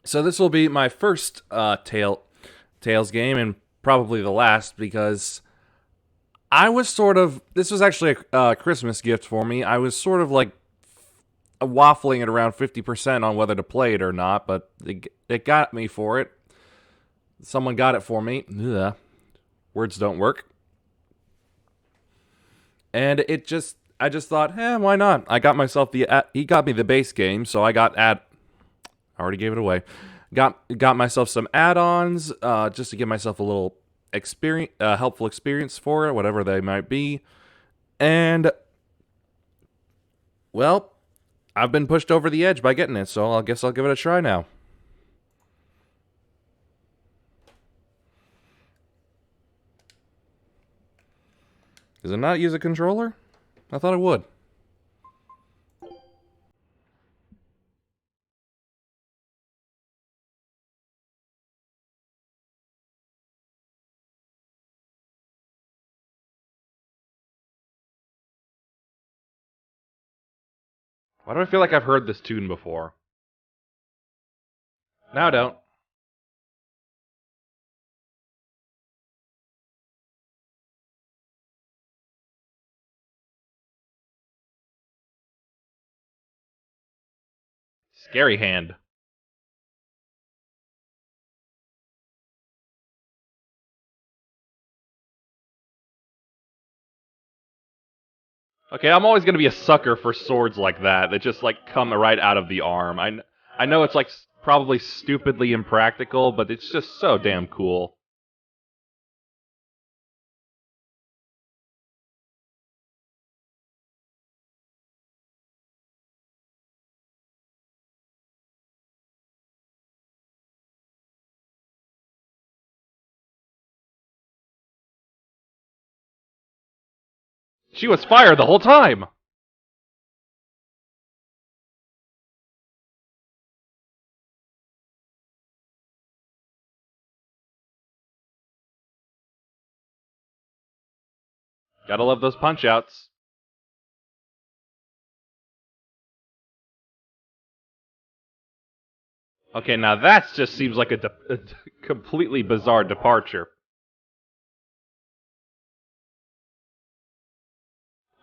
So this will be my first Tales game, and probably the last, because I was sort of... This was actually a Christmas gift for me. I was sort of like waffling at around 50% on whether to play it or not, but it got me for it. Someone got it for me. Ugh. Words don't work. And I just thought, why not? I got myself he got me the base game, so I got I already gave it away. Got myself some add-ons, just to give myself a little helpful experience for it, whatever they might be. And, well, I've been pushed over the edge by getting it, so I guess I'll give it a try now. Does it not use a controller? I thought it would. Why do I feel like I've heard this tune before? Now I don't. Scary hand. Okay, I'm always going to be a sucker for swords like that just like come right out of the arm. I know it's like probably stupidly impractical, but it's just so damn cool. She was fire the whole time. Gotta love those punch outs. Okay, now that just seems like a completely bizarre departure.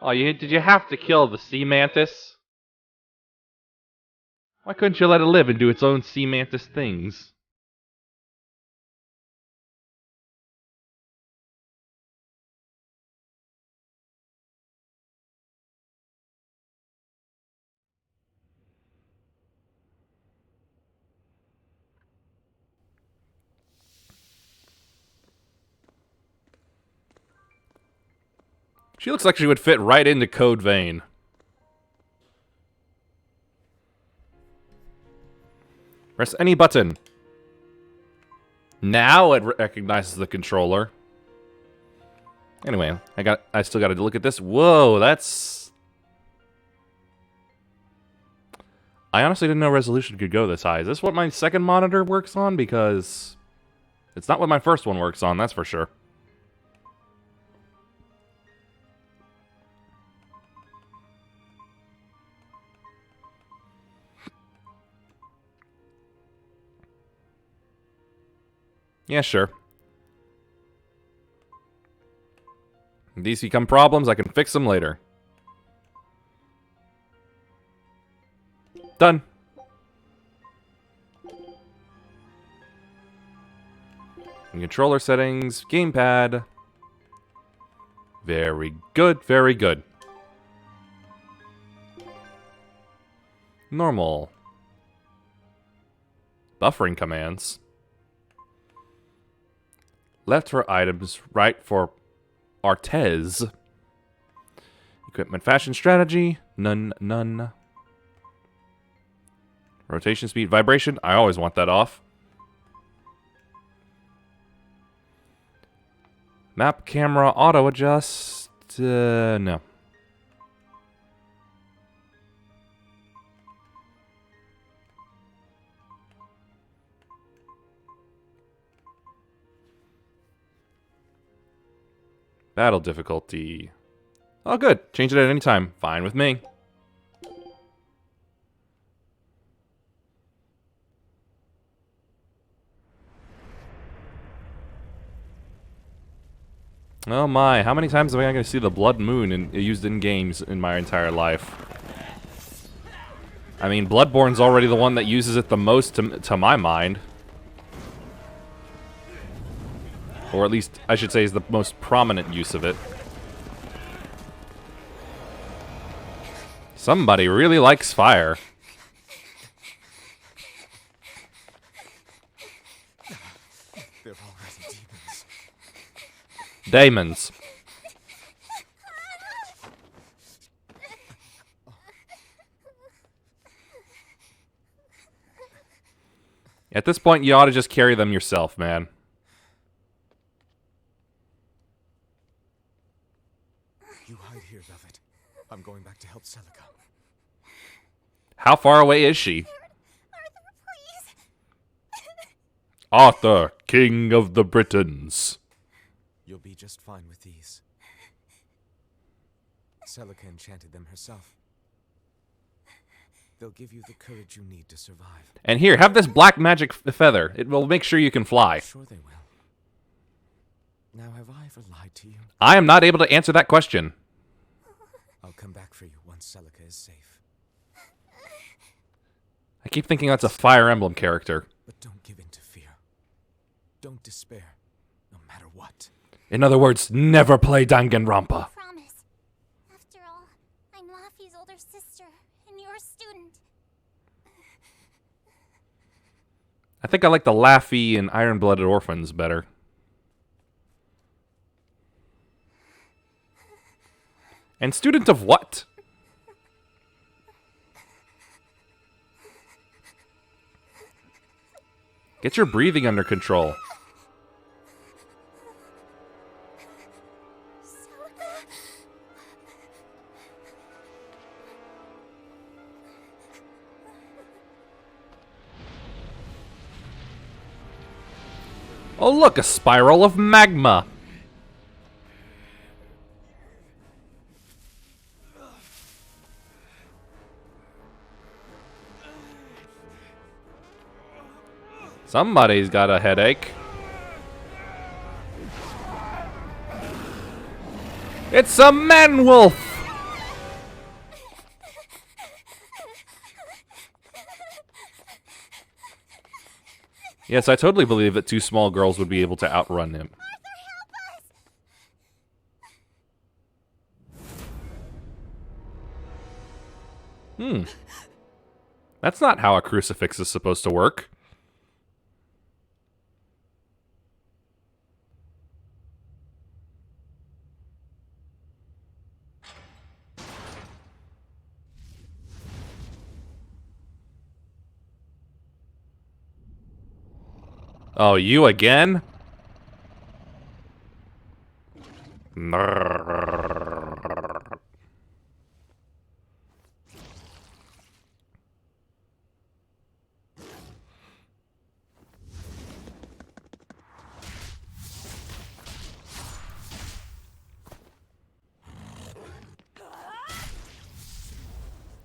Oh, did you have to kill the sea mantis? Why couldn't you let it live and do its own sea mantis things? She looks like she would fit right into Code Vein. Press any button. Now it recognizes the controller. Anyway, I still gotta look at this. Whoa, that's... I honestly didn't know resolution could go this high. Is this what my second monitor works on? Because it's not what my first one works on, that's for sure. Yeah, sure. If these become problems, I can fix them later. Done. Controller settings, gamepad. Very good, very good. Normal. Buffering commands. Left for items, right for Artez. Equipment fashion strategy, none. Rotation speed, vibration, I always want that off. Map camera auto adjust, no. Battle difficulty. Oh, good. Change it at any time. Fine with me. Oh my, how many times am I going to see the blood moon used in games in my entire life? I mean, Bloodborne's already the one that uses it the most to my mind. Or at least, I should say, is the most prominent use of it. Somebody really likes fire. They're already demons. Daemons. At this point, you ought to just carry them yourself, man. You hide here, David. I'm going back to help Celica. How far away is she? Arthur, please. Arthur, King of the Britons. You'll be just fine with these. Celica enchanted them herself. They'll give you the courage you need to survive. And here, have this black magic feather. It will make sure you can fly. Sure they will. Now, have I ever lied to you? I am not able to answer that question. I'll come back for you once Celica is safe. I keep thinking that's a Fire Emblem character. But don't give in to fear. Don't despair, no matter what. In other words, never play Danganronpa. Promise. After all, I'm Laffy's older sister, and your student. I think I like the Laffy and Iron-Blooded Orphans better. And student of what? Get your breathing under control. Oh look, a spiral of magma. Somebody's got a headache. It's a man-wolf! Yes, I totally believe that two small girls would be able to outrun him. That's not how a crucifix is supposed to work. Oh, you again?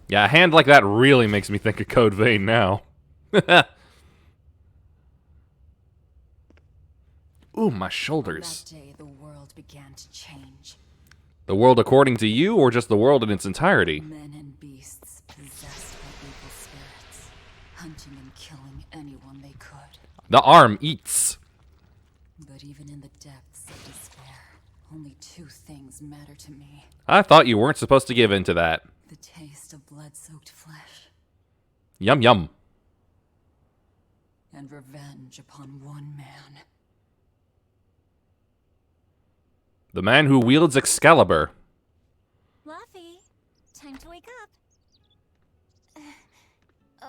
Yeah, a hand like that really makes me think of Code Vein now. Ooh, my shoulders. That day, the world began to change. The world according to you, or just the world in its entirety? Men and beasts possessed by evil spirits, hunting and killing anyone they could. The arm eats. But even in the depths of despair, only two things matter to me. I thought you weren't supposed to give in to that. The taste of blood-soaked flesh, Yum yum. and revenge upon one man. The man who wields Excalibur. Laffy, time to wake up.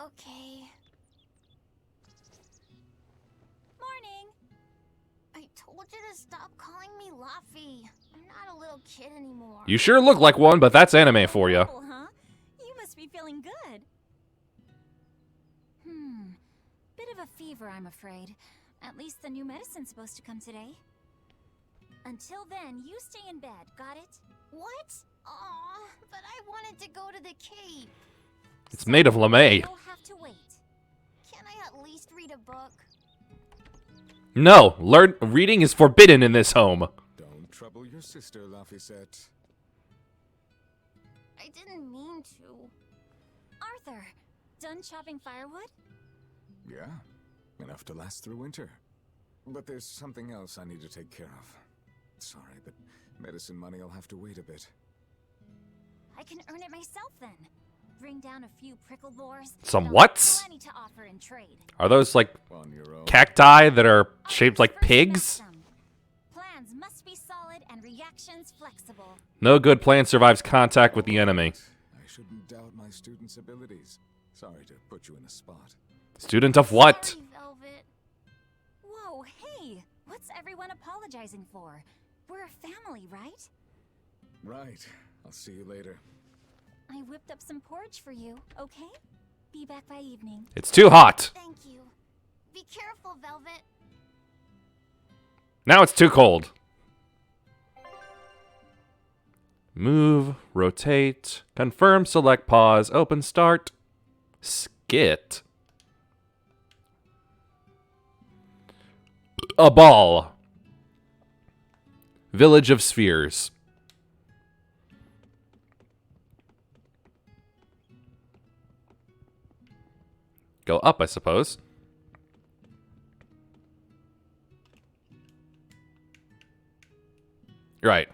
Okay. Morning. I told you to stop calling me Laffy. I'm not a little kid anymore. You sure look like one, but that's anime for you. Cool, huh? You must be feeling good. Bit of a fever, I'm afraid. At least the new medicine's supposed to come today. Until then, you stay in bed, got it? What? Aw, but I wanted to go to the cave. It's made of lame. You'll have to wait. Can I at least read a book? No, reading is forbidden in this home. Don't trouble your sister, Laphicet. I didn't mean to. Arthur, done chopping firewood? Yeah, enough to last through winter. But there's something else I need to take care of. Sorry, but medicine money will have to wait a bit. I can earn it myself then. Bring down a few prickle boars. Some and I'll what? have plenty to offer in trade. Are those like On your own. cacti that are shaped Others like first pigs? met them. Plans must be solid and reactions flexible. No good plan survives contact with the enemy. I shouldn't doubt my student's abilities. Sorry to put you in a spot. Student of what? Sorry, Velvet. Whoa, hey! What's everyone apologizing for? We're a family, right? Right. I'll see you later. I whipped up some porridge for you, okay? Be back by evening. It's too hot. Thank you. Be careful, Velvet. Now it's too cold. Move, rotate, confirm, select, pause, open, start, skit. A ball. Village of Spheres. Go up, I suppose. Right.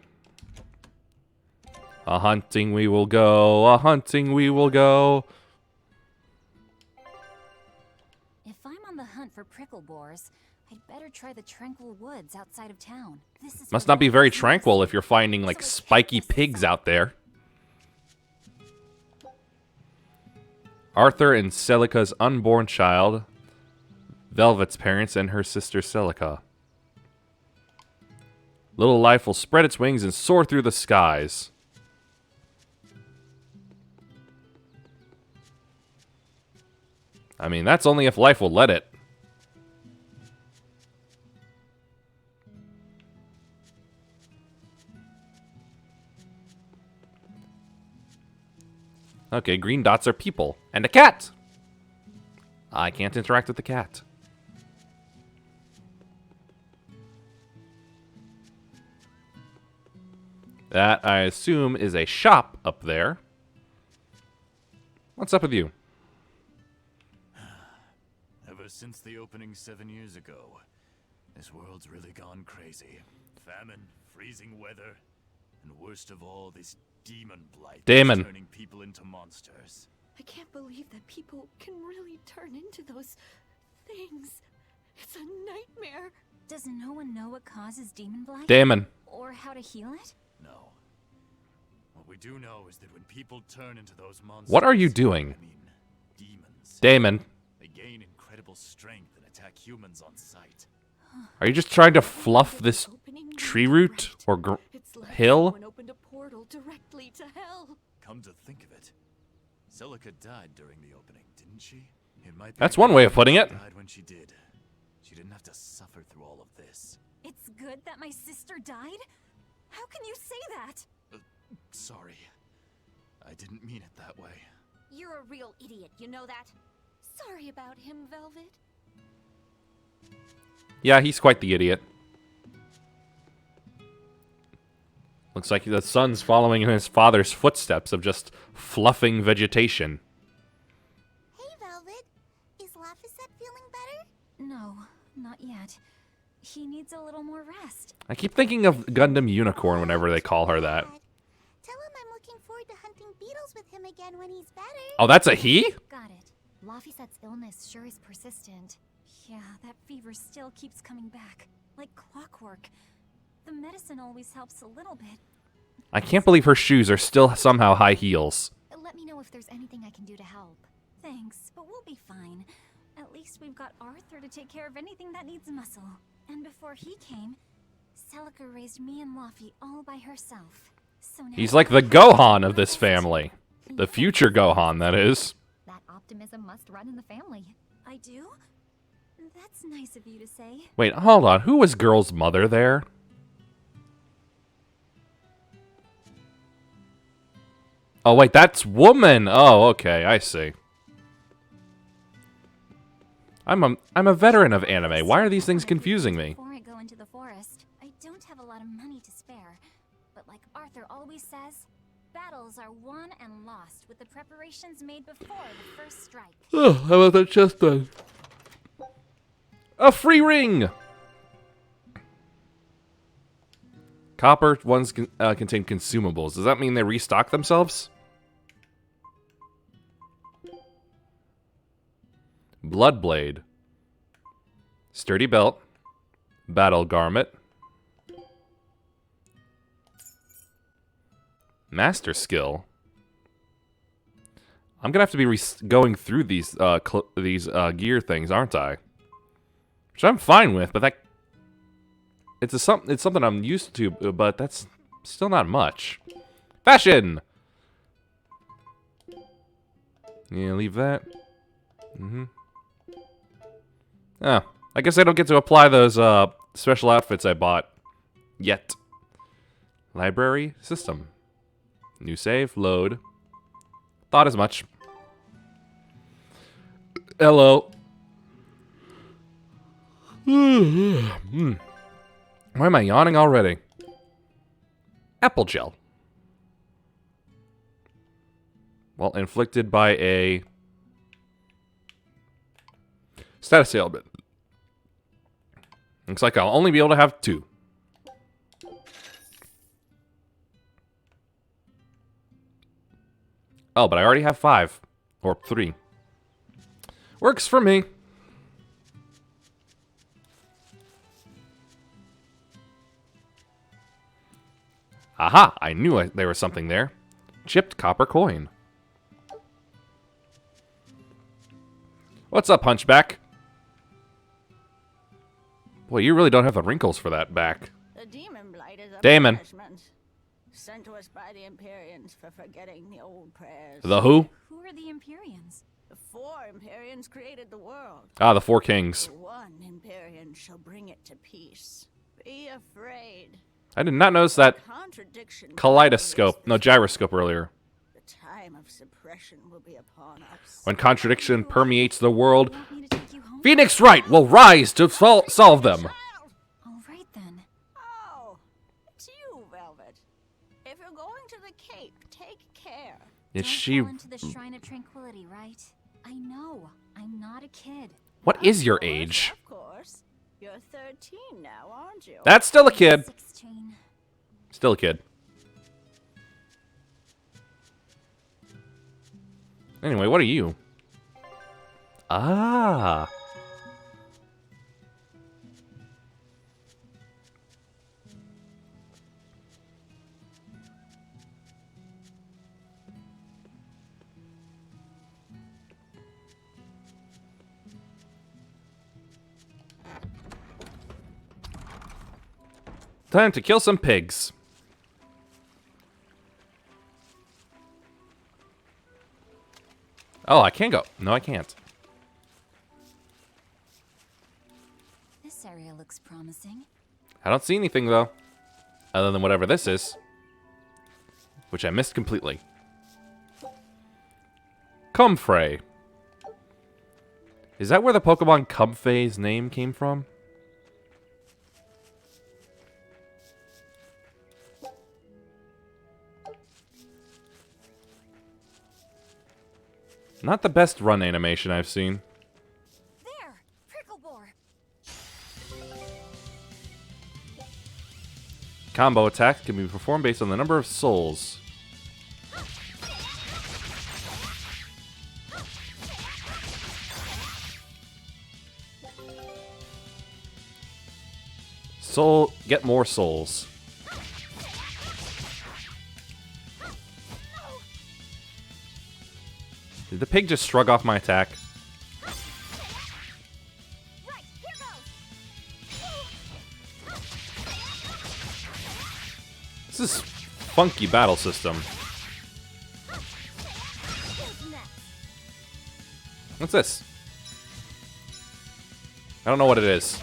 A hunting we will go, a hunting we will go. If I'm on the hunt for prickle boars, I'd better try the tranquil woods outside of town. This is Must where not be the very woods tranquil nest. if you're finding like So I can't spiky miss the pigs sun. out there. Arthur and Celica's unborn child, Velvet's parents, and her sister Celica. Little life will spread its wings and soar through the skies. I mean, that's only if life will let it. Okay, green dots are people. And a cat! I can't interact with the cat. That, I assume, is a shop up there. What's up with you? Ever since the opening 7 years ago, this world's really gone crazy. Famine, freezing weather, and worst of all, this demon blight Damon. that's turning people into monsters. I can't believe that people can really turn into those things. It's a nightmare. Does no one know what causes demon blight? Damon. Or how to heal it? No. What we do know is that when people turn into those monsters... What are you doing? I mean, demons. Damon. They gain incredible strength and attack humans on sight. Are you just trying to fluff this Opening tree was root right. or It's like hill? someone opened a portal directly to hell. Come to think of it, Celica died during the opening, didn't she? It might be That's one way of putting it. She died when she did. She didn't have to suffer through all of this. It's good that my sister died? How can you say that? Sorry. I didn't mean it that way. You're a real idiot, you know that? Sorry about him, Velvet. Yeah, he's quite the idiot. Looks like the son's following in his father's footsteps of just fluffing vegetation. Hey, Velvet. Is Laphicet feeling better? No, not yet. He needs a little more rest. I keep thinking of Gundam Unicorn whenever they call her that. Tell him I'm looking forward to hunting beetles with him again when he's better. Oh, that's a he? Got it. Laphicet's illness sure is persistent. Yeah, that fever still keeps coming back. Like clockwork. The medicine always helps a little bit. I can't believe her shoes are still somehow high heels. Let me know if there's anything I can do to help. Thanks, but we'll be fine. At least we've got Arthur to take care of anything that needs muscle. And before he came, Celica raised me and Laffy all by herself. So now He's like the Gohan of this family. The future Gohan, that is. that optimism must run in the family. I do? That's nice of you to say. Wait, hold on. Who was Girl's mother there? Oh, wait, that's Woman. Oh, okay, I see. I'm a veteran of anime. Why are these things confusing me? Before I go into the forest, I don't have a lot of money to spare. like Arthur always says, battles are won and lost with the preparations made before the first strike. Oh, how about that chest then? A free ring! Copper ones contain consumables. Does that mean they restock themselves? Bloodblade. Sturdy belt. Battle garment. Master skill. I'm gonna have to be going through these gear things, aren't I? Which I'm fine with, but it's something I'm used to, but that's still not much. Fashion. Yeah, leave that. Oh, I guess I don't get to apply those special outfits I bought yet. Library system. New save, load. Thought as much. Hello. Why am I yawning already? Apple gel. Well, inflicted by a status ailment. Looks like I'll only be able to have 2. Oh, but I already have 5. Or 3. Works for me. Aha! I knew there was something there. Chipped copper coin. What's up, Hunchback? Boy, you really don't have the wrinkles for that back. The demon blight is a Damon. punishment sent to us by the Empyreans for forgetting the old prayers. The who? Who are the Empyreans? The 4 Empyreans created the world. Ah, the 4 kings. The 1 Empyrean shall bring it to peace. Be afraid. I did not notice that Contradiction kaleidoscope, no, gyroscope earlier. The time of suppression will be upon us. When contradiction permeates the world, Want me to take you home? Phoenix Wright will rise to solve them. All right then. Oh, it's you, Velvet. If you're going to the Cape, take care. Is Don't she... fall into the Shrine of Tranquility, right? I know. I'm not a kid. What is your Of course, age? Of course. You're 13 now, aren't you? That's still a kid. 16. Still a kid. Anyway, what are you? Ah. Time to kill some pigs. Oh, I can go. No, I can't. This area looks promising. I don't see anything, though. Other than whatever this is. Which I missed completely. Comfrey. Is that where the Pokemon Comfrey's name came from? Not the best run animation I've seen. There! Prickle Bore! Combo attack can be performed based on the number of souls. Get more souls. Did the pig just shrug off my attack? Right, here goes! This is funky battle system. Who's next? What's this? I don't know what it is.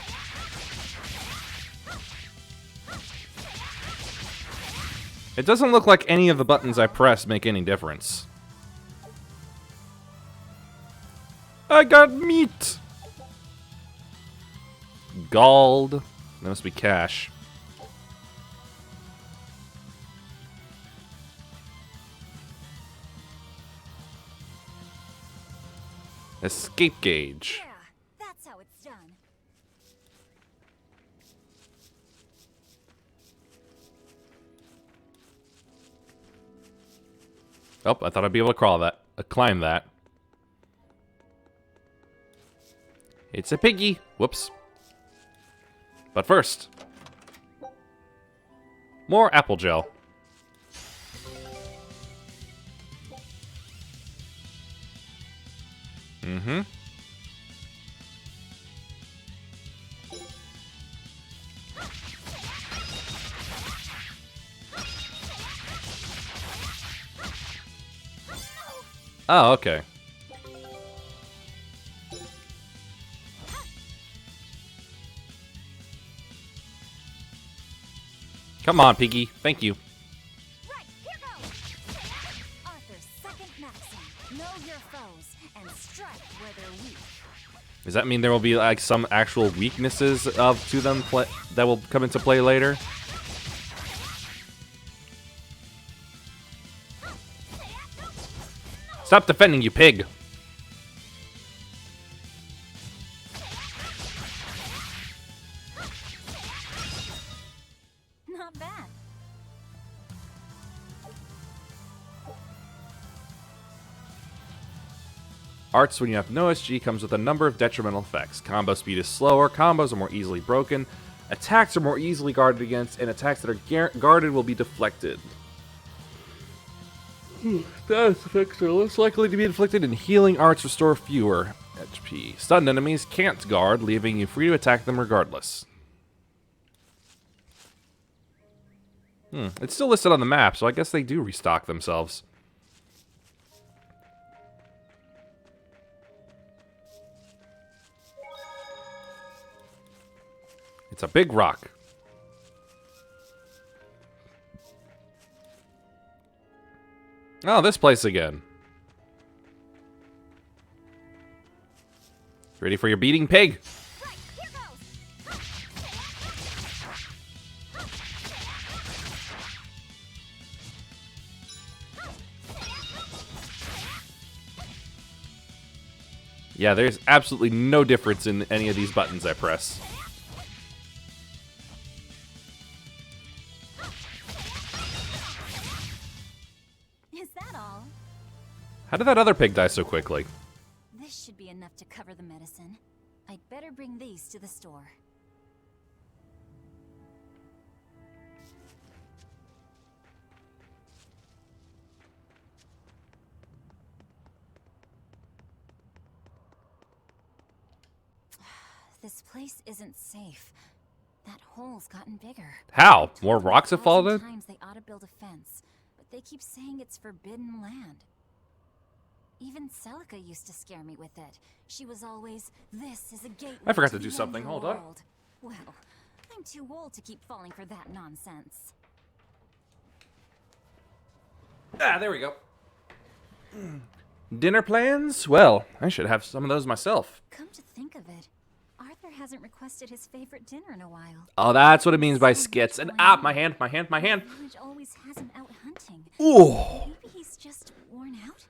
It doesn't look like any of the buttons I press make any difference. I got meat! Gold. That must be cash. Escape gauge. Yeah, that's how it's done. Oh, I thought I'd be able to climb that. It's a piggy. Whoops. But first, more apple gel. Mm-hmm. Oh, okay. Come on, Piggy. Thank you. Right, here goes! Arthur's second maxim. Know your foes and strike where they're weak. Does that mean there will be like some actual weaknesses to them that will come into play later? Stop defending, you pig! Not bad. Arts, when you have no SG, comes with a number of detrimental effects. Combo speed is slower, combos are more easily broken, attacks are more easily guarded against, and attacks that are guarded will be deflected. Status effects are less likely to be inflicted, and healing arts restore fewer HP. Stunned enemies can't guard, leaving you free to attack them regardless. It's still listed on the map, so I guess they do restock themselves. It's a big rock. Oh, this place again. Ready for your beating, pig? Right, here goes! Yeah, there's absolutely no difference in any of these buttons I press. Is that all? How did that other pig die so quickly? This should be enough to cover the medicine. I'd better bring these to the store. This place isn't safe. That hole's gotten bigger. How? More rocks have fallen in? Sometimes they ought to build a fence, but they keep saying it's forbidden land. Even Celica used to scare me with it. She was always, "This is a gateway." I forgot to the do something. Hold on. underworld." Well, I'm too old to keep falling for that nonsense. Ah, there we go. Dinner plans? Well, I should have some of those myself. Come to think of it, Arthur hasn't requested his favorite dinner in a while. Oh, that's what it means by skits. And my hand. The village always has him out hunting. Ooh. Maybe he's just worn out.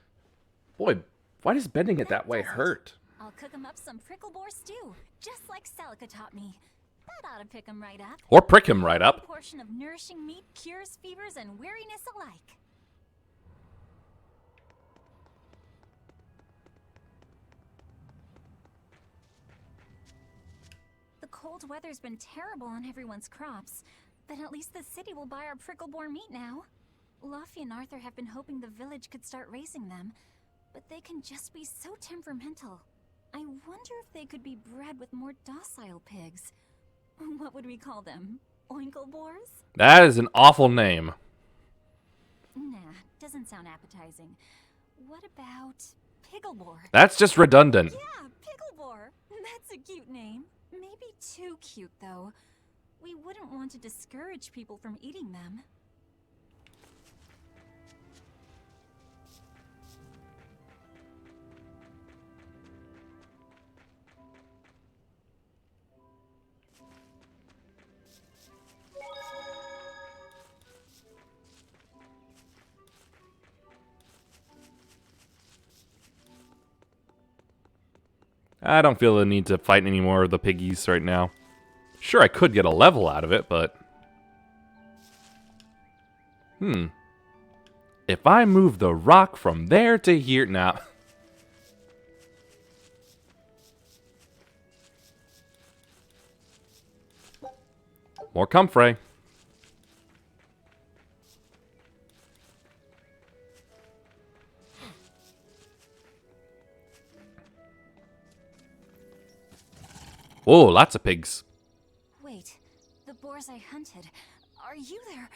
Boy, why does bending it that way hurt? I'll cook him up some prickle boar stew, just like Celica taught me. That ought to pick him right up. Or prick him right A up. portion of nourishing meat cures fevers and weariness alike. The cold weather's been terrible on everyone's crops, but at least the city will buy our prickle boar meat now. Luffy and Arthur have been hoping the village could start raising them, but they can just be so temperamental. I wonder if they could be bred with more docile pigs. What would we call them? Oinkle boars? That is an awful name. Nah, doesn't sound appetizing. What about Picklebore? That's just redundant. Yeah, Picklebore. That's a cute name. Maybe too cute, though. We wouldn't want to discourage people from eating them. I don't feel the need to fight any more of the piggies right now. Sure, I could get a level out of it, but... If I move the rock from there to here... Now... More comfrey. Whoa, lots of pigs. Wait, the boars I hunted. Are you there?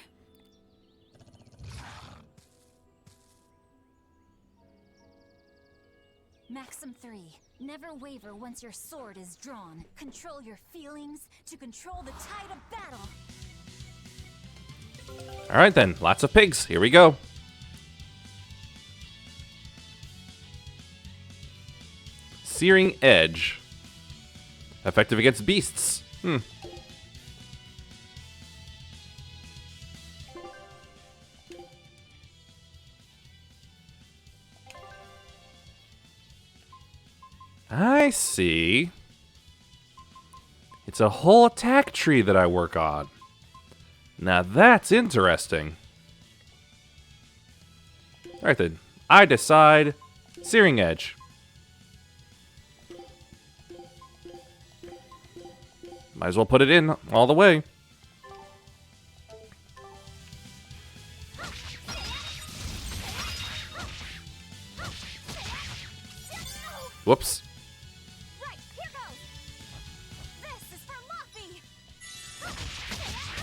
Maxim 3. Never waver once your sword is drawn. Control your feelings to control the tide of battle. Alright then, lots of pigs. Here we go. Searing Edge. Effective against beasts. I see. It's a whole attack tree that I work on. Now that's interesting. Alright then. I decide Searing Edge. Might as well put it in all the way. Whoops. Right, here goes. This is for Luffy.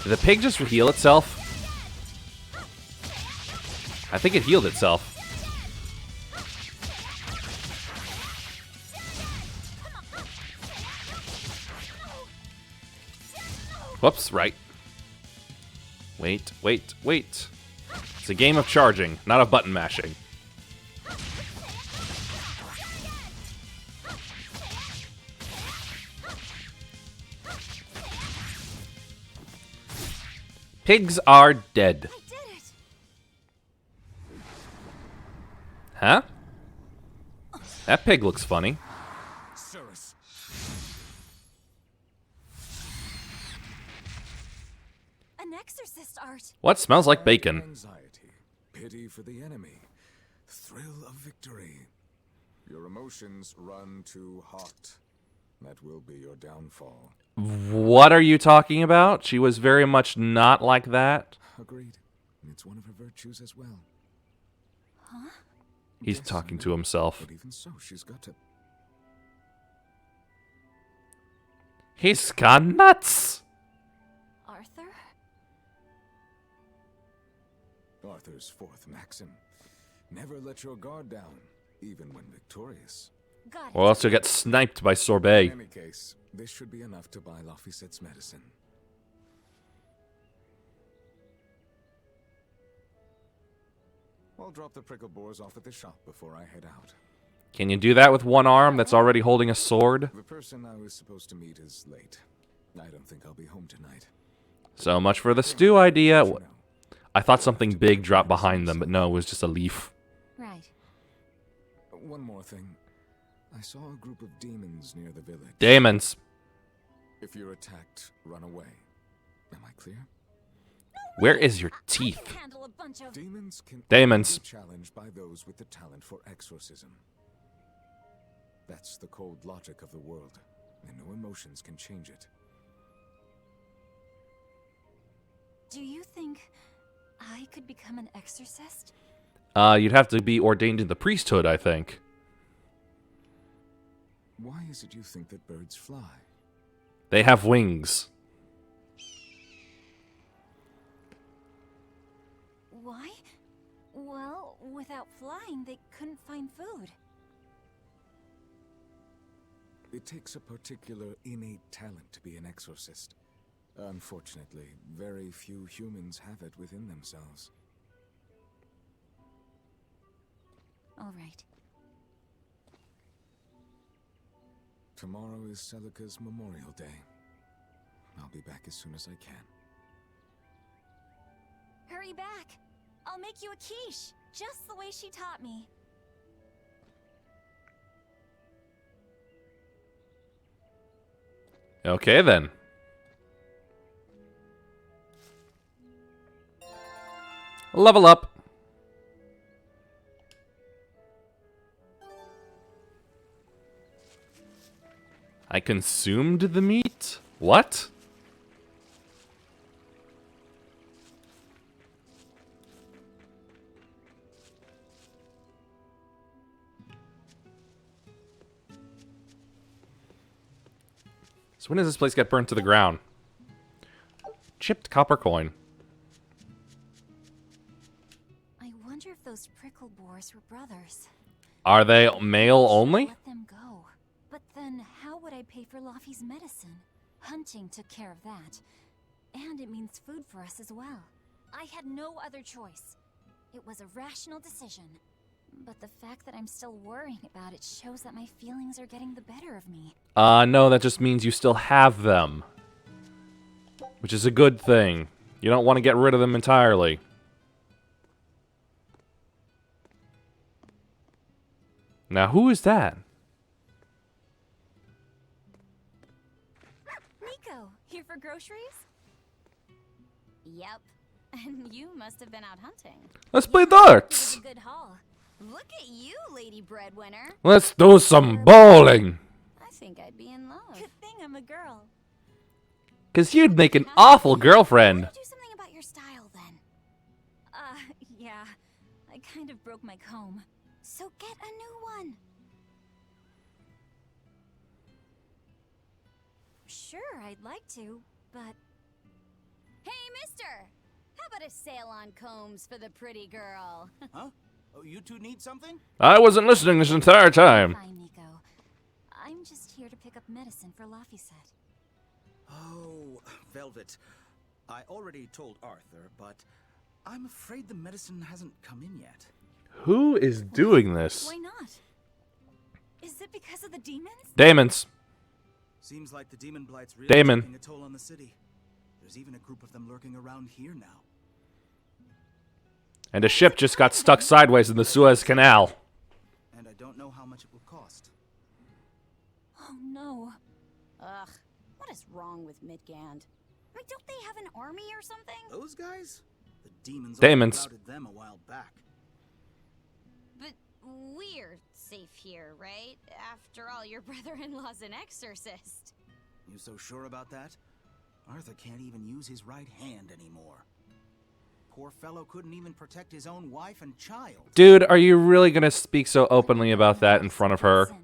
Did the pig just heal itself? I think it healed itself. Whoops, right. Wait. It's a game of charging, not of button mashing. Pigs are dead. I did it. Huh? That pig looks funny. Cirrus. An exorcist art. What smells like bacon? Anxiety, pity for the enemy, thrill of victory. Your emotions run too hot. That will be your downfall. What are you talking about? She was very much not like that. Agreed. It's one of her virtues as well. He's Yes, talking I to know. himself. But even so, she's got to... He's gone nuts. Arthur? Arthur's fourth maxim. Never let your guard down, even when victorious. Got it. Or else you'll get sniped by In Sorbet. any case, this should be enough to buy Laphicette's medicine. I'll drop the prickle boars off at the shop before I head out. Can you do that with one arm that's already holding a sword? The person I was supposed to meet is late. I don't think I'll be home tonight. So much for the stew idea. You know, I thought something big dropped behind them, but no, it was just a leaf. Right. one more thing. I saw a group of demons near the village. Demons. If you're attacked, run away. Am I clear? Where is your I teeth? can handle a bunch of... Demons can Demons. only be challenged by those with the talent for exorcism. That's the cold logic of the world, and no emotions can change it. Do you think I could become an exorcist? You'd have to be ordained in the priesthood, I think. Why is it you think that birds fly? They have wings. Why? Well, without flying, they couldn't find food. It takes a particular innate talent to be an exorcist. Unfortunately, very few humans have it within themselves. All right. Tomorrow is Celica's Memorial Day. I'll be back as soon as I can. Hurry back. I'll make you a quiche, just the way she taught me. Okay, then. Level up. I consumed the meat? What? So when does this place get burnt to the ground? Chipped copper coin. I wonder if those prickle boars were brothers. Are they male only? Let them go. But then, how would I pay for Laffy's medicine? Hunting took care of that. And it means food for us as well. I had no other choice. It was a rational decision. But the fact that I'm still worrying about it shows that my feelings are getting the better of me. No, that just means you still have them. Which is a good thing. You don't want to get rid of them entirely. Now, who is that? Nico, here for groceries? Yep. And you must have been out hunting. Let's play It was darts! a good haul. Look at you, Lady Breadwinner. Let's do some bowling! I think I'd be in love. Good thing I'm a girl. Cause you'd make an awful girlfriend. Do something about your style then. Yeah. I kind of broke my comb. So get a new one. Sure, I'd like to, but... Hey, mister! How about a sale on combs for the pretty girl? Huh? Oh, you two need something? I wasn't listening this entire time. Fine, Nico. I'm just here to pick up medicine for Laffy said. Oh, Velvet. I already told Arthur, but I'm afraid the medicine hasn't come in yet. Who is doing this? Why not? Is it because of the demons? Demons. Seems like the demon blight's really Damon. taking a toll on the city. There's even a group of them lurking around here now. And a ship just got stuck sideways in the Suez Canal. And I don't know how much it will cost. Oh no. Ugh, what is wrong with Midgand? I mean, don't they have an army or something? Those guys? The demons Demons. routed them a while back. But we're safe here, right? After all, your brother-in-law's an exorcist. You so sure about that? Arthur can't even use his right hand anymore. Poor fellow couldn't even protect his own wife and child. Dude, are you really gonna speak so openly about that in front of her? Listen,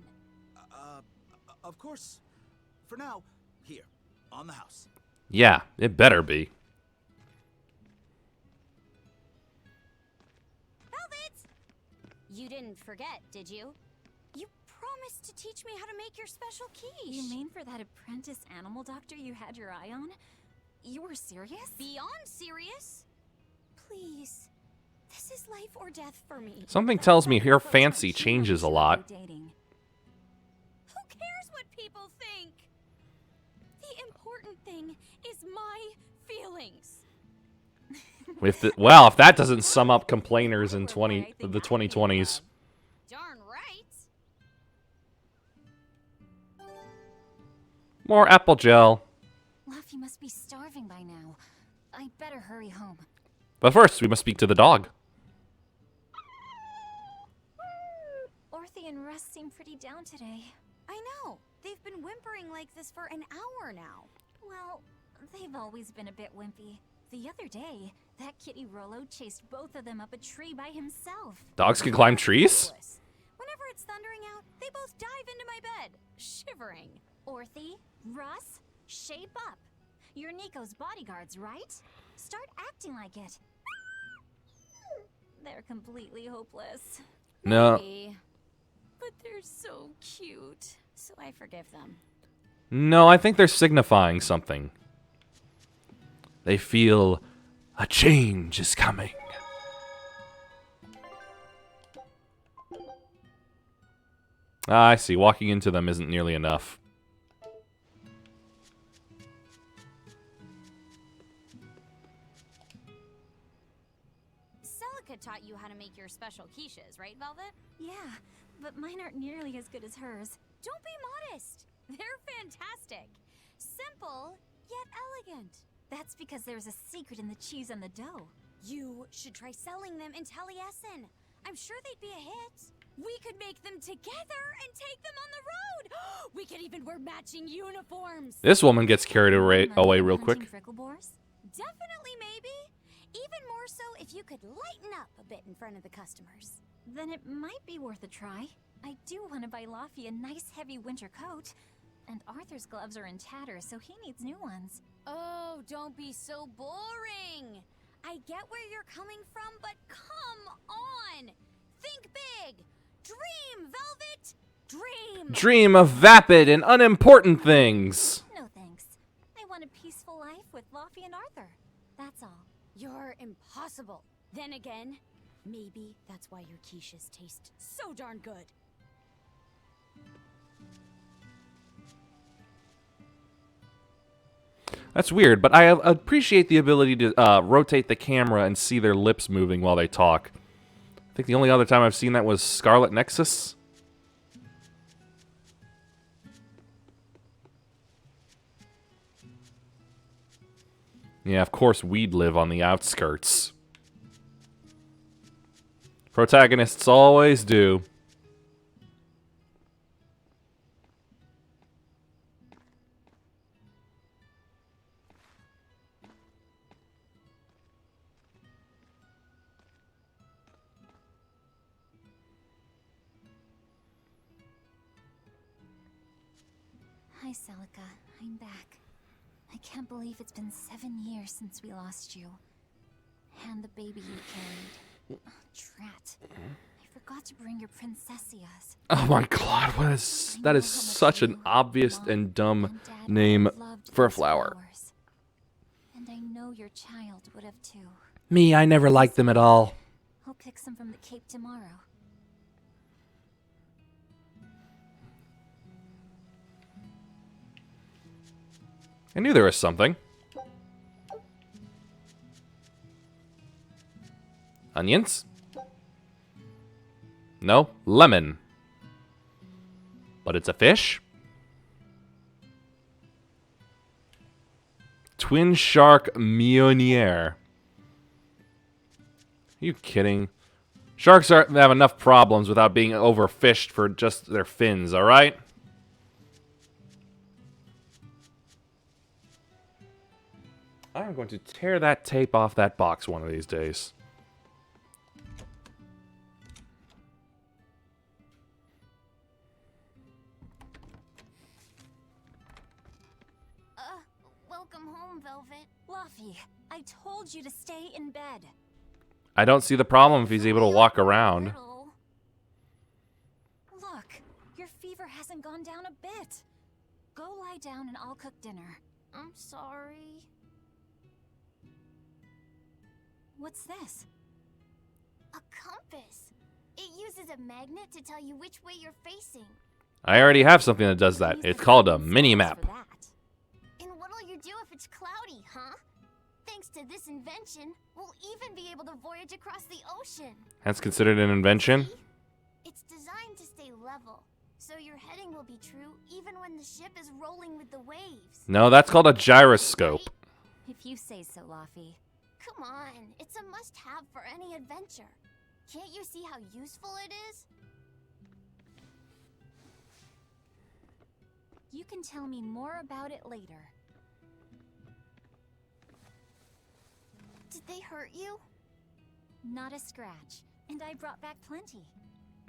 Of course. For now, here, on the house. Yeah, it better be. Velvet! You didn't forget, did you? You promised to teach me how to make your special quiche. You mean for that apprentice animal doctor you had your eye on? You were serious? Beyond serious? Please. This is life or death for me. Something tells me her fancy changes a lot. Dating. Who cares what people think? The important thing is my feelings. Well, if that doesn't sum up complainers in the 2020s. Darn right. More apple gel. Laffy must be starving by now. I better hurry home. But first, we must speak to the dog. Orthe and Russ seem pretty down today. I know. They've been whimpering like this for an hour now. Well, they've always been a bit wimpy. The other day, that kitty Rollo chased both of them up a tree by himself. Dogs can climb trees? Whenever it's thundering out, they both dive into my bed, shivering. Orthe, Russ, shape up. You're Nico's bodyguards, right? Start acting like it. They're completely hopeless. No. Maybe. But they're so cute, so I forgive them. No, I think they're signifying something. They feel a change is coming. Ah, I see. Walking into them isn't nearly enough. Celica taught you how to make your special quiches, right, Velvet? Yeah, but mine aren't nearly as good as hers. Don't be modest. They're fantastic. Simple, yet elegant. That's because there's a secret in the cheese and the dough. You should try selling them in Taliesin. I'm sure they'd be a hit. We could make them together and take them on the road. We could even wear matching uniforms. This woman gets carried away real quick. Definitely, maybe. Even more so if you could lighten up a bit in front of the customers. Then it might be worth a try. I do want to buy Laffy a nice heavy winter coat. And Arthur's gloves are in tatters, so he needs new ones. Oh, don't be so boring. I get where you're coming from, but come on. Think big. Dream, Velvet. Dream. Dream of vapid and unimportant things. No thanks. I want a peaceful life with Laffy and Arthur. That's all. You're impossible. Then again, maybe that's why your quiches taste so darn good. That's weird, but I appreciate the ability to rotate the camera and see their lips moving while they talk. I think the only other time I've seen that was Scarlet Nexus. Yeah, of course we'd live on the outskirts. Protagonists always do. Hi, Celica. I'm back. I can't believe it's been 7 years since we lost you. And the baby you carried. Oh, drat. I forgot to bring your princessias. Oh my god, that is such an obvious and dumb name for a flower. And I know your child would have too. Me, I never liked them at all. I'll pick some from the Cape tomorrow. I knew there was something. Onions? No, lemon. But it's a fish? Twin shark meunier. Are you kidding? Sharks have enough problems without being overfished for just their fins, alright? I'm going to tear that tape off that box one of these days. Welcome home, Velvet. Laffy, I told you to stay in bed. I don't see the problem if he's able to walk around. Look, your fever hasn't gone down a bit. Go lie down and I'll cook dinner. I'm sorry. What's this? A compass. It uses a magnet to tell you which way you're facing. I already have something that does that. It's called a mini-map. And what'll you do if it's cloudy, huh? Thanks to this invention, we'll even be able to voyage across the ocean. That's considered an invention? It's designed to stay level, so your heading will be true even when the ship is rolling with the waves. No, that's called a gyroscope. If you say so, Laffy. Come on, it's a must-have for any adventure. Can't you see how useful it is? You can tell me more about it later. Did they hurt you? Not a scratch, and I brought back plenty.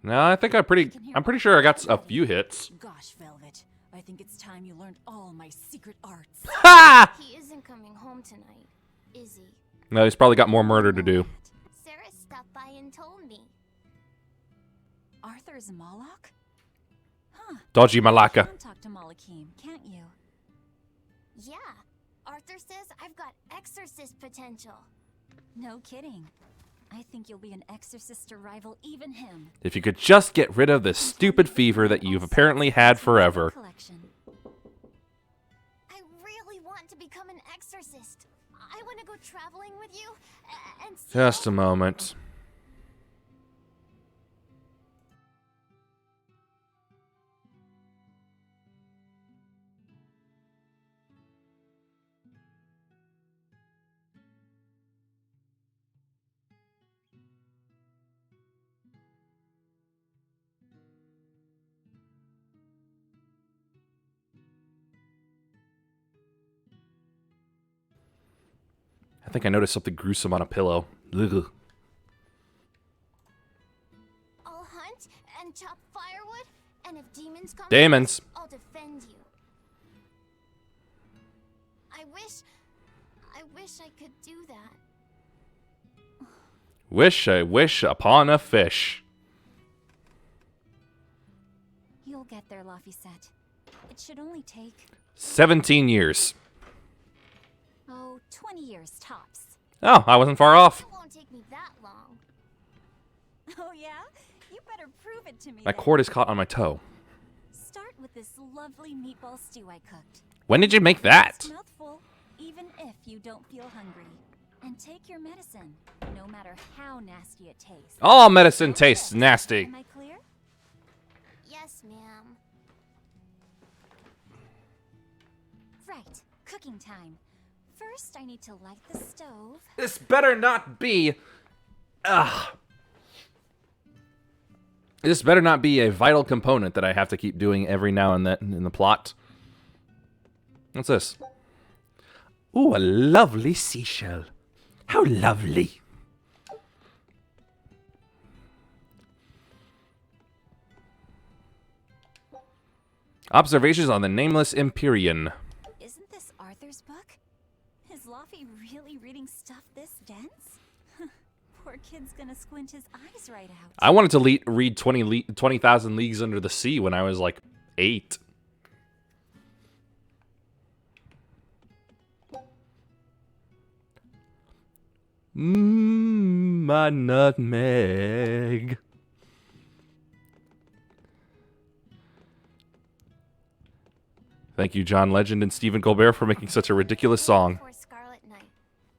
No, I think I'm pretty sure I got a few hits. Gosh, Velvet, I think it's time you learned all my secret arts. Ha! He isn't coming home tonight, is he? No, he's probably got more murder to do. Sarah stopped by and told me. Arthur's Moloch? Huh. Dodgy Malacca. You can talk to Malakim, can't you? Yeah, Arthur says I've got exorcist potential. No kidding. I think you'll be an exorcist to rival even him. If you could just get rid of this stupid fever that you've apparently had forever. I really want to become an exorcist. I want to go traveling with you and see. Just a moment. think I noticed something gruesome on a pillow. Ugh. I'll hunt and chop firewood, and if demons come, Demons. I'll defend you. I wish I could do that. Wish I wish upon a fish. You'll get there, Laphicet. It should only take 17 years. 20 years tops. Oh, I wasn't far off. It won't take me that long. Oh yeah? You better prove it to me. My then. cord is caught on my toe. Start with this lovely meatball stew I cooked. When did you make that? It's mouthful, even if you don't feel hungry. And take your medicine, no matter how nasty it tastes. All medicine tastes nasty. Am I clear? Yes, ma'am. Right, cooking time. First, I need to light the stove. This better not be... This better not be a vital component that I have to keep doing every now and then in the plot. What's this? Ooh, a lovely seashell. How lovely. Observations on the Nameless Empyrean. Isn't this Arthur's book? Is Laffy really reading stuff this dense? Poor kid's gonna squint his eyes right out. I wanted to read 20,000 Leagues Under the Sea when I was like 8. My nutmeg. Thank you, John Legend and Stephen Colbert, for making such a ridiculous song. Before Scarlet Knight,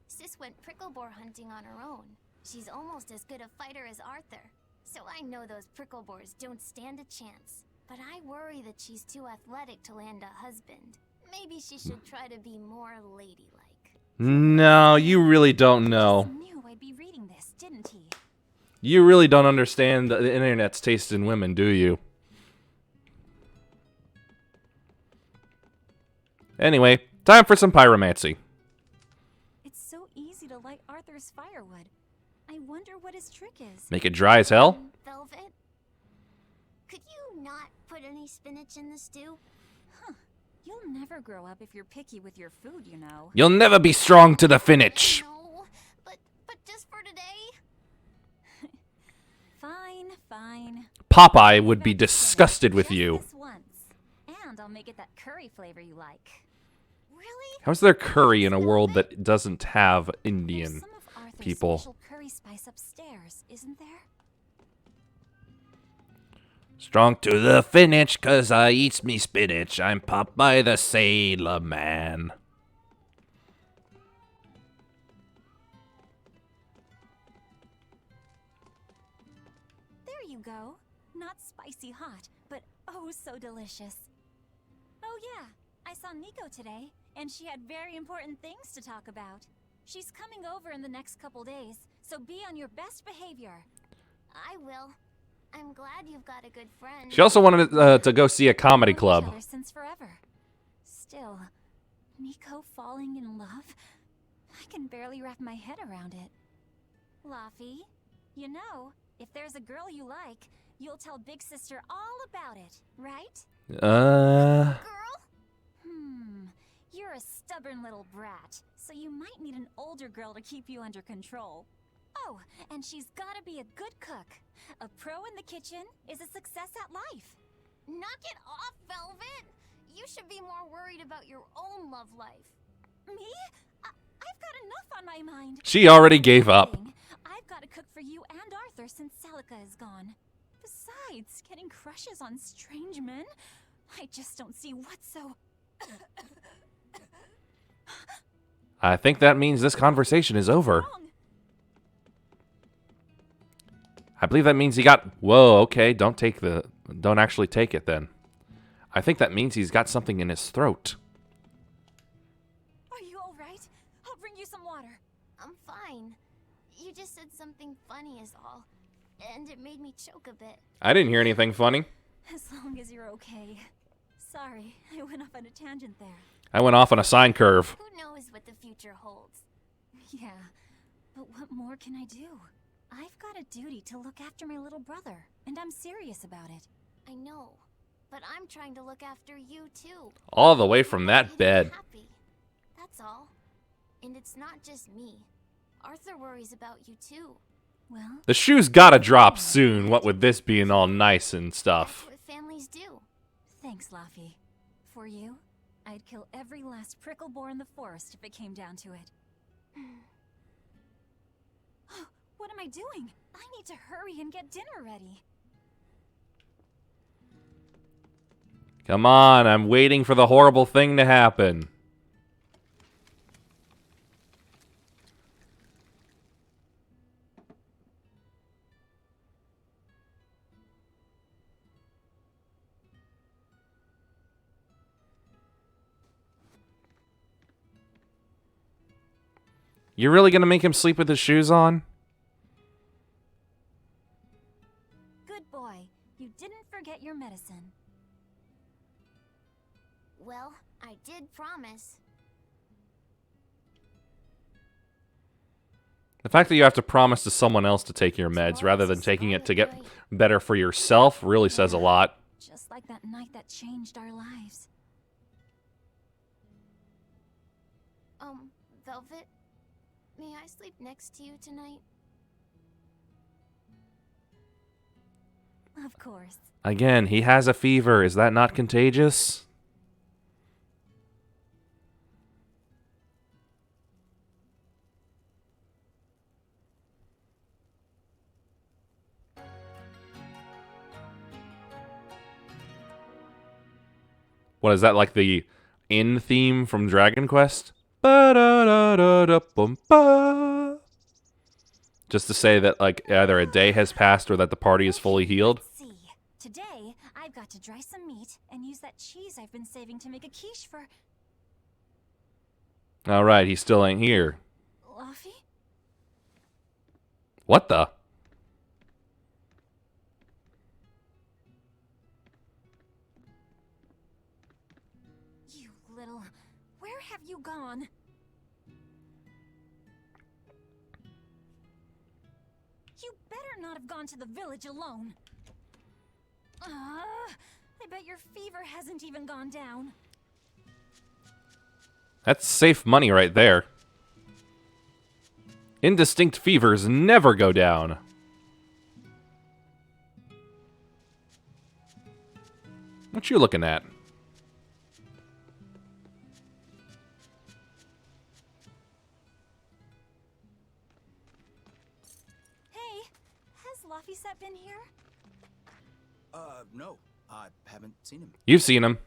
Sis went prickleboar hunting on her own. She's almost as good a fighter as Arthur, so I know those prickleboars don't stand a chance. But I worry that she's too athletic to land a husband. Maybe she should try to be more ladylike. No, you really don't know. He knew I'd be reading this, didn't he? You really don't understand the internet's taste in women, do you? Anyway, time for some pyromancy. It's so easy to light Arthur's firewood. I wonder what his trick is. Make it dry as hell? Velvet? Could you not put any spinach in the stew? Huh. You'll never grow up if you're picky with your food, you know. You'll never be strong to the finish. No, but just for today? Fine, fine. Popeye would be disgusted with you. Just this once. And I'll make it that curry flavor you like. Really? How's there curry in a world that doesn't have Indian There's some of Arthur's people? special curry spice upstairs, isn't there? Strong to the finish, 'cause I eats me spinach. I'm Popeye the Sailor Man. There you go. Not spicy hot, but oh so delicious. Oh yeah, I saw Nico today, and she had very important things to talk about. She's coming over in the next couple days, so be on your best behavior. I will. I'm glad you've got a good friend. She also wanted to go see a comedy Known each club. other since forever. Still, Nico falling in love? I can barely wrap my head around it. Laffy, you know, if there's a girl you like, you'll tell Big Sister all about it, right? Girl? You're a stubborn little brat, so you might need an older girl to keep you under control. Oh, and she's gotta be a good cook. A pro in the kitchen is a success at life. Knock it off, Velvet! You should be more worried about your own love life. Me? I've got enough on my mind. She already gave up. I've got to cook for you and Arthur since Celica is gone. Besides, getting crushes on strange men? I just don't see what's so... I think that means this conversation is over. wrong. I believe that means he got... Whoa, okay, don't actually take it then. I think that means he's got something in his throat. Are you all right? I'll bring you some water. I'm fine. You just said something funny is all. And it made me choke a bit. I didn't hear anything funny. As long as you're okay. Sorry, I went off on a tangent there. I went off on a sine curve. Who knows what the future holds? Yeah, but what more can I do? I've got a duty to look after my little brother, and I'm serious about it. I know, but I'm trying to look after you too. All the way from that Make you bed. happy. That's all. And it's not just me. Arthur worries about you too. Well, The shoe's gotta drop soon, what with this being all nice and That's stuff. what families do. thanks, Laffy. For you, I'd kill every last prickle boar in the forest if it came down to it. What am I doing? I need to hurry and get dinner ready. Come on, I'm waiting for the horrible thing to happen. You're really gonna make him sleep with his shoes on? Good boy. You didn't forget your medicine. Well, I did promise. The fact that you have to promise to someone else to take your meds rather than taking it to get better for yourself really says a lot. Just like that night that changed our lives. Velvet, may I sleep next to you tonight? Of course. Again, he has a fever. Is that not contagious? What is that, like the in theme from Dragon Quest? Ba-da-da-da-da-bum-ba. Just to say that like either a day has passed or that the party is fully healed. Let's see. Today, I've got to dry some meat and use that cheese I've been saving to make a quiche for Alright, he still ain't here. Laffy. What the? You little... Where have you gone? You better not have gone to the village alone. I bet your fever hasn't even gone down. That's safe money right there. Indistinct fevers never go down. What you looking at? Hey, has Laffy been here? No. I haven't seen him. You've seen him.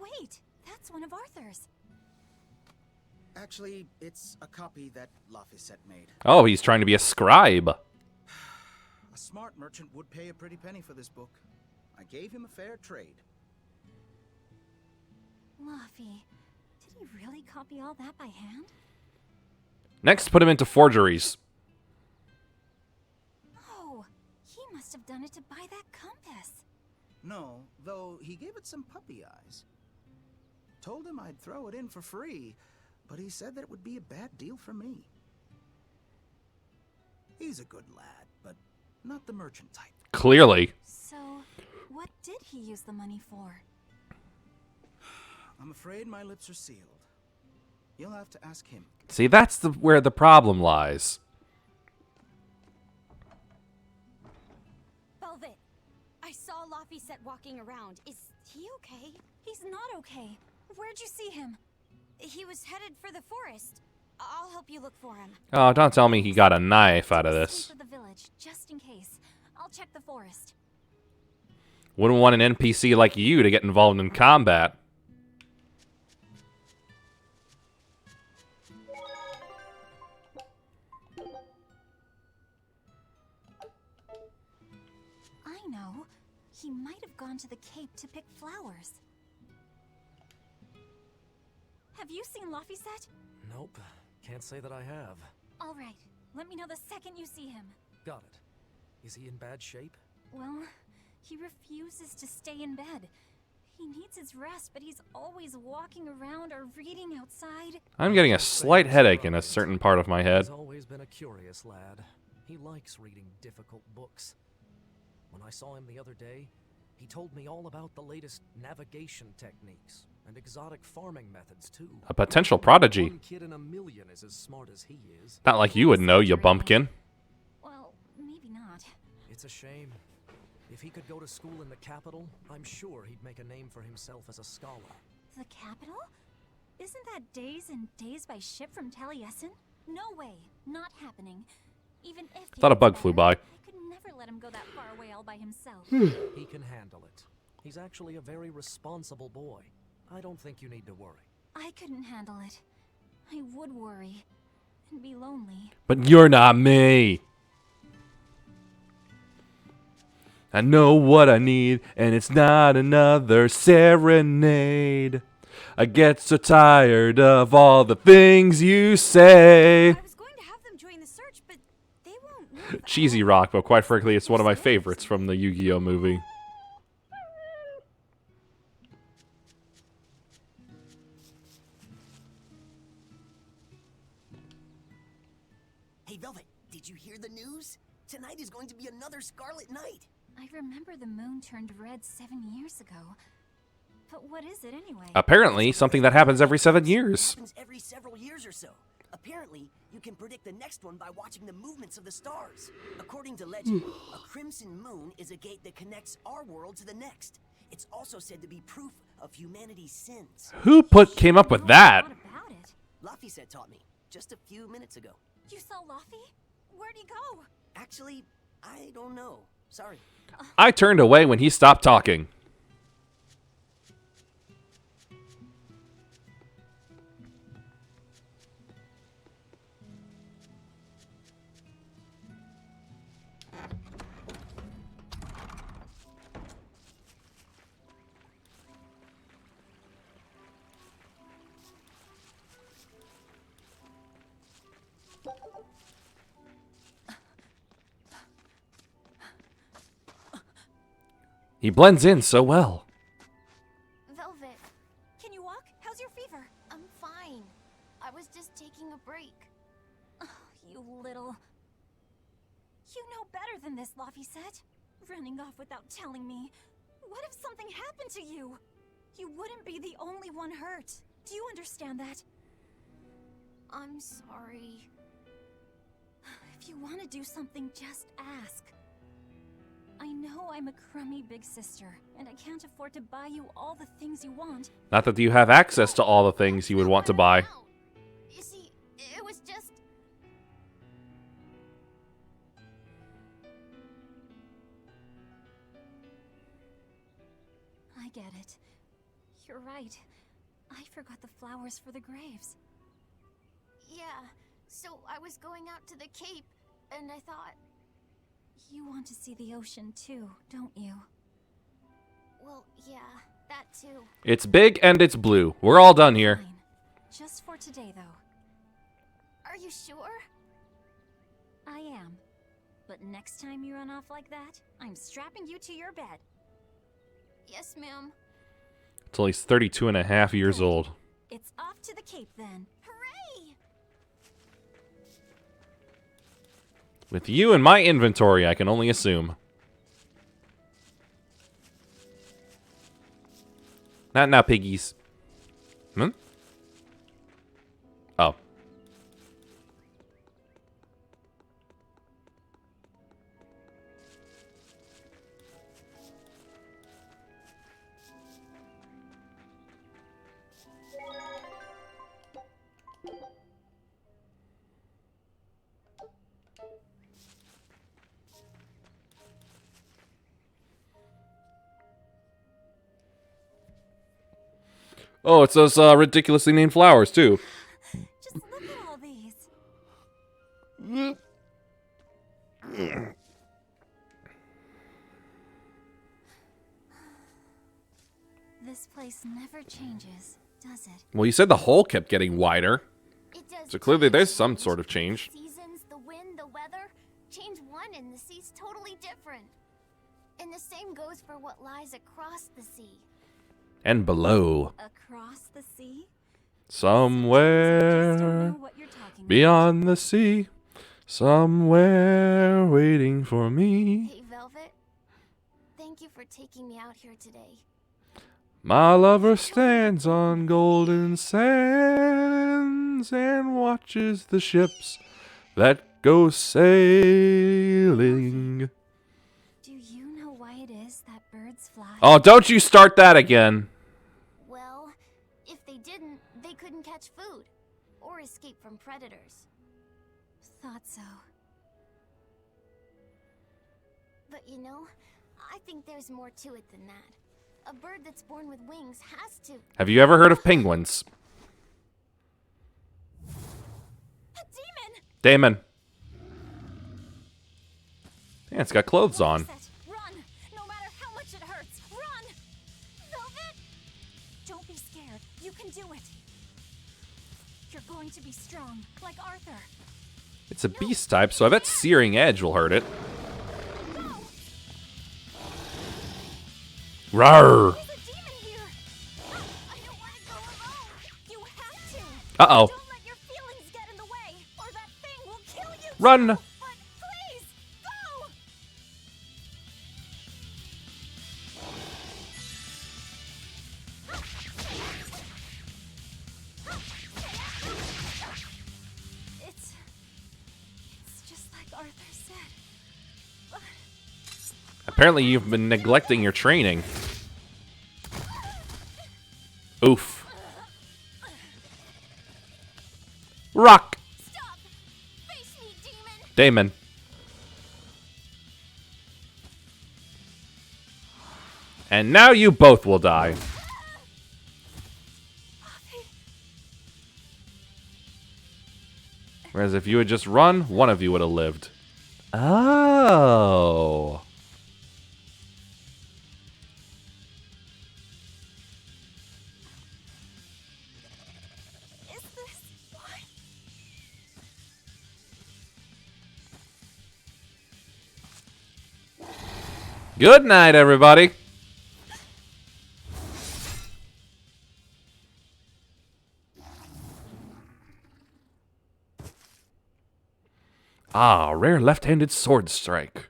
Wait, that's one of Arthur's. Actually, it's a copy that Laffy made. Oh, he's trying to be a scribe. A smart merchant would pay a pretty penny for this book. I gave him a fair trade. Laffy, did he really copy all that by hand? Next, put him into forgeries. Oh, he must have done it to buy that compass. No, though he gave it some puppy eyes. Told him I'd throw it in for free, but he said that it would be a bad deal for me. He's a good lad, but not the merchant type. Clearly. So, what did he use the money for? I'm afraid my lips are sealed. You'll have to ask him. See, that's where the problem lies. Velvet, I saw Laffy walking around. Is he okay? He's not okay. Where'd you see him? He was headed for the forest. I'll help you look for him. Oh, don't tell me he got a knife out of this. For the village, just in case. I'll check the forest. Wouldn't want an NPC like you to get involved in combat. I know. He might have gone to the Cape to pick flowers. Have you seen Laffy? Nope. Can't say that I have. All right. Let me know the second you see him. Got it. Is he in bad shape? Well, he refuses to stay in bed. He needs his rest, but he's always walking around or reading outside. I'm getting a slight headache in a certain part of my head. He's always been a curious lad. He likes reading difficult books. When I saw him the other day, he told me all about the latest navigation techniques and exotic farming methods too. A potential prodigy. One kid in a million is as smart as he is. Not like you would know, you bumpkin. Well, maybe not. It's a shame. If he could go to school in the capital, I'm sure he'd make a name for himself as a scholar. The capital? Isn't that days and days by ship from Taliesin? No way. Not happening. Even if he Thought a was bug better, flew by. I could never let him go that far away all by himself. He can handle it. He's actually a very responsible boy. I don't think you need to worry. I couldn't handle it. I would worry. And be lonely. But you're not me. I know what I need, and it's not another serenade. I get so tired of all the things you say. I was going to have them join the search, but they won't move. Cheesy rock, but quite frankly, it's one of my favorites from the Yu-Gi-Oh movie. Hey, Velvet, did you hear the news? Tonight is going to be another Scarlet Night. I remember the moon turned red 7 years ago. But what is it anyway? Apparently, something that happens every 7 years. Happens every several years or so. Apparently, you can predict the next one by watching the movements of the stars. According to legend, a crimson moon is a gate that connects our world to the next. It's also said to be proof of humanity's sins. Who came up with that? What about it? Laffy said taught me just a few minutes ago. You saw Laffy? Where'd he go? Actually, I don't know. Sorry. I turned away when he stopped talking. He blends in so well. Velvet, can you walk? How's your fever? I'm fine. I was just taking a break. Oh, you little... You know better than this, Laffy said. Running off without telling me. What if something happened to you? You wouldn't be the only one hurt. Do you understand that? I'm sorry. If you want to do something, just ask. I know I'm a crummy big sister, and I can't afford to buy you all the things you want. Not that you have access to all the things you would want to buy. You see, it was just... I get it. You're right. I forgot the flowers for the graves. Yeah, so I was going out to the Cape, and I thought... You want to see the ocean too, don't you? Well, yeah, that too. It's big and it's blue. We're all done here. Fine. Just for today, though. Are you sure? I am. But next time you run off like that, I'm strapping you to your bed. Yes, ma'am. Until he's 32 and a half years old. It's off to the Cape then. Hooray! With you in my inventory, I can only assume. Not now, piggies. Hmm? Oh. Oh, it's those ridiculously named flowers, too. Just look at all these. This place never changes, does it? Well, you said the hole kept getting wider. It does. So clearly change. there's some sort of change. Seasons, the wind, the weather. Change one and the sea's totally different. And the same goes for what lies across the sea. and below. Across the sea? Somewhere What you're talking beyond the sea. Somewhere waiting for me. Hey, Velvet. Thank you for taking me out here today. My lover stands on golden sands and watches the ships that go sailing. Do you know why it is that birds fly? Oh, don't you start that again. Well, if they didn't, they couldn't catch food or escape from predators. Thought so. But you know, I think there's more to it than that. A bird that's born with wings has to... Have you ever heard of penguins? Damon. Yeah, it's got clothes on. Run! No matter how much it hurts, run! Velvet! Don't be scared. You can do it. You're going to be strong, like Arthur. It's a beast type, so I bet Searing Edge will hurt it. Rawr! There's a demon here. I don't want to go alone. You have to. Uh-oh. Don't let your feelings get in the way, or that thing will kill you. Run! But please, go! It's just like Arthur said. But Apparently you've been neglecting your training. Oof. Rock! stop! Face me, demon! Damon. And now you both will die. Whereas if you had just run, one of you would have lived. Oh. Is this what? Good night, everybody. Ah, rare left-handed sword strike.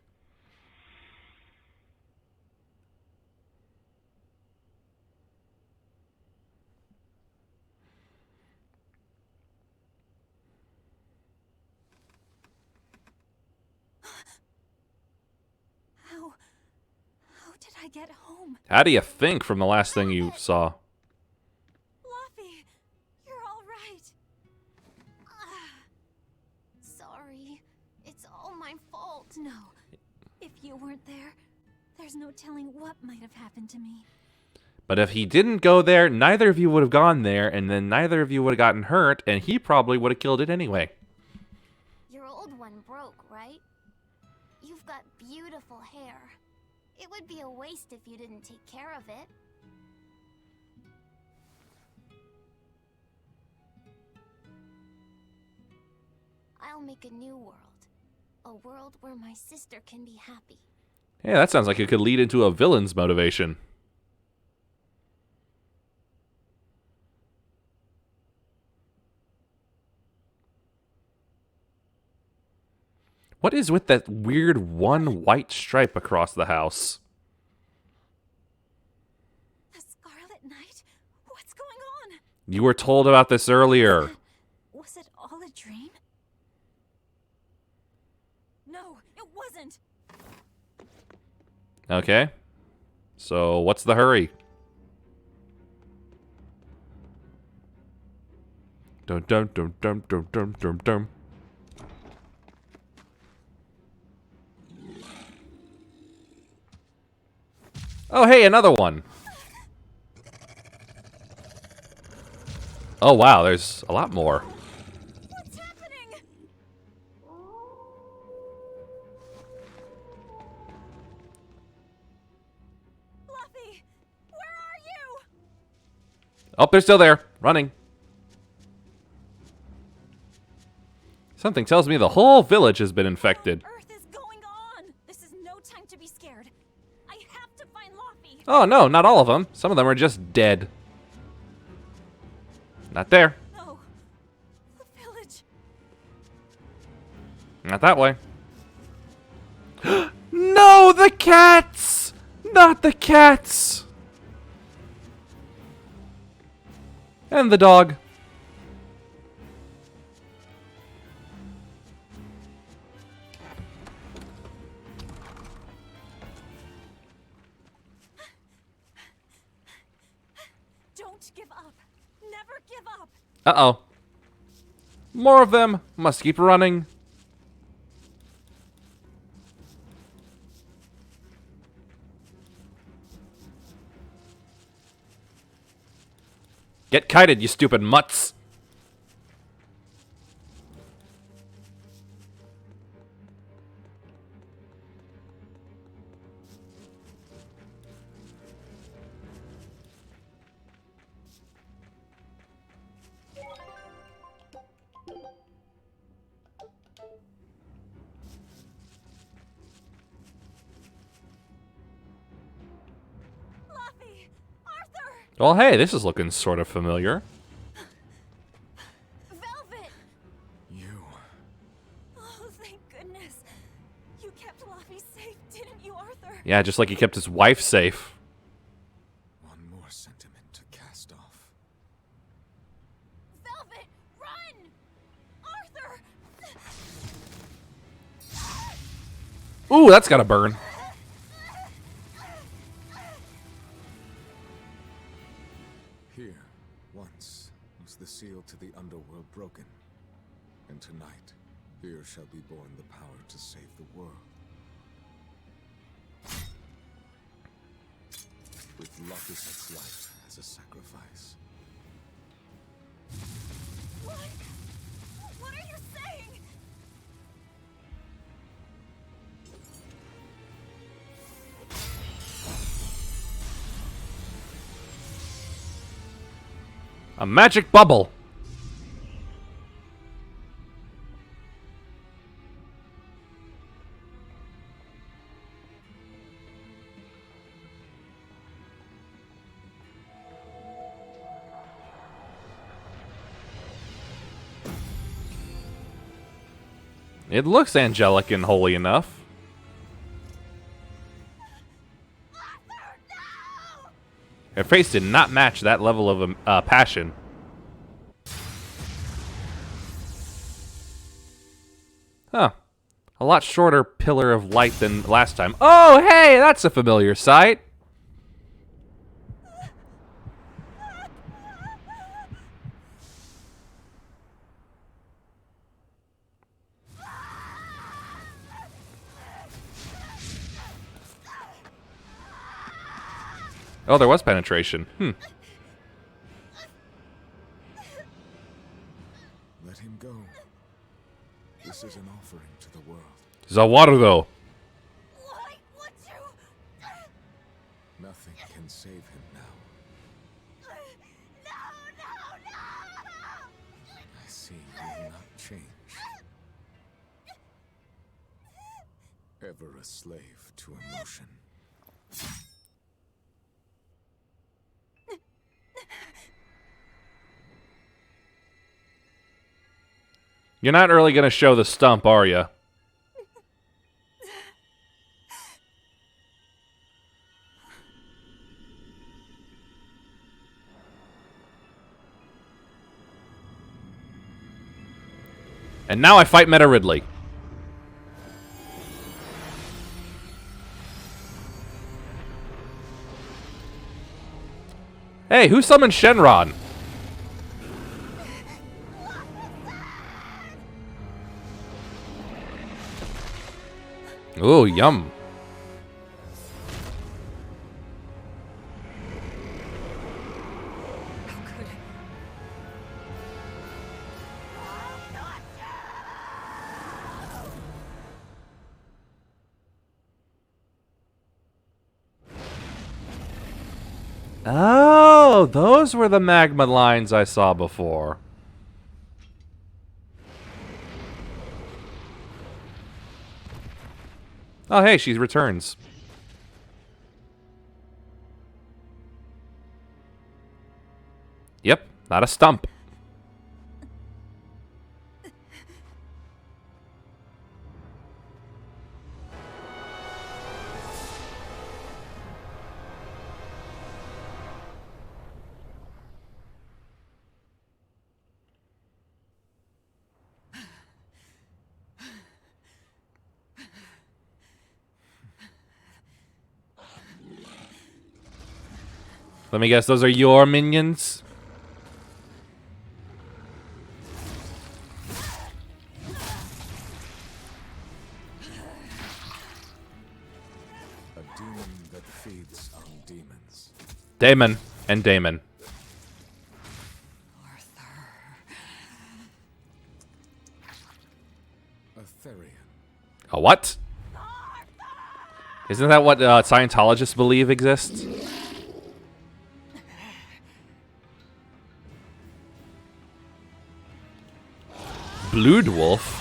How did I get home? How do you think from the last thing you saw? Luffy, you're all right. Sorry. It's all my fault. No. If you weren't there, there's no telling what might have happened to me. But if he didn't go there, neither of you would have gone there, and then neither of you would have gotten hurt, and he probably would have killed it anyway. Your old one broke, right? You've got beautiful hair. It would be a waste if you didn't take care of it. I'll make a new world. A world where my sister can be happy. Yeah, that sounds like it could lead into a villain's motivation. What is with that weird one white stripe across the house? The Scarlet Knight? What's going on? You were told about this earlier. Was it all a dream? No, it wasn't. Okay. So, what's the hurry? Dum dum dum dum dum dum dum dum. Oh, hey, another one. Oh, wow, there's a lot more. What's happening? Luffy, where are you? Oh, they're still there, running. Something tells me the whole village has been infected. What on earth is going on? This is no time to be scared. I have to find Luffy. Oh, no, not all of them. Some of them are just dead. Not there. No. The village. Not that way. No, the cats! Not the cats! And the dog. Don't give up. Never give up. Uh-oh. More of them. Must keep running. Get kited, you stupid mutts. Luffy! Arthur! Well, hey, this is looking sort of familiar. Velvet! You. Oh, thank goodness. You kept Luffy safe, didn't you, Arthur? Yeah, just like he kept his wife safe. One more sentiment to cast off. Velvet, run! Arthur! Ooh, that's gotta burn. Here, once, was the seal to the underworld broken. And tonight, here shall be born the power to save the world. With Lopus's life as a sacrifice. What? What are you saying? A magic bubble. It looks angelic and holy enough. Her face did not match that level of passion. Huh. A lot shorter pillar of light than last time. Oh, hey, that's a familiar sight. Oh, there was penetration. Let him go. This is an offering to the world. Zawarudo. Why would you? Nothing can save him now. No! I see you will not change. Ever a slave to emotion. You're not really going to show the stump, are you? And now I fight Meta Ridley. Hey, who summoned Shenron? Ooh, yum. Oh, those were the magma lines I saw before. Oh, hey, she returns. Not a stump. Let me guess, those are your minions? A demon that feeds on demons. Damon and Damon. A Therian. A what? Isn't that what Scientologists believe exists? Blood Wolf?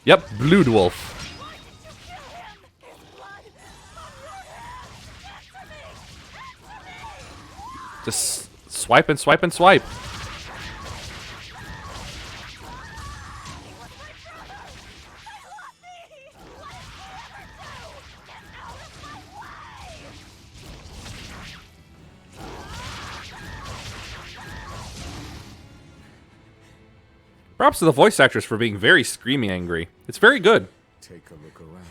Yep, Blood Wolf. Just swipe and swipe and swipe. Props to the voice actress for being very screaming angry. It's very good. Take a look around.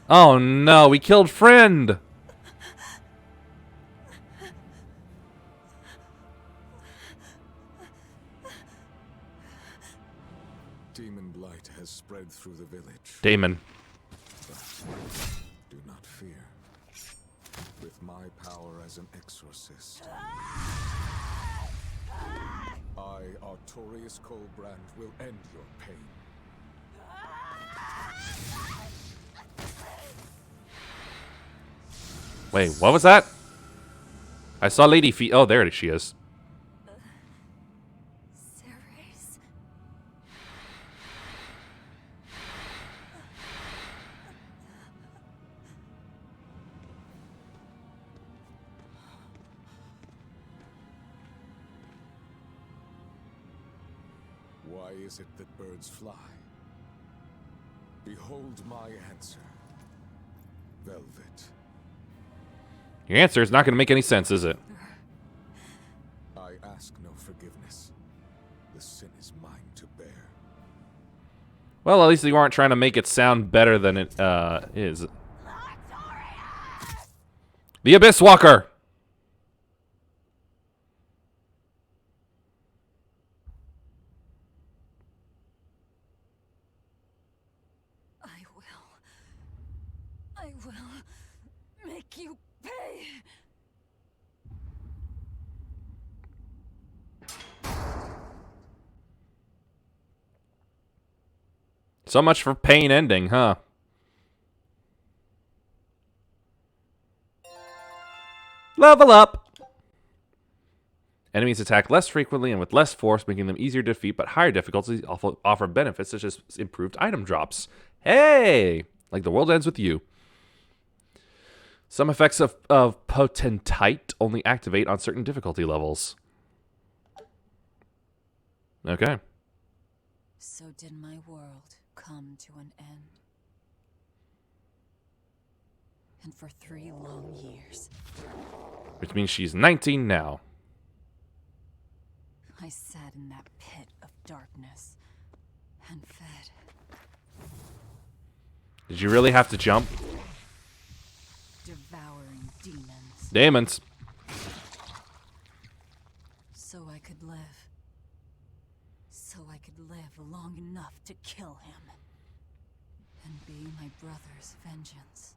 Oh no, we killed friend. Demon blight has spread through the village. Damon. Do not fear. With my power as an exorcist, I, Artorius Colbrand, will end your pain. Wait, what was that? I saw Lady Feet. Oh, there she is. Ceres. Why is it that birds fly? Behold my answer. Velvet. Your answer is not going to make any sense, is it? I ask no forgiveness. The sin is mine to bear. Well, at least you aren't trying to make it sound better than it is. The Abyss Walker! I will make you pay. So much for pain ending, huh? Level up! Enemies attack less frequently and with less force, making them easier to defeat, but higher difficulties offer benefits such as improved item drops. Hey! Like the world ends with you. Some effects of Potentite only activate on certain difficulty levels. Okay. So did my world come to an end. And for 3 long years, Which means she's 19 now. I sat in that pit of darkness and fed. Did you really have to jump? Devouring demons. Demons. So I could live. So I could live long enough to kill him. And be my brother's vengeance.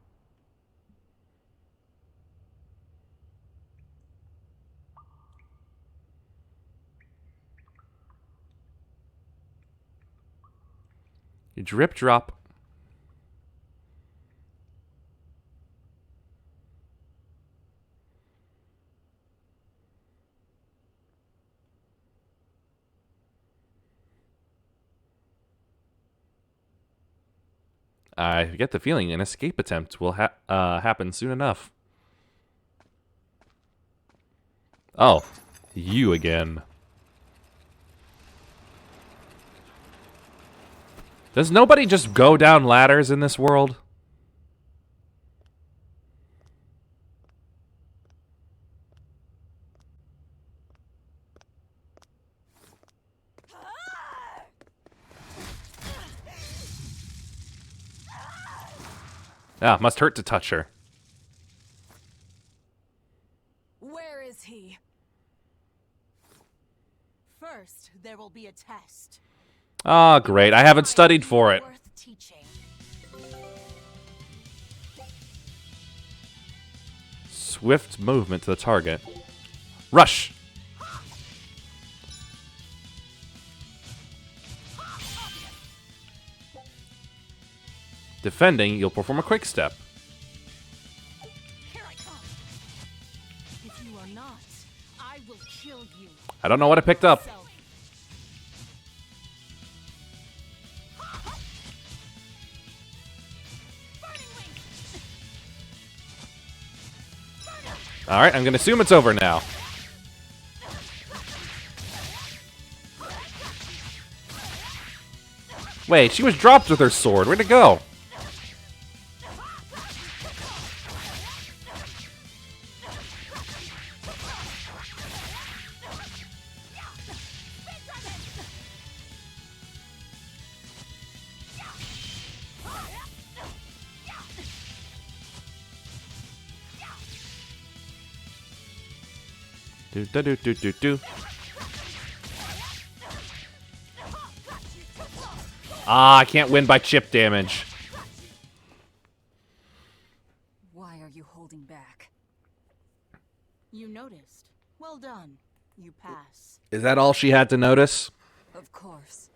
You drip drop. I get the feeling an escape attempt will happen soon enough. Oh, you again. Does nobody just go down ladders in this world? Ah, must hurt to touch her. Where is he? First, there will be a test. Ah, great. I haven't studied for it. Worth teaching. Swift movement to the target. Rush! Defending, you'll perform a quick step. Here I come. If you are not, I will kill you. I don't know what I picked up. Alright, I'm gonna assume it's over now. Wait, she was dropped with her sword. Where'd it go? Do. Ah, I can't win by chip damage. Why are you holding back? You noticed. Well done. You pass. Is that all she had to notice? Of course.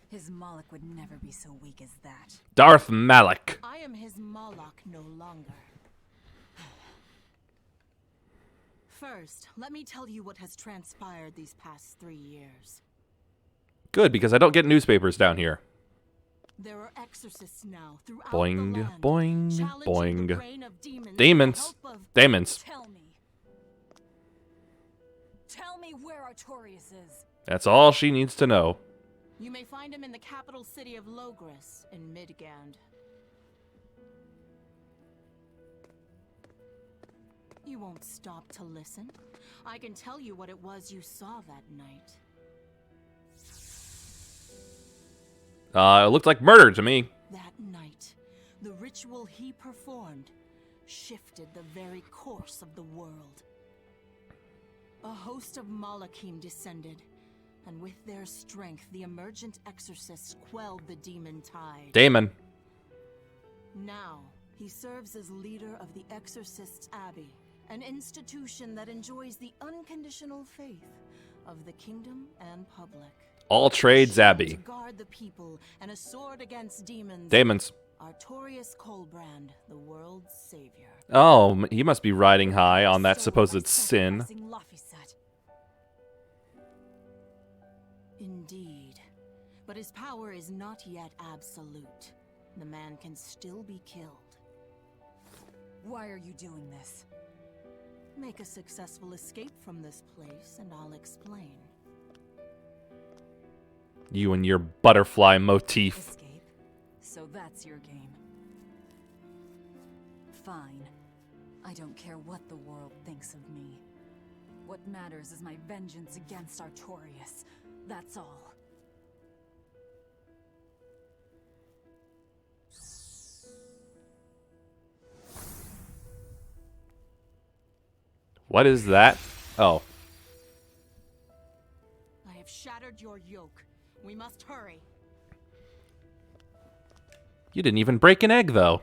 His Moloch would never be so weak as that. Darth Malik. I am his Moloch no longer. First, let me tell you what has transpired these past 3 years. Good, because I don't get newspapers down here. There are exorcists now throughout Boing, the land, boing, challenging boing. the brain of demons. Demons. with the help of- Demons. Tell me. Tell me where Artorias is. That's all she needs to know. You may find him in the capital city of Logris in Midgand. You won't stop to listen. I can tell you what it was you saw that night. It looked like murder to me. That night, the ritual he performed shifted the very course of the world. A host of Malachim descended, and with their strength, the emergent exorcists quelled the demon tide. Damon. Now, he serves as leader of the Exorcists' Abbey, an institution that enjoys the unconditional faith of the kingdom and public. All trades Abbey. To guard the people and a sword against demons. Demons. Artorias Colbrand, the world's savior. Oh, he must be riding high on that supposed sin. Indeed. But his power is not yet absolute. The man can still be killed. Why are you doing this? Make a successful escape from this place, and I'll explain. You and your butterfly motif. Escape? So that's your game. Fine. I don't care what the world thinks of me. What matters is my vengeance against Artorias. That's all. What is that? Oh. I have shattered your yoke. We must hurry. You didn't even break an egg, though.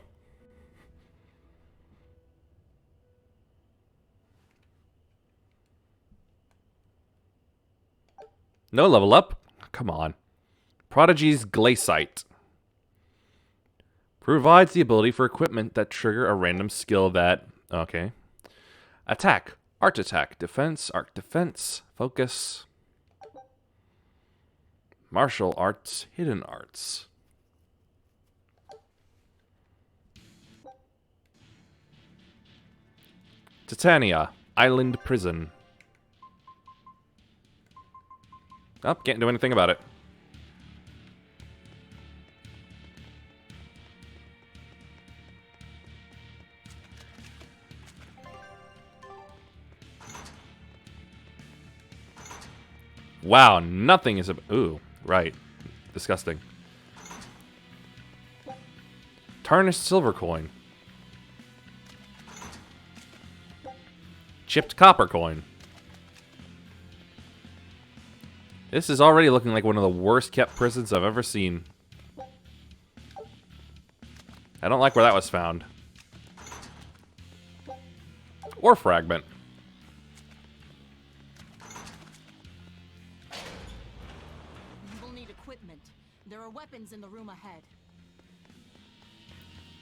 No level up? Come on. Prodigy's Glaciite. Provides the ability for equipment that trigger a random skill that... Okay. Attack. Art attack. Defense. Art defense. Focus. Martial arts. Hidden arts. Titania, Island Prison. Oh, can't do anything about it. Wow, nothing is... Ooh, right. Disgusting. Tarnished silver coin. Chipped copper coin. This is already looking like one of the worst kept prisons I've ever seen. I don't like where that was found. Or fragment. We'll need equipment. There are weapons in the room ahead.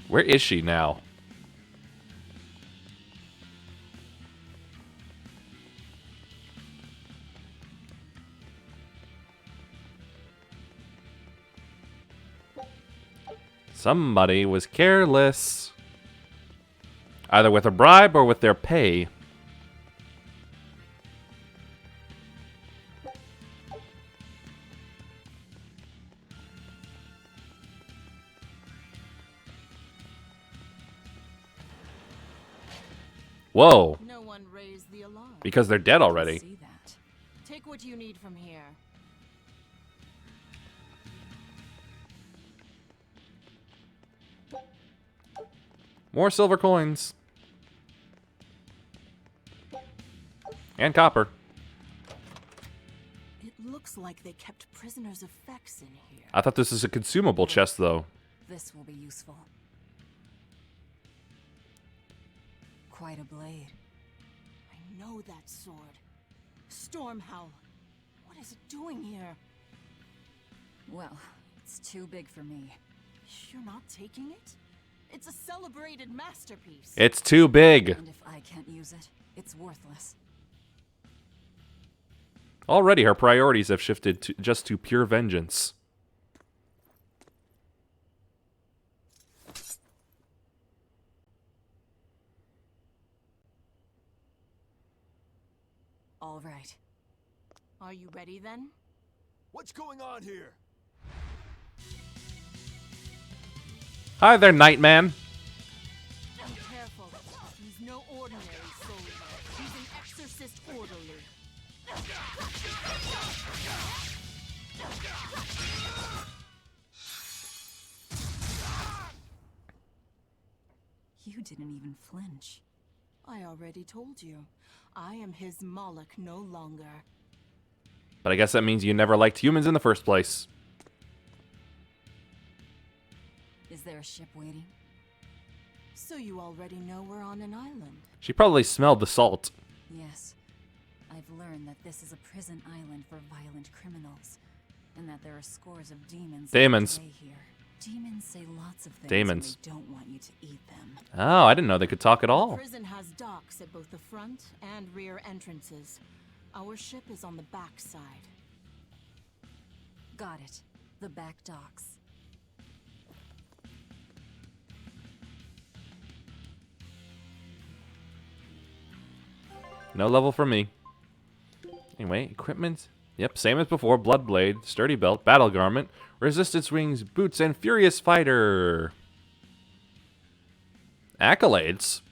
Where is she now? Somebody was careless. Either with a bribe or with their pay. Whoa. No one raised the alarm. Because they're dead already. See that. Take what you need from here. More silver coins. And copper. It looks like they kept prisoners' effects in here. I thought this was a consumable chest, though. This will be useful. Quite a blade. I know that sword. Stormhowl. What is it doing here? Well, it's too big for me. You're not taking it? It's a celebrated masterpiece. It's too big. And if I can't use it, it's worthless. Already her priorities have shifted to pure vengeance. All right. Are you ready then? What's going on here? Hi there, Nightman. Be careful. He's no ordinary soldier. He's an exorcist orderly. You didn't even flinch. I already told you. I am his Moloch no longer. But I guess that means you never liked humans in the first place. Is there a ship waiting? So you already know we're on an island. She probably smelled the salt. Yes. I've learned that this is a prison island for violent criminals, and that there are scores of demons Demons. that stay here. Demons say lots of things Demons. and they don't want you to eat them. Oh, I didn't know they could talk at The all. prison has docks at both the front and rear entrances. Our ship is on the back side. Got it. The back docks. No level for me. Anyway, equipment. Yep, same as before. Blood blade, sturdy belt, battle garment, resistance wings, boots, and furious fighter. Accolades.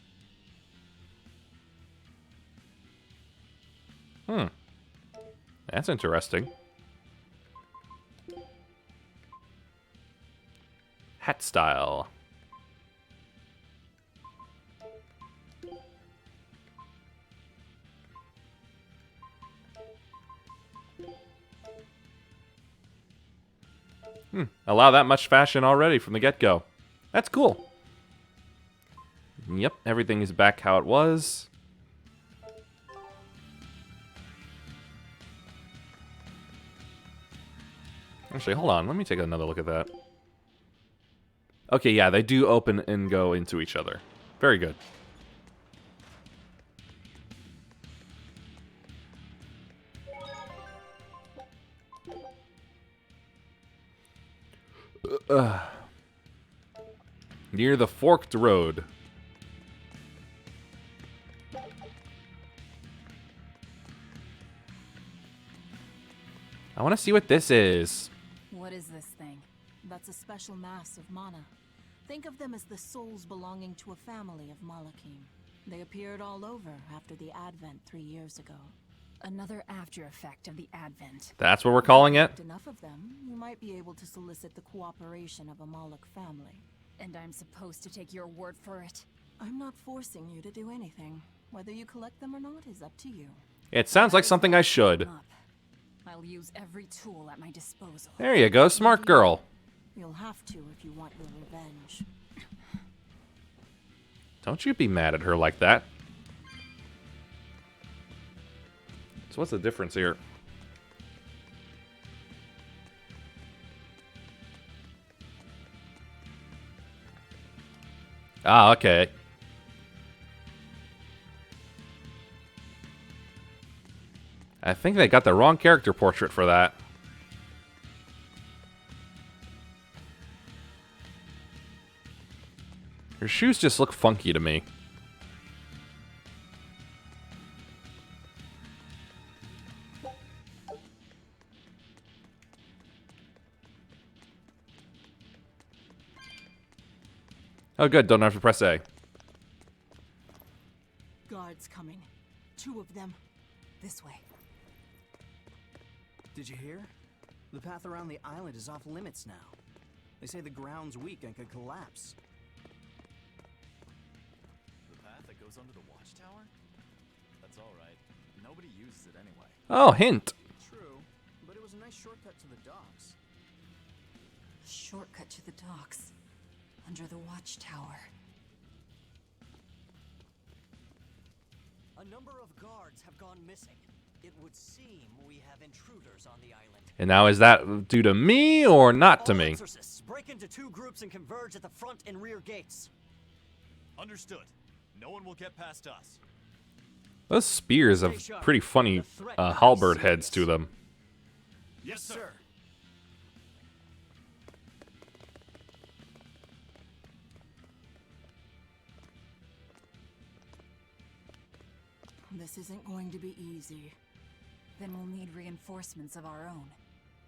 That's interesting. Hat style. Allow that much fashion already from the get-go. That's cool. Yep, everything is back how it was. Actually, hold on. Let me take another look at that. Okay, yeah, they do open and go into each other. Very good. Near the forked road. I want to see what this is. What is this thing? That's a special mass of mana. Think of them as the souls belonging to a family of Malakim. They appeared all over after the Advent 3 years ago. Another after effect of the Advent. That's what we're calling it? With enough of them, you might be able to solicit the cooperation of a Moloch family. And I'm supposed to take your word for it? I'm not forcing you to do anything. Whether you collect them or not is up to you. It sounds like something I should. I'll use every tool at my disposal. There you go, smart girl. You'll have to if you want your revenge. Don't you be mad at her like that. So what's the difference here? Ah, okay. I think they got the wrong character portrait for that. Her shoes just look funky to me. Oh good, don't have to press A. Guards coming. 2 of them. This way. Did you hear? The path around the island is off limits now. They say the ground's weak and could collapse. The path that goes under the watchtower? That's alright. Nobody uses it anyway. Oh, hint. True, but it was a nice shortcut to the docks. A shortcut to the docks. Under the watchtower. A number of guards have gone missing. It would seem we have intruders on the island. And now is that due to me or not to All me? exorcists, break into 2 groups and converge at the front and rear gates. Understood. No one will get past us. Those spears have pretty funny halberd heads to them. Yes, sir. This isn't going to be easy. Then we'll need reinforcements of our own.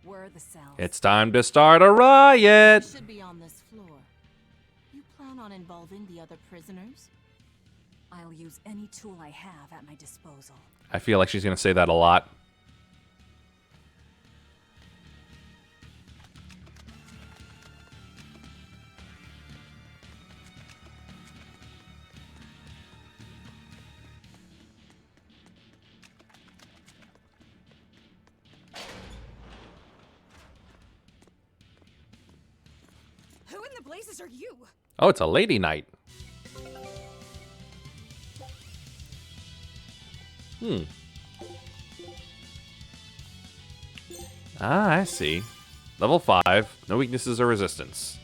Where are the cells? It's time to start a riot! Should be on this floor. You plan on involving the other prisoners? I'll use any tool I have at my disposal. I feel like she's gonna say that a lot. Who in the blazes are you? Oh, it's a lady knight. Ah, I see. Level 5. No weaknesses or resistance.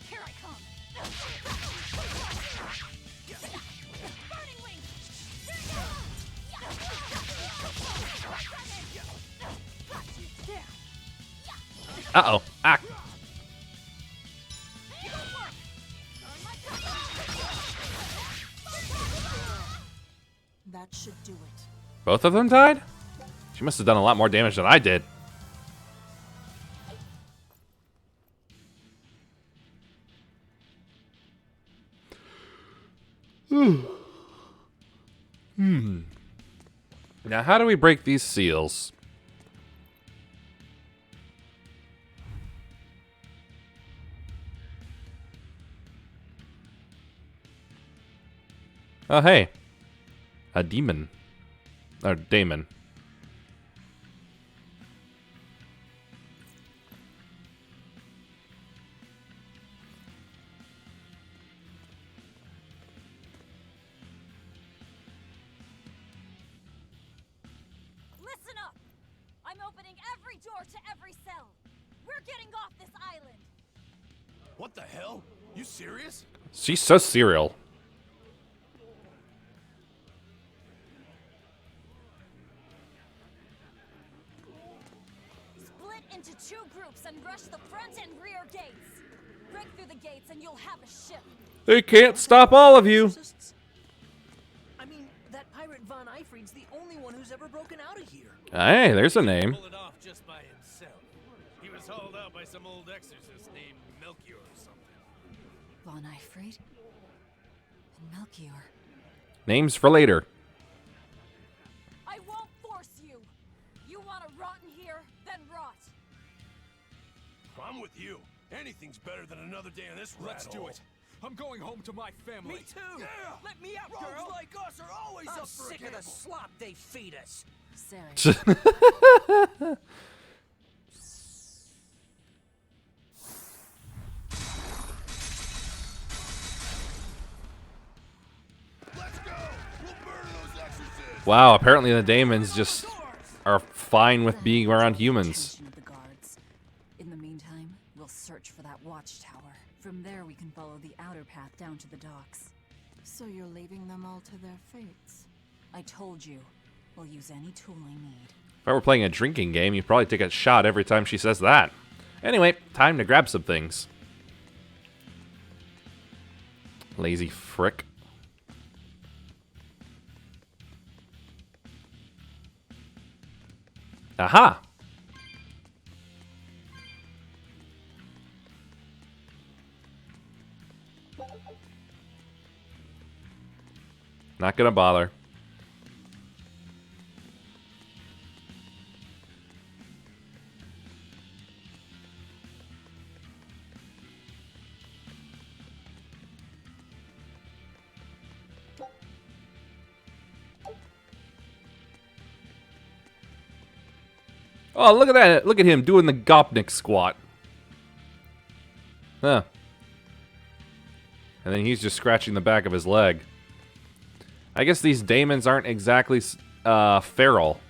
Here I come. Burning wings. Uh-oh. Ah. That should do it. Both of them died? She must have done a lot more damage than I did. Now, how do we break these seals? Oh, hey. A demon. Or daemon. Listen up! I'm opening every door to every cell. We're getting off this island. What the hell? You serious? She's so serial. Split into 2 groups and rush the front and rear gates. Break through the gates and you'll have a ship. They can't stop all of you. I mean, that pirate Von Eifried's the only one who's ever broken out of here. Hey, there's a name. Pull it off just by himself. He was hauled out by some old exorcist named Melchior or something. Von Eyfried and Melchior. Names for later. I won't force you. You want to rot in here, then rot. I'm with you. Anything's better than another day in this rat Let's hole. do it. I'm going home to my family. Me too! Yeah. Let me out, Rogues girl! like us are always I'm up for sick a of the gamble. slop they feed us. Sari. Let's go. We'll murder those exorcists. Wow, apparently the daemons just are fine with being around humans. Attention of the guards. In the meantime, we'll search for that watchtower. From there, we can follow the outer path down to the docks. So you're leaving them all to their fates? I told you, we'll use any tool I need. If I were playing a drinking game, you'd probably take a shot every time she says that. Anyway, time to grab some things. Lazy frick. Aha! Not gonna bother. Oh, look at that. Look at him doing the Gopnik squat. Huh. And then he's just scratching the back of his leg. I guess these daemons aren't exactly feral.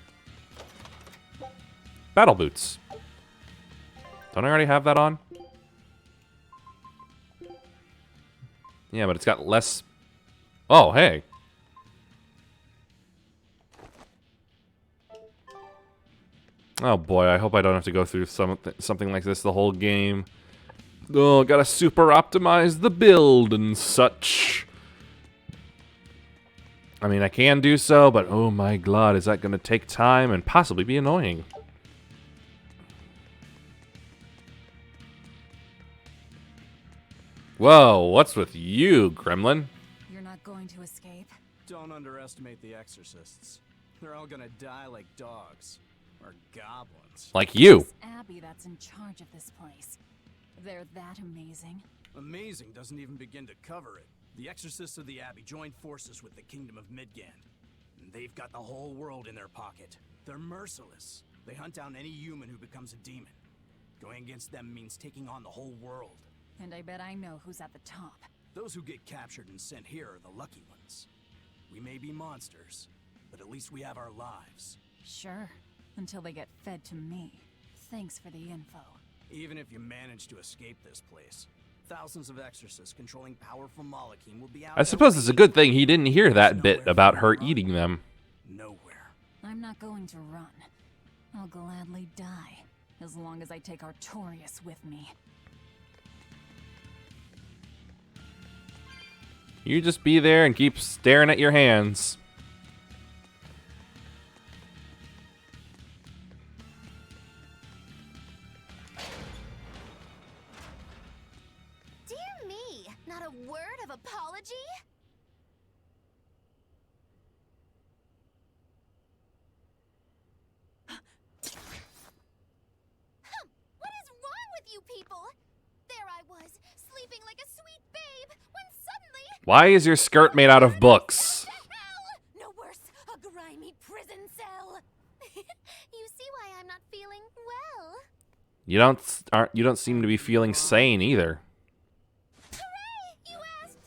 Battle boots. Don't I already have that on? Yeah, but it's got less... Oh, hey. Oh boy, I hope I don't have to go through something like this the whole game. Oh, gotta super optimize the build and such. I mean, I can do so, but oh my god, is that gonna take time and possibly be annoying? Whoa, what's with you, Gremlin? You're not going to escape? Don't underestimate the exorcists. They're all gonna die like dogs. Or goblins. Like you. It's Abby that's in charge of this place. They're that amazing. Amazing doesn't even begin to cover it. The exorcists of the Abbey joined forces with the Kingdom of Midgand. And they've got the whole world in their pocket. They're merciless. They hunt down any human who becomes a demon. Going against them means taking on the whole world. And I bet I know who's at the top. Those who get captured and sent here are the lucky ones. We may be monsters, but at least we have our lives. Sure. Until they get fed to me. Thanks for the info. Even if you manage to escape this place, thousands of exorcists controlling powerful Malachim will be out. I suppose it's a good thing he didn't hear that bit about her eating them. Nowhere. I'm not going to run. I'll gladly die, as long as I take Artorias with me. You just be there and keep staring at your hands. Dear me, not a word of apology? What is wrong with you people? There I was, sleeping like a sweet babe, when suddenly... Why is your skirt made out of books? No worse, a grimy prison cell. You see why I'm not feeling well. You don't seem to be feeling sane either. Hooray, you asked.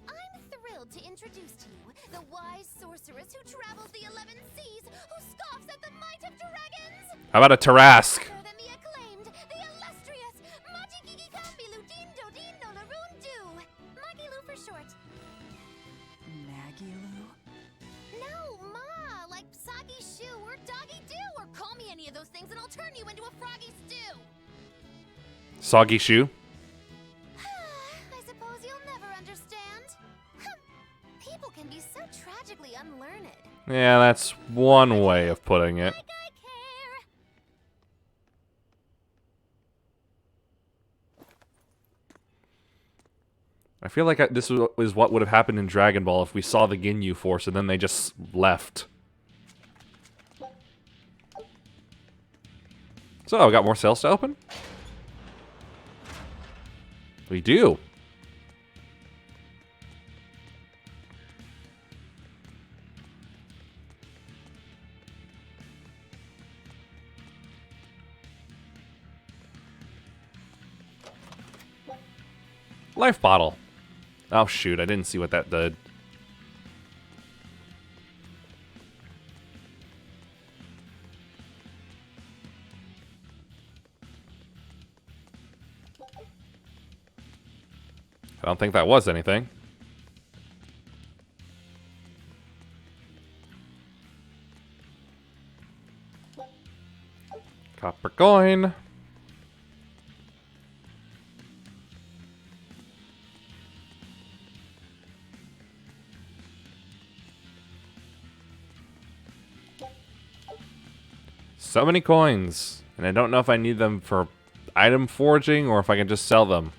I'm thrilled to introduce to you the wise sorceress who travels the 11 seas, who scoffs at the might of dragons. How about a Tarask? Other than the acclaimed, the illustrious Magikiki-Kambilu Dindo Dindo Larundu. Magilu for short. Magilu? No, Ma, like Soggy Shoe or Doggy Doo, or call me any of those things and I'll turn you into a froggy stew. Soggy shoe? I suppose you'll never understand. People can be so tragically unlearned. Yeah, that's one way of putting it. Like I I feel like this is what would have happened in Dragon Ball if we saw the Ginyu Force and then they just left. So, got more cells to open? We do. Life bottle. Oh shoot, I didn't see what that did. I don't think that was anything. Copper coin. So many coins, and I don't know if I need them for item forging or if I can just sell them.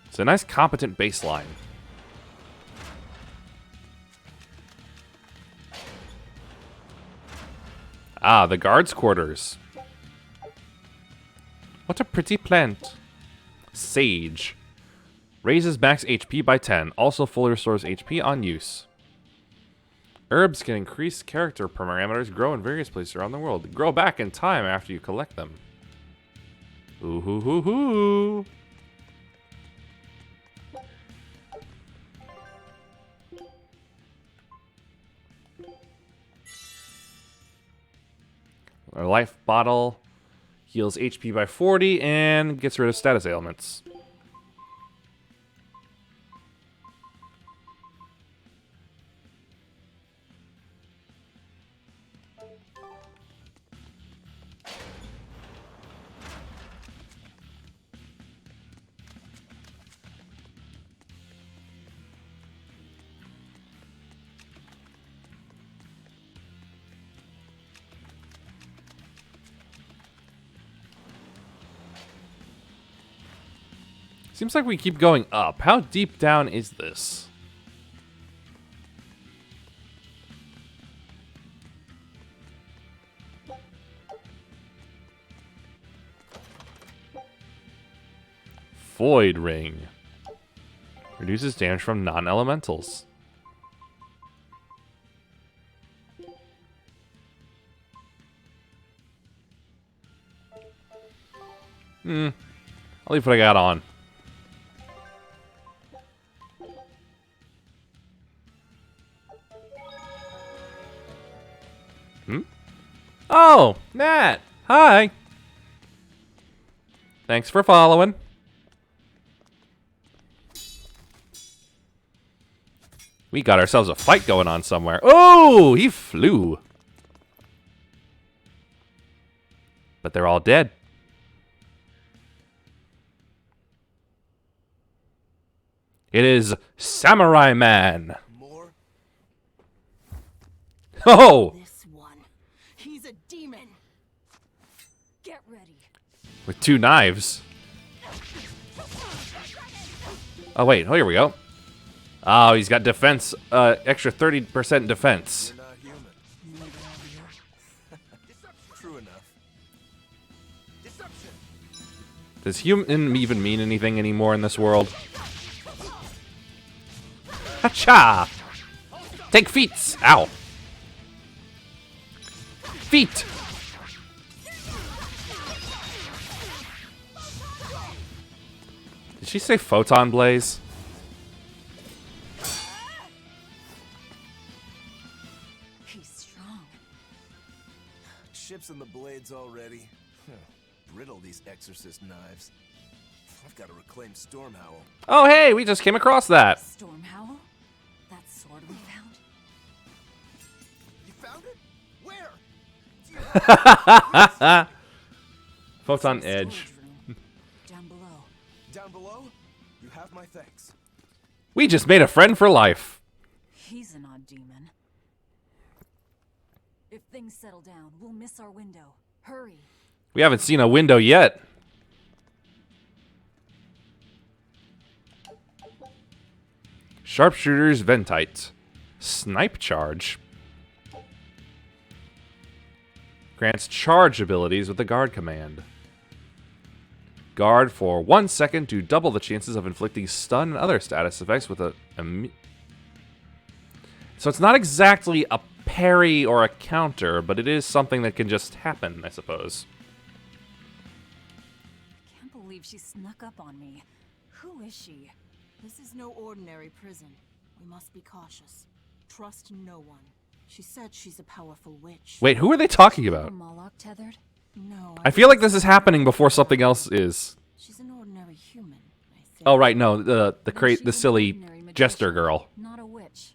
It's a nice competent baseline. Ah, the guards' quarters. What a pretty plant. Sage. Raises max HP by 10. Also fully restores HP on use. Herbs can increase character parameters, grow in various places around the world. Grow back in time after you collect them. Ooh hoo hoo hoo. Our life bottle heals HP by 40 and gets rid of status ailments. Seems like we keep going up. How deep down is this? Void Ring. Reduces damage from non-elementals. I'll leave what I got on. Oh, Nat. Hi. Thanks for following. We got ourselves a fight going on somewhere. Oh, he flew. But they're all dead. It is Samurai Man. More? Oh! This one. He's a demon. Get ready. With 2 knives. Oh, wait. Oh, here we go. Oh, he's got defense. Extra 30% defense. You're not human. True enough. Deception. Does human even mean anything anymore in this world? Hacha! Take feats! Ow! Feet! Did she say photon blaze? He's strong. Chips in the blades already. Brittle, these exorcist knives. I've got to reclaim Stormhowl. Oh, hey, we just came across that. Stormhowl? That sword we found? You found it? Where? Photon Storage edge. room. Down below. Down below? You have my thanks. We just made a friend for life. He's an odd demon. If things settle down, we'll miss our window. Hurry. We haven't seen a window yet. Sharpshooter's Ventite. Snipe charge. Grants charge abilities with the guard command. Guard for 1 second to double the chances of inflicting stun and other status effects with a... So it's not exactly a parry or a counter, but it is something that can just happen, I suppose. I can't believe she snuck up on me. Who is she? This is no ordinary prison. We must be cautious. Trust no one. She said she's a powerful witch. Wait, who are they talking about? Moloch tethered? No, I feel like this is happening before something else is. She's an ordinary human, I think. Oh right, no, the silly jester girl. Not a witch.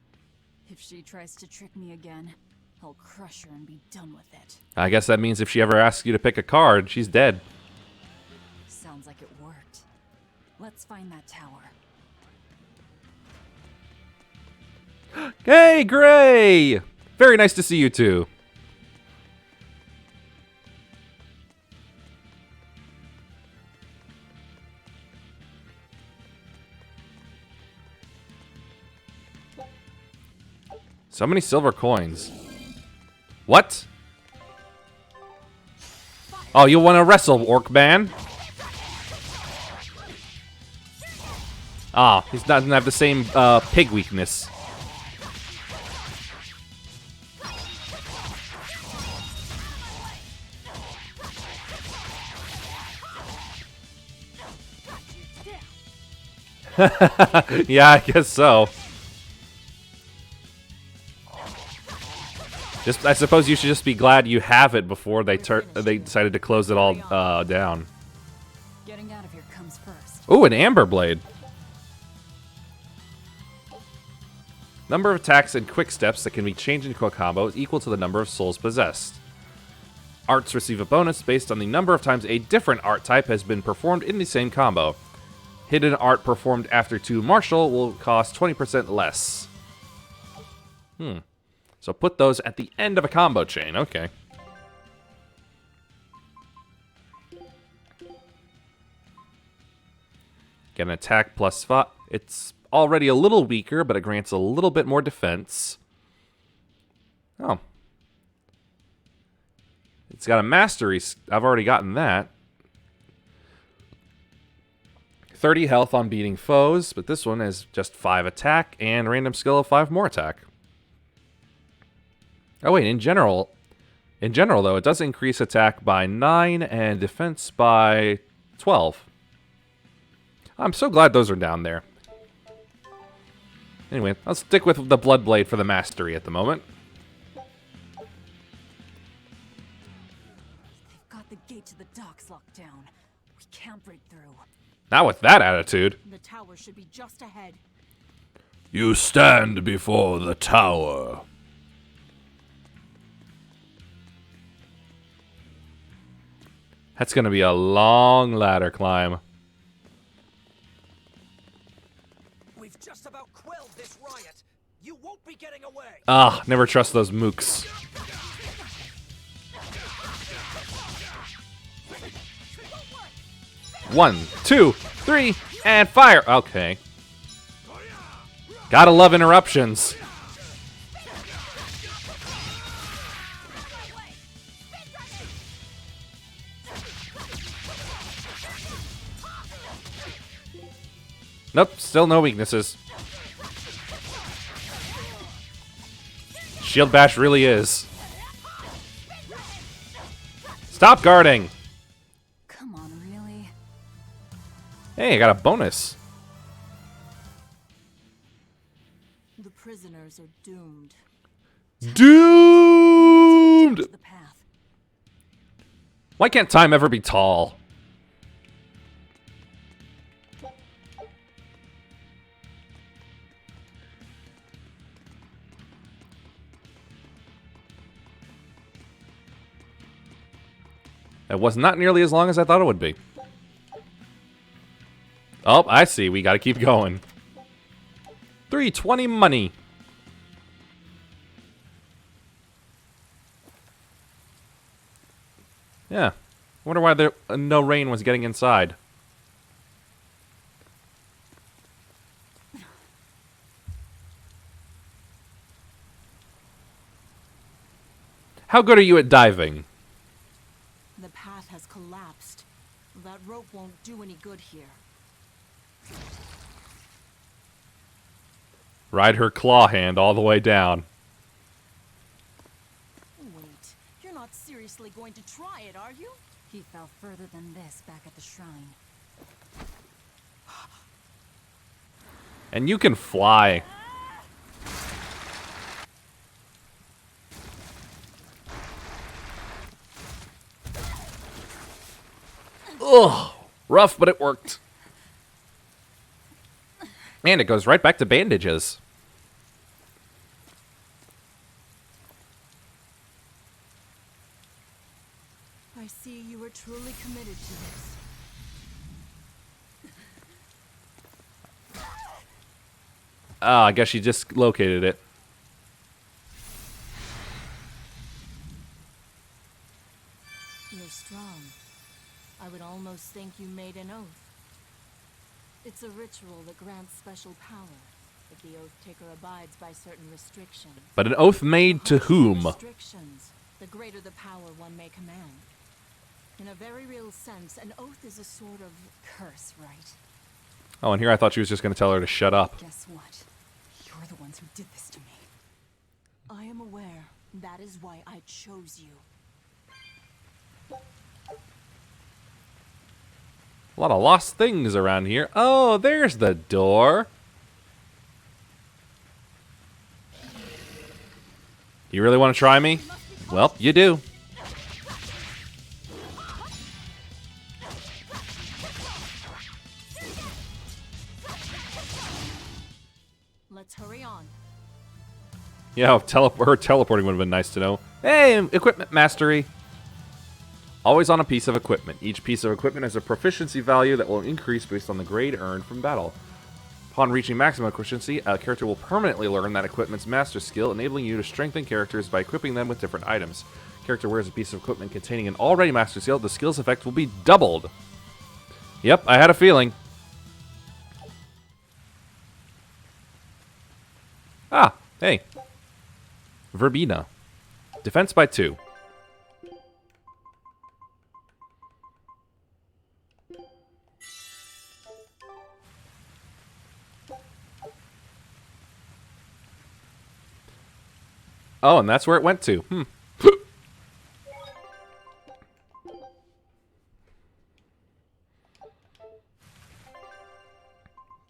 If she tries to trick me again, I'll crush her and be done with it. I guess that means if she ever asks you to pick a card, she's dead. Sounds like it worked. Let's find that tower. Hey, Gray! Very nice to see you too. So many silver coins. What? Oh, you want to wrestle, Orc Man? Ah, he doesn't have the same pig weakness. Yeah, I guess so. I suppose you should just be glad you have it before they decided to close it all down. Getting out of here comes first. Ooh, an amber blade. Number of attacks and quick steps that can be changed into a combo is equal to the number of souls possessed. Arts receive a bonus based on the number of times a different art type has been performed in the same combo. Hidden art performed after 2 martial will cost 20% less. So put those at the end of a combo chain. Okay. Get an attack plus 5. It's already a little weaker, but it grants a little bit more defense. Oh. It's got a mastery. I've already gotten that. 30 health on beating foes, but this one has just 5 attack and random skill of 5 more attack. Oh wait, in general though, it does increase attack by 9 and defense by 12. I'm so glad those are down there. Anyway, I'll stick with the Bloodblade for the mastery at the moment. They've got the gate to the docks locked down. We can't break through. Not with that attitude. The tower should be just ahead. You stand before the tower. That's going to be a long ladder climb. We've just about quelled this riot. You won't be getting away. Ah, never trust those mooks. 1, 2, 3, and fire. Okay. Gotta love interruptions. Nope, still no weaknesses. Shield bash really is. Stop guarding. Come on, really? Hey, I got a bonus. The prisoners are doomed. Doomed! The path. Why can't time ever be tall? It was not nearly as long as I thought it would be. Oh, I see. We gotta keep going. 320 money. Yeah. Wonder why there no rain was getting inside. How good are you at diving? The path has collapsed. That rope won't do any good here. Ride her claw hand all the way down. Wait, you're not seriously going to try it, are you? He fell further than this back at the shrine. And you can fly. Ugh. Rough, but it worked. And it goes right back to bandages. I see you were truly committed to this. Ah, I guess you just located it. You're strong. I would almost think you made an oath. It's a ritual that grants special power if the oath taker abides by certain restrictions. But an oath made to whom? Restrictions, the greater the power one may command. In a very real sense, an oath is a sort of Curse, right? Oh, and here I thought she was just going to tell her to shut up. Guess what? You're the ones who did this to me. I am aware. That is why I chose you. A lot of lost things around here. Oh, there's the door. You really want to try me? Well, you do. Let's hurry on. Yeah, her teleporting would have been nice to know. Hey, equipment mastery. Always on a piece of equipment. Each piece of equipment has a proficiency value that will increase based on the grade earned from battle. Upon reaching maximum proficiency, a character will permanently learn that equipment's master skill, enabling you to strengthen characters by equipping them with different items. Character wears a piece of equipment containing an already master skill, the skill's effect will be doubled. Yep, I had a feeling. Ah, hey. Verbena. Defense by 2. Oh, and that's where it went to.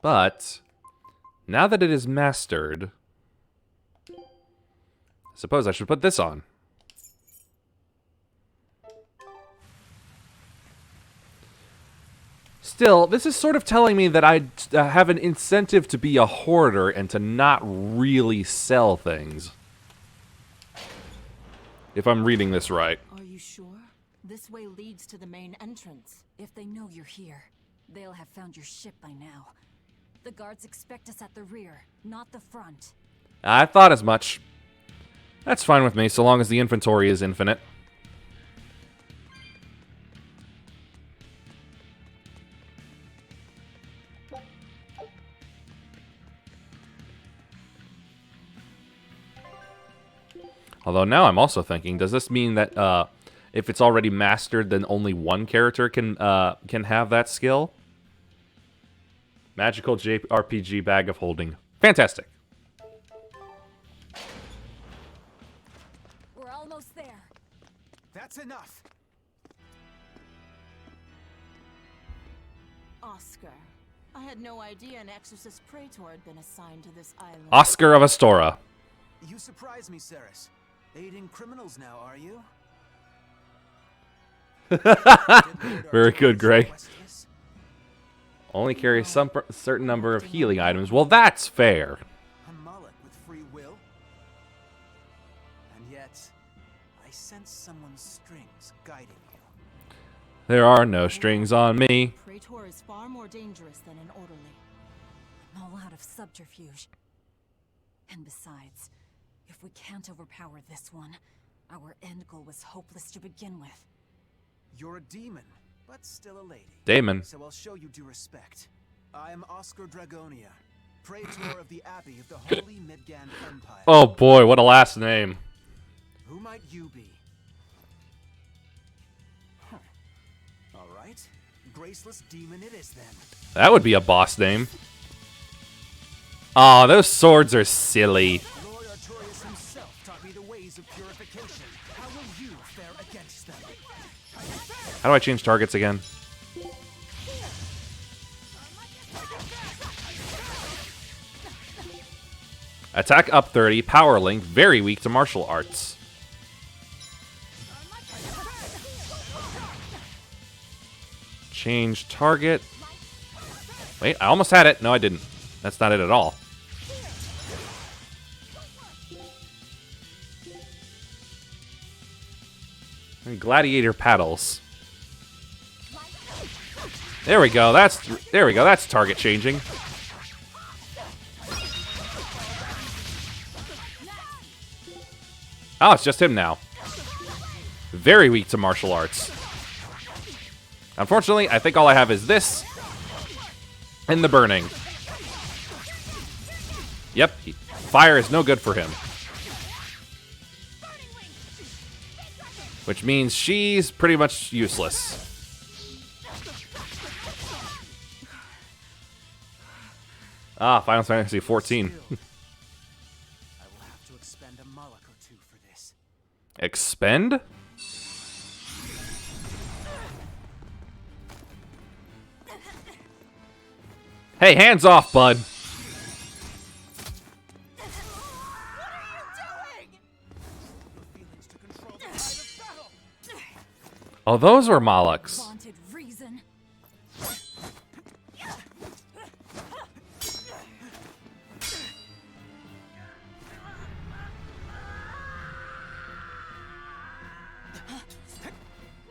But now that it is mastered, I suppose I should put this on. Still, this is sort of telling me that I have an incentive to be a hoarder and to not really sell things. If I'm reading this right. Are you sure? This way leads to the main entrance. If they know you're here, they'll have found your ship by now. The guards expect us at the rear, not the front. I thought as much. That's fine with me, so long as the inventory is infinite. Although now I'm also thinking, does this mean that if it's already mastered, then only one character can have that skill? Magical JRPG bag of holding. Fantastic. We're almost there. That's enough. Oscar. I had no idea an Exorcist Praetor had been assigned to this island. Oscar of Astora. You surprise me, Ceres. Aiding criminals now, are you? Very good, Gray. Only carries some certain number of healing items. Well, that's fair. A mullet with free will? And yet, I sense someone's strings guiding you. There are no strings on me. Praetor is far more dangerous than an orderly. I'm all out of subterfuge. And besides, if we can't overpower this one, our end goal was hopeless to begin with. You're a demon, but still a lady. Damon. So I'll show you due respect. I am Oscar Dragonia, Praetor of the Abbey of the Holy Midgand Empire. Oh boy, what a last name. Who might you be? Huh. All right. Graceless demon it is then. That would be a boss name. Aw, those swords are silly. Lord Artorias himself taught me the ways of purification. How will you fare against them? How do I change targets again? Attack up 30, power link, very weak to martial arts. Change target. Wait, I almost had it. No, I didn't. That's not it at all. And gladiator paddles. There we go. That's target changing. Oh, it's just him now. Very weak to martial arts. Unfortunately, I think all I have is this and the burning. Yep, fire is no good for him. Which means she's pretty much useless. Ah, Final Fantasy 14. I will have to expend a Moloch or two for this. Expend? Hey, hands off, bud. Oh, those were Molochs. Vaunted reason.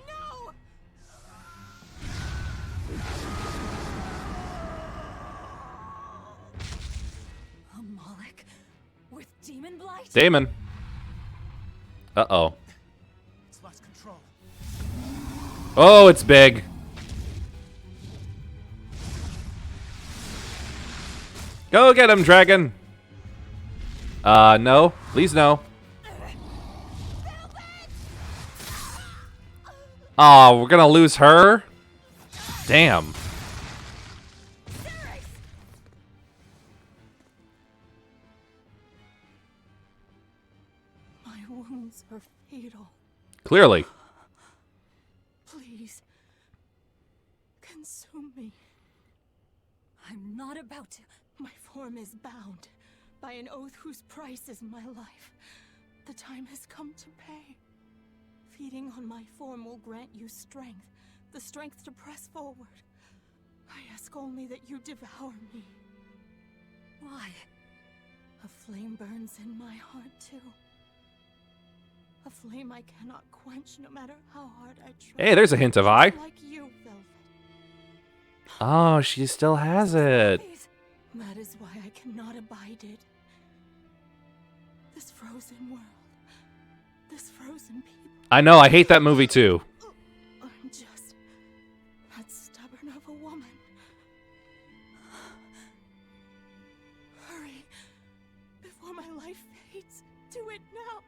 No! A Moloch with demon blight? Damon. Uh-oh. It's lost control. Oh, it's big. Go get him, dragon. No. Please no. Oh, we're gonna lose her? Damn. My wounds are fatal. Clearly. Please, consume me. I'm not about to. My form is bound by an oath whose price is my life. The time has come to pay. Feeding on my form will grant you strength, the strength to press forward. I ask only that you devour me. Why? A flame burns in my heart too. A flame I cannot quench no matter how hard I try. Hey, there's a hint of eye. Like you, Velvet. Oh, she still has it. That is why I cannot abide it. This frozen world. This frozen people. I know, I hate that movie too. I'm just that stubborn of a woman. Hurry, before my life fades. Do it now.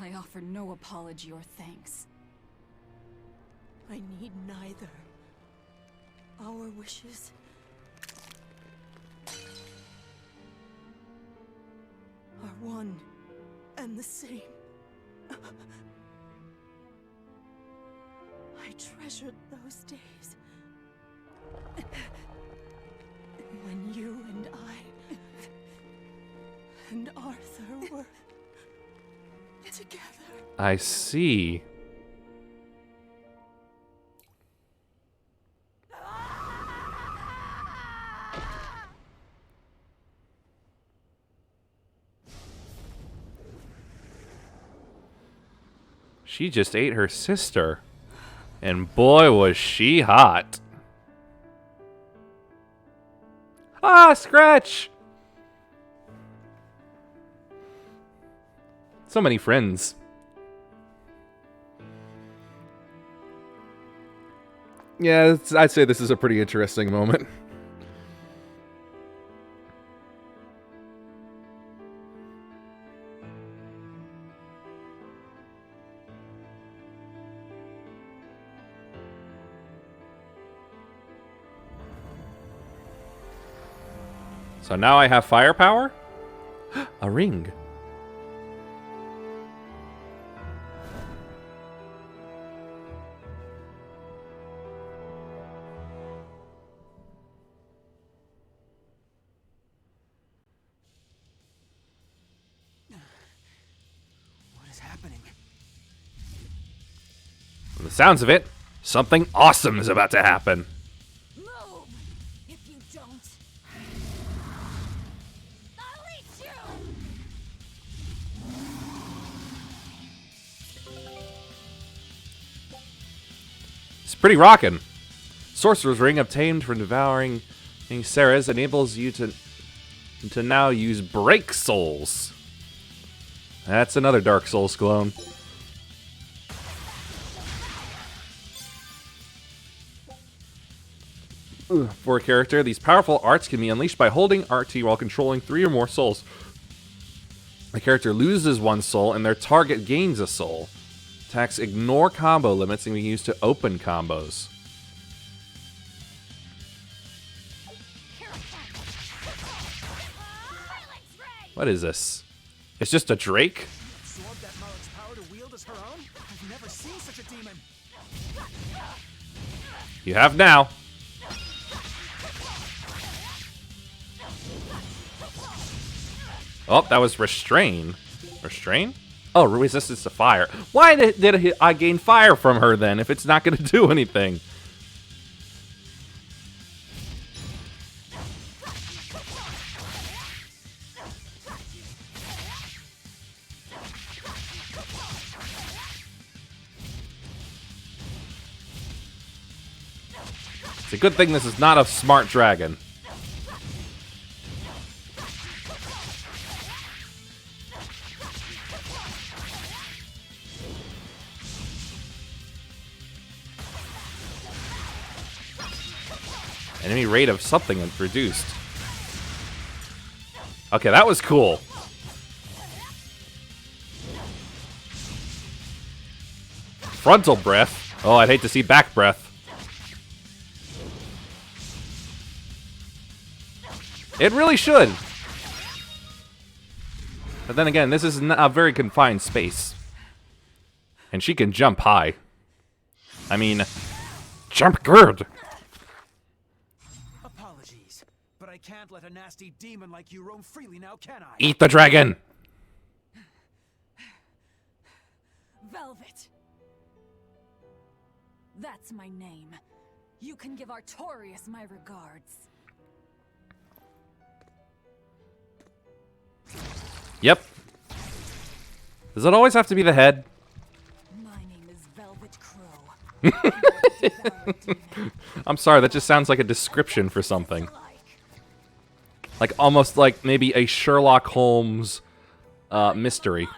I offer no apology or thanks. I need neither. Our wishes are one and the same. I treasured those days when you and I and Arthur were together. I see. She just ate her sister. And boy, was she hot. Ah, Scratch! So many friends. Yeah, I'd say this is a pretty interesting moment. So now I have firepower? A ring. What is happening? From the sounds of it, something awesome is about to happen. Move! If you don't, I'll eat you! It's pretty rockin'. Sorcerer's Ring obtained from devouring Ceres enables you to now use Break Souls. That's another Dark Souls clone. For a character, these powerful arts can be unleashed by holding RT while controlling 3 or more souls. The character loses 1 soul and their target gains a soul. Attacks ignore combo limits and can be used to open combos. What is this? It's just a Drake? Absorb that Malak's power to wield as her own? I've never seen such a demon. You have now. Oh, that was Restrain. Restrain? Oh, resistance to fire. Why did I gain fire from her then if it's not going to do anything? It's a good thing this is not a smart dragon. Enemy rate of something reduced. Okay, that was cool. Frontal breath. Oh, I'd hate to see back breath. It really should. But then again, this is a very confined space. And she can jump high. I mean, jump good. Apologies, but I can't let a nasty demon like you roam freely now, can I? Eat the dragon. Velvet. That's my name. You can give Artorias my regards. Yep. Does it always have to be the head? My name is Velvet Crow. I'm sorry, that just sounds like a description for something. Like almost like maybe a Sherlock Holmes mystery.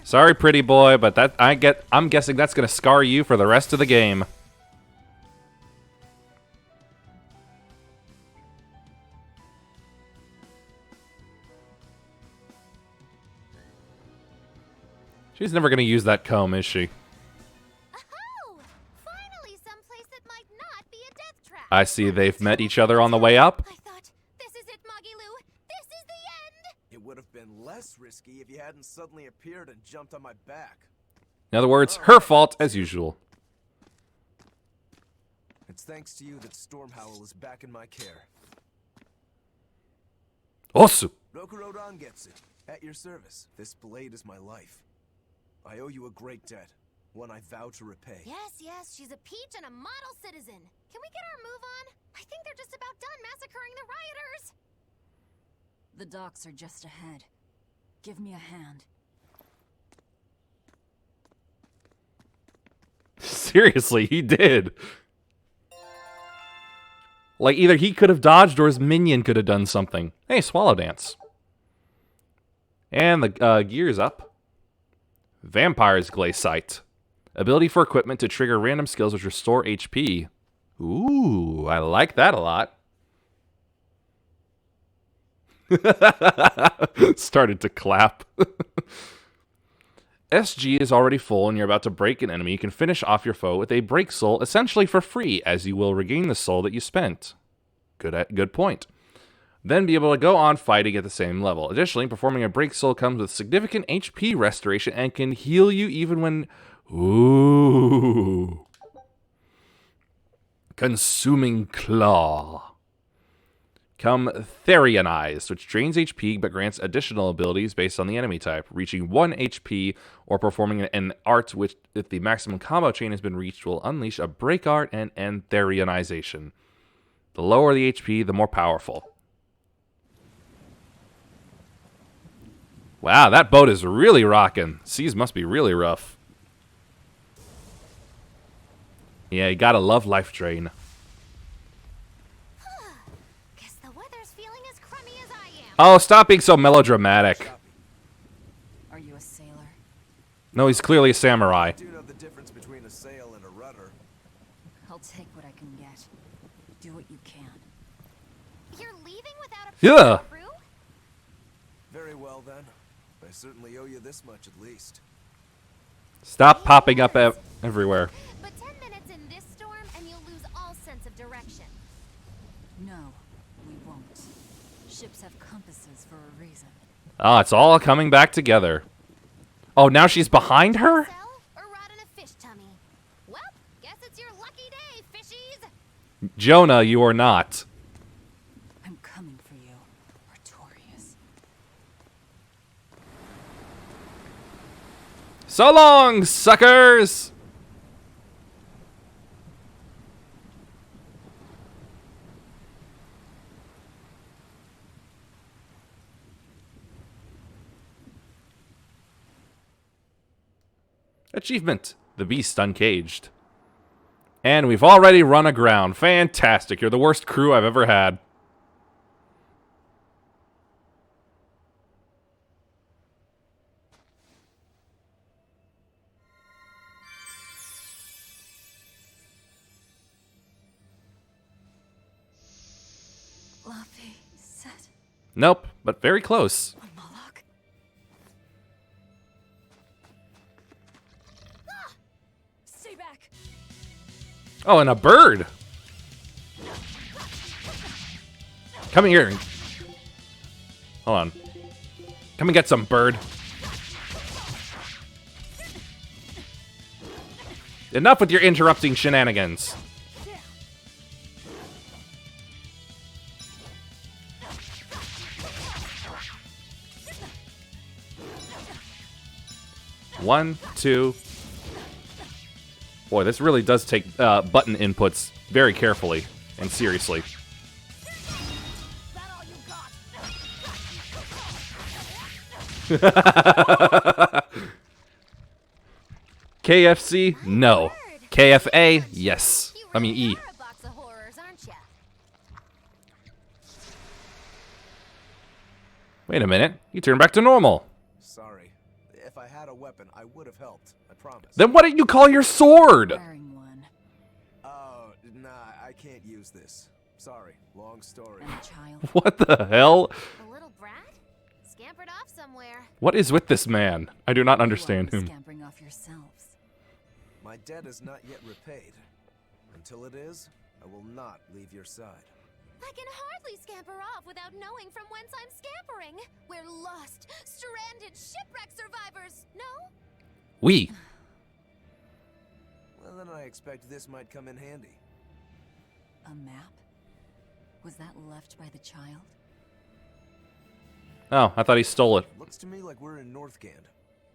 Sorry, pretty boy, but that I'm guessing that's gonna scar you for the rest of the game. She's never gonna use that comb, is she? Oh, finally someplace that might not be a death trap. I see they've met each other on the way up. I thought, this is it, Moggy-Loo. This is the end. It would have been less risky if you hadn't suddenly appeared and jumped on my back. In other words, her fault as usual. It's thanks to you that Stormhowl is back in my care. Awesome. Rokurodan gets it. At your service. This blade is my life. I owe you a great debt. one I vow to repay. Yes, she's a peach and a model citizen. Can we get our move on? I think they're just about done massacring the rioters. The docks are just ahead. Give me a hand. Seriously, he did. Like, either he could have dodged or his minion could have done something. Hey, Swallow Dance. And the gear's up. Vampire's Glaciite. Ability for equipment to trigger random skills which restore HP. Ooh, I like that a lot. Started to clap. SG is already full and you're about to break an enemy. You can finish off your foe with a break soul essentially for free, as you will regain the soul that you spent. Good point. Then be able to go on fighting at the same level. Additionally, performing a break soul comes with significant HP restoration and can heal you even when... Ooh. Consuming Claw. Come Therianized, which drains HP but grants additional abilities based on the enemy type. Reaching 1 HP or performing an art which, if the maximum combo chain has been reached, will unleash a break art and end Therianization. The lower the HP, the more powerful. Wow, that boat is really rocking. Seas must be really rough. Yeah, you gotta love Life Drain. Guess the weather's feeling as crummy as I am. Oh, stop being so melodramatic. Are you a sailor? No, he's clearly a samurai. I do know the difference between a sail and a rudder. I'll take what I can get. Do what you can. You're leaving without a Yeah. crew? Very well then. I certainly owe you this much at least. Stop popping up everywhere. But 10 minutes in this storm and you'll lose all sense of direction. No, we won't. Ships have compasses for a reason. Oh, it's all coming back together. Oh, now she's behind her? Sell or rot in a fish tummy? Well, guess it's your lucky day, fishies. Jonah, you are not. I'm coming for you, Artorias. So long, suckers! Achievement, the beast uncaged. And we've already run aground. Fantastic, you're the worst crew I've ever had. Luffy said Nope, but very close. a Moloch. Stay back. Oh, and a bird. Come here. Hold on. Come and get some, bird. Enough with your interrupting shenanigans. One, two. Boy, this really does take button inputs very carefully and seriously. KFC? No. KFA? Yes. I mean E. You're a box of horrors, aren't ya? Wait a minute. You turned back to normal. Sorry. If I had a weapon, I would have helped. I promise. Then what did you call your sword? Wearing one. Oh, nah, I can't use this. Sorry. Long story. And a child. What the hell? The little brat? Scampered off somewhere. What is with this man? I do not understand You are him. scampering off yourselves. My debt is not yet repaid. Until it is, I will not leave your side. I can hardly scamper off without knowing from whence I'm scampering. We're lost, stranded shipwreck survivors, no? We. Well, then I expect this might come in handy. A map? Was that left by the child? Oh, I thought he stole it. Looks to me like we're in Northgand.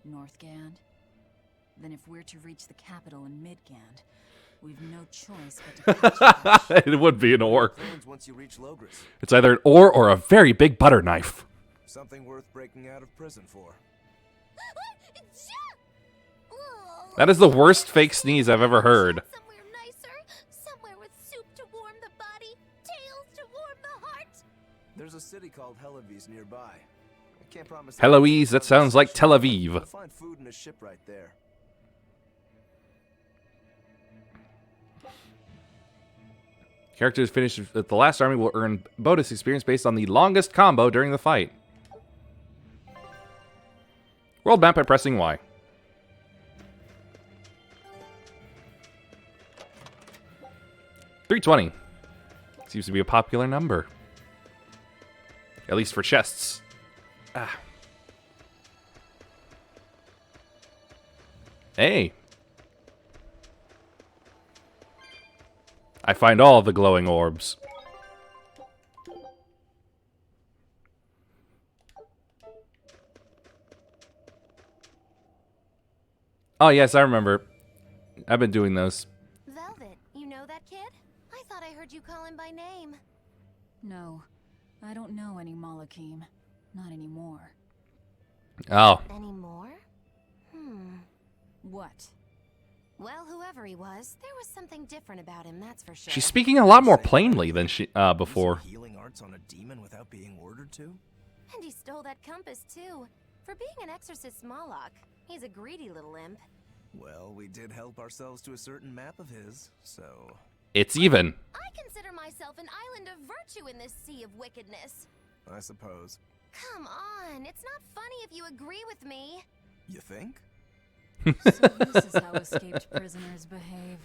Northgand? then if we're to reach the capital in Midgand, we've no choice but to catch up. It would be an ore. Once you reach Logris. It's either an ore or a very big butter knife. Something worth breaking out of prison for. That is the worst fake sneeze I've ever heard. Somewhere nicer, somewhere with soup to warm the body, tales to warm the heart. There's a city called Helavis nearby. I can't promise. Heloise, that sounds like Tel Aviv. You'll find food in a ship right there. Characters finished at the last army will earn bonus experience based on the longest combo during the fight. World map by pressing Y. $320. Seems to be a popular number. At least for chests. Ah. Hey. I find all of the glowing orbs. Oh, yes, I remember. I've been doing those. Velvet, you know that kid? I thought I heard you call him by name. No, I don't know any Malakim. Not anymore. Oh. Anymore? What? Well, whoever he was, there was something different about him, that's for sure. She's speaking a lot more plainly than she before. Healing arts on a demon without being ordered to? And he stole that compass, too. For being an exorcist Moloch, he's a greedy little imp. Well, we did help ourselves to a certain map of his, so... It's even. I consider myself an island of virtue in this sea of wickedness. I suppose. Come on, it's not funny if you agree with me. You think? So this is how escaped prisoners behave.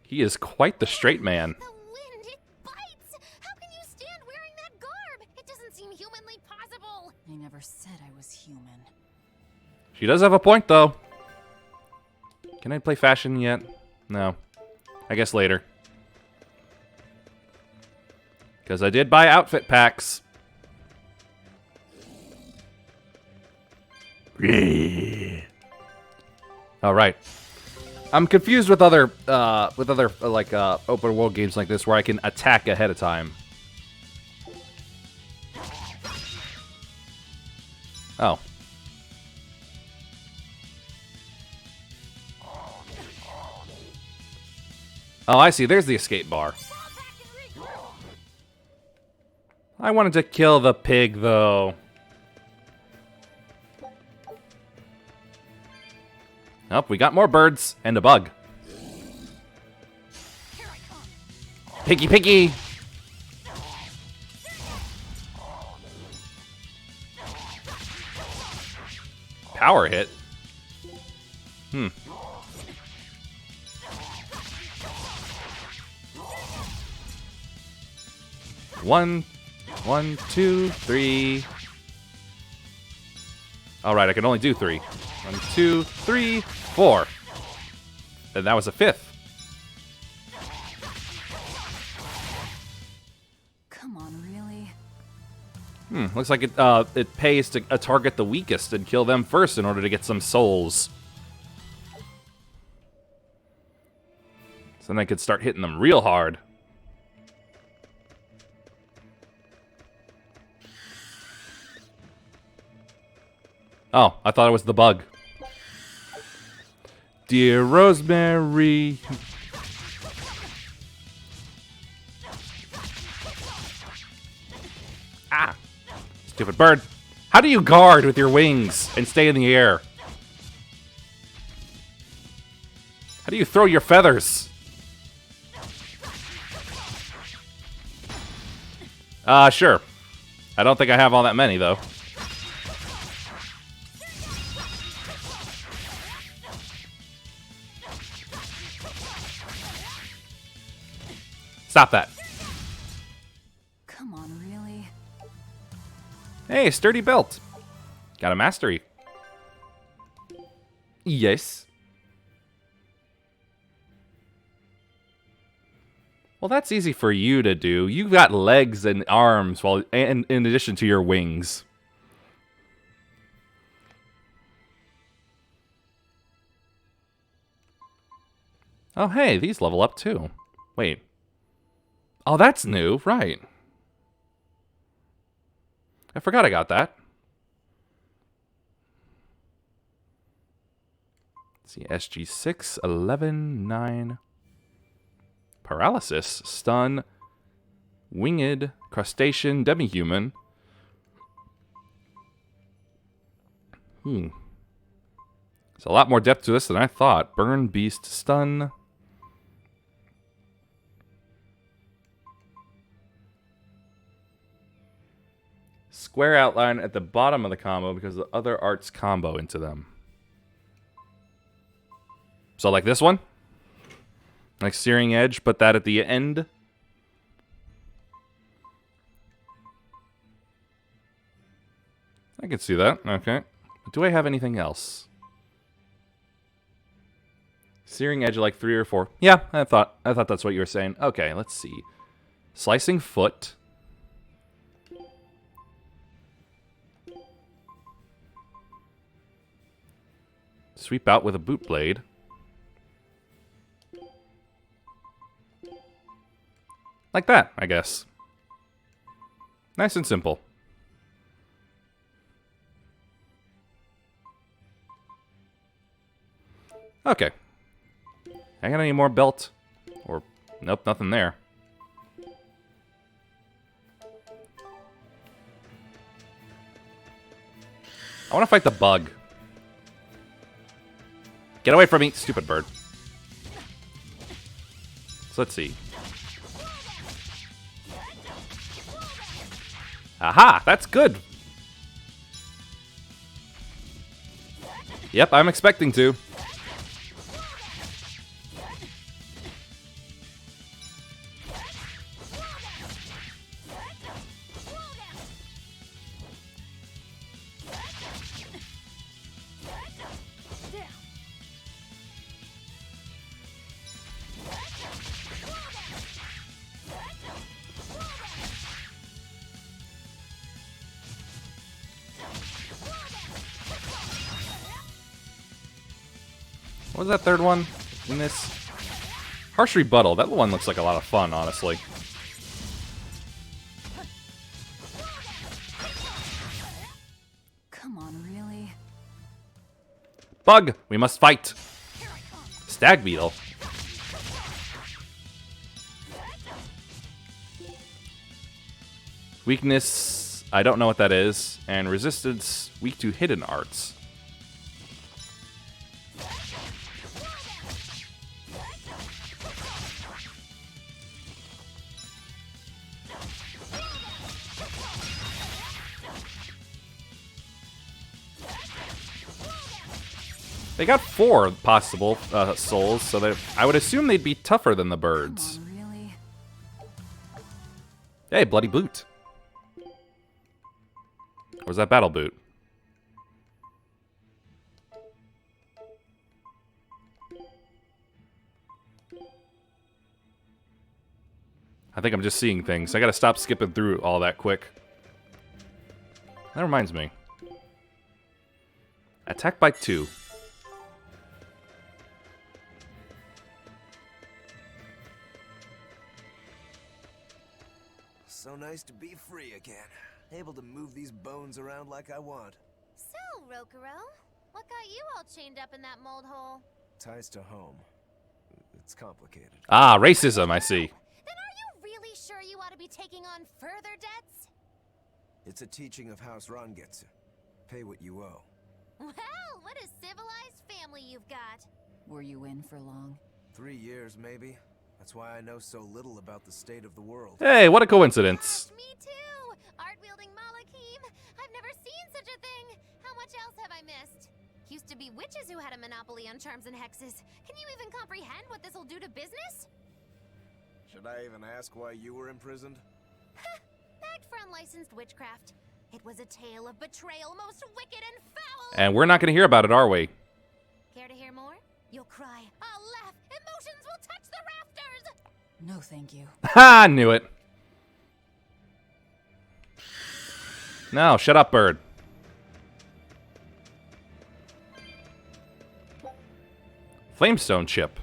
He is quite the straight man. The wind, it bites! How can you stand wearing that garb? It doesn't seem humanly possible. I never said I was human. She does have a point, though. Can I play fashion yet? No. I guess later. Because I did buy outfit packs. All right. I'm confused with other open world games like this where I can attack ahead of time. Oh. Oh, I see. There's the escape bar. I wanted to kill the pig, though. Oh, we got more birds and a bug. Piggy, piggy! Power hit? One, two, three. All right, I can only do three. 1, 2, 3, 4. And that was a fifth. Come on, really? Looks like it pays to target the weakest and kill them first in order to get some souls. So then I could start hitting them real hard. Oh, I thought it was the bug. Dear Rosemary. Ah! Stupid bird. How do you guard with your wings and stay in the air? How do you throw your feathers? Sure. I don't think I have all that many, though. Stop that. Come on, really? Hey, sturdy belt. Got a mastery. Yes. Well, that's easy for you to do. You've got legs and arms, and in addition to your wings. Oh, hey, these level up too. Wait. Oh, that's new, right. I forgot I got that. Let's see, SG 6, 11, 9. Paralysis, stun, winged, crustacean, demi-human. There's a lot more depth to this than I thought. Burn, beast, stun. Square outline at the bottom of the combo because the other arts combo into them. So like this one? Like Searing Edge, but that at the end? I can see that. Okay. Do I have anything else? Searing Edge like 3 or 4. Yeah, I thought that's what you were saying. Okay, let's see. Slicing Foot. Sweep out with a boot blade. Like that, I guess. Nice and simple. Okay. I got any more belt? Or, nope, nothing there. I want to fight the bug. Get away from me, stupid bird. So let's see. Aha, that's good. Yep, I'm expecting to. What was that third one in this? Harsh Rebuttal. That one looks like a lot of fun, honestly. Come on, really? Bug! We must fight! Stag Beetle. Weakness, I don't know what that is. And resistance, weak to hidden arts. They got 4 possible souls, so I would assume they'd be tougher than the birds. Come on, really? Hey, bloody boot. Where's that battle boot? I think I'm just seeing things. I gotta stop skipping through all that quick. That reminds me. Attack by 2. So nice to be free again. Able to move these bones around like I want. So, Rokuro, what got you all chained up in that mold hole? Ties to home. It's complicated. Ah, racism, I see. Then are you really sure you ought to be taking on further debts? It's a teaching of House Rangetsu. Pay what you owe. Well, what a civilized family you've got. Were you in for long? 3 years, maybe. That's why I know so little about the state of the world. Hey, what a coincidence. Me too! Art-wielding Malakim! I've never seen such a thing! How much else have I missed? Used to be witches who had a monopoly on charms and hexes. Can you even comprehend what this'll do to business? Should I even ask why you were imprisoned? Bagged for unlicensed witchcraft. It was a tale of betrayal, most wicked and foul! And we're not gonna hear about it, are we? Care to hear more? You'll cry. I'll laugh. Emotions will touch the rafters! No, thank you. Ha! Knew it. No, shut up, bird. Flamestone chip.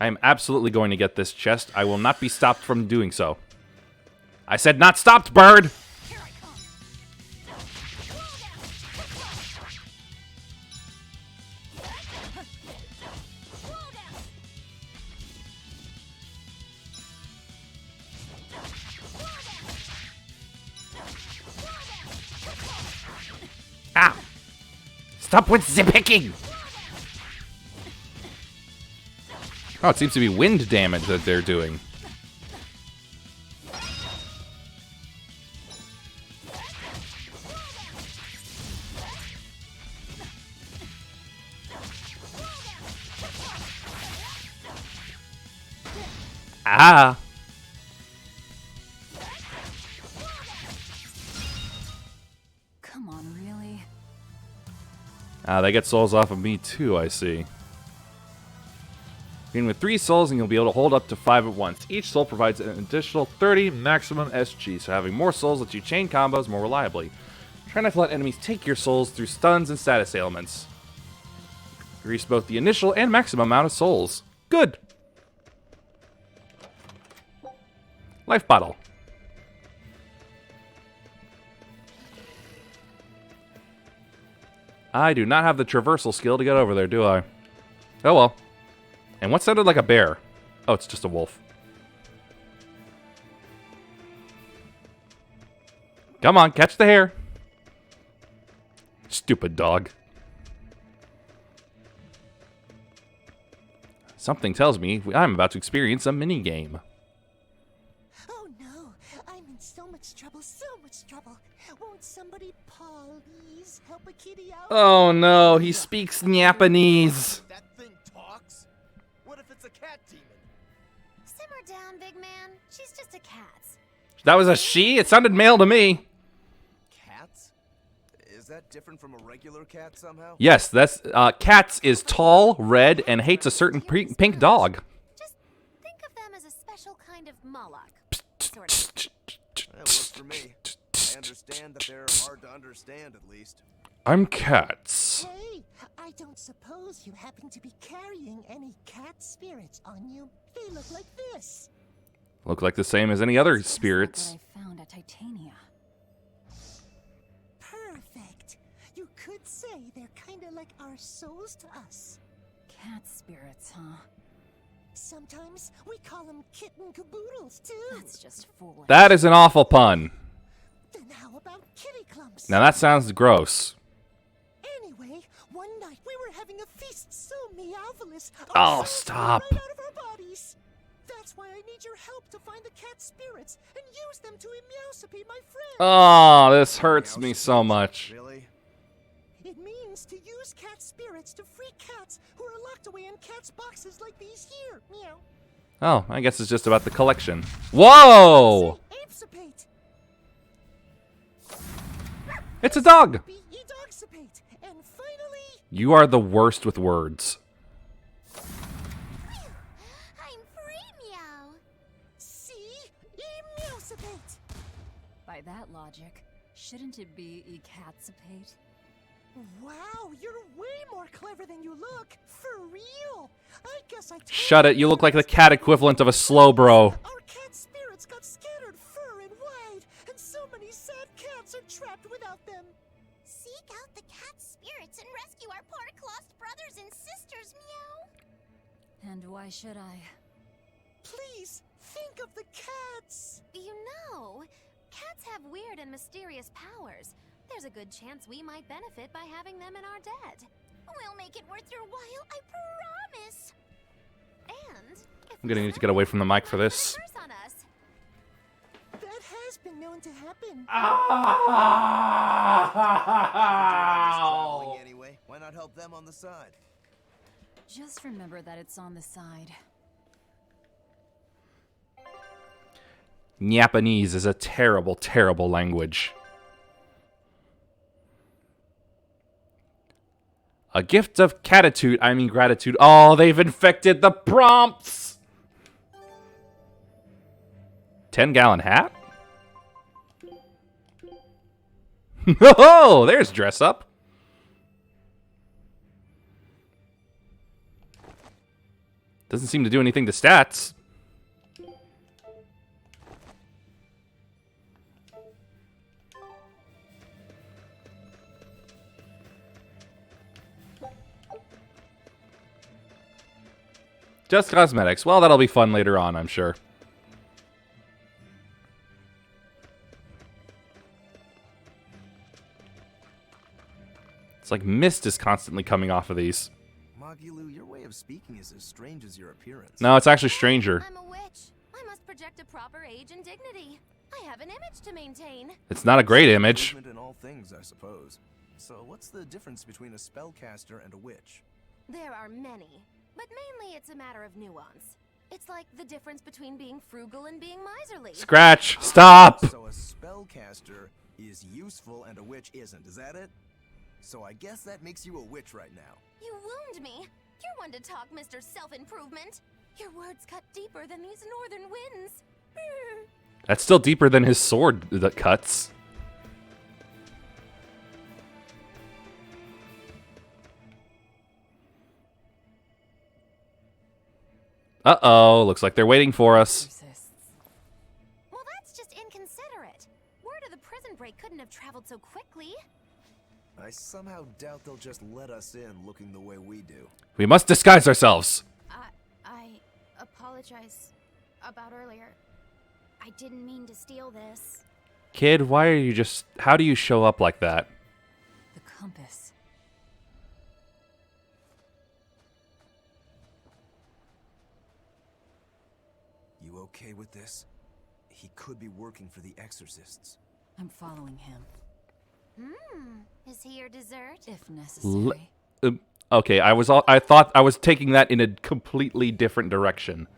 I am absolutely going to get this chest. I will not be stopped from doing so. I said not stopped, bird! Ah! Stop with the picking! Oh, it seems to be wind damage that they're doing. Ah! Come on, really? They get souls off of me too, I see. Begin with 3 souls and you'll be able to hold up to 5 at once. Each soul provides an additional 30 maximum SG, so having more souls lets you chain combos more reliably. Try not to let enemies take your souls through stuns and status ailments. Increase both the initial and maximum amount of souls. Good! Life bottle. I do not have the traversal skill to get over there, do I? Oh well. And what sounded like a bear? Oh, it's just a wolf. Come on, catch the hare. Stupid dog. Something tells me I'm about to experience a minigame. Oh no, I'm in so much trouble, so much trouble. Won't somebody please help a kitty out? Oh no, he speaks Japanese. That thing talks? What if it's a cat demon? Simmer down, big man. She's just a cat. That was a she? It sounded male to me. Cats? Is that different from a regular cat somehow? Yes, that's Cats is tall, red, and hates a certain pink dog. Just think of them as a special kind of Moloch. Sort of. That works for me. I understand that they're hard to understand, at least. I'm Cats. Hey, I don't suppose you happen to be carrying any cat spirits on you? They look like this. Look like the same as any other spirits. What I found at Titania. Perfect. You could say they're kind of like our souls to us. Cat spirits, huh? Sometimes we call them kitten caboodles too. That's just foolish. That is an awful pun. Then how about kitty clumps? Now that sounds gross. Anyway, one night we were having a feast so meowvelous. Oh, stop. Right out of our bodies. That's why I need your help to find the cat spirits and use them to meowsipede my friend. Oh, this hurts me so much. Really? It means to use cat spirits to free cats who are locked away in cats' boxes like these here. Meow. Oh, I guess it's just about the collection. Whoa! Apesipate. It's a dog! Edogsipate. And finally... You are the worst with words. I'm free, meow. See? Meowsipate. By that logic, shouldn't it be ecatsipate? Wow, you're way more clever than you look. For real. I guess I told Shut it, you look like the cat equivalent of a slow bro. Our cat spirits got scattered far and wide, and so many sad cats are trapped without them. Seek out the cat spirits and rescue our poor lost brothers and sisters, meow. And why should I? Please, think of the cats. You know, cats have weird and mysterious powers. There's a good chance we might benefit by having them in our debt. We'll make it worth your while, I promise. And I'm gonna need to get away from the mic for this. on us. That has been known to happen. Traveling anyway. Why not help them on the side? Just remember that it's on the side. Japanese is a terrible, terrible language. A gift of catitude, I mean gratitude. Oh, they've infected the prompts! 10-gallon hat? Oh, there's dress up. Doesn't seem to do anything to stats. Just cosmetics. Well, that'll be fun later on, I'm sure. It's like mist is constantly coming off of these. Magilu, your way of speaking is as strange as your appearance. No, it's actually stranger. I'm a witch. I must project a proper age and dignity. I have an image to maintain. It's not a great image. Improvement in all things, I suppose. So what's the difference between a spellcaster and a witch? There are many, but mainly it's a matter of nuance. It's like the difference between being frugal and being miserly. Scratch. Stop. So a spellcaster is useful and a witch isn't, is that it? So I guess that makes you a witch right now. You wound me. You're one to talk, Mr. Self-Improvement. Your words cut deeper than these northern winds. That's still deeper than his sword that cuts. Uh-oh, looks like they're waiting for us. Well, that's just inconsiderate. Word of the prison break couldn't have traveled so quickly. I somehow doubt they'll just let us in looking the way we do. We must disguise ourselves. I apologize about earlier. I didn't mean to steal this. Kid, why are you just... How do you show up like that? The compass. You okay with this? He could be working for the exorcists. I'm following him. Is he your dessert? If necessary. Okay, I thought I was taking that in a completely different direction.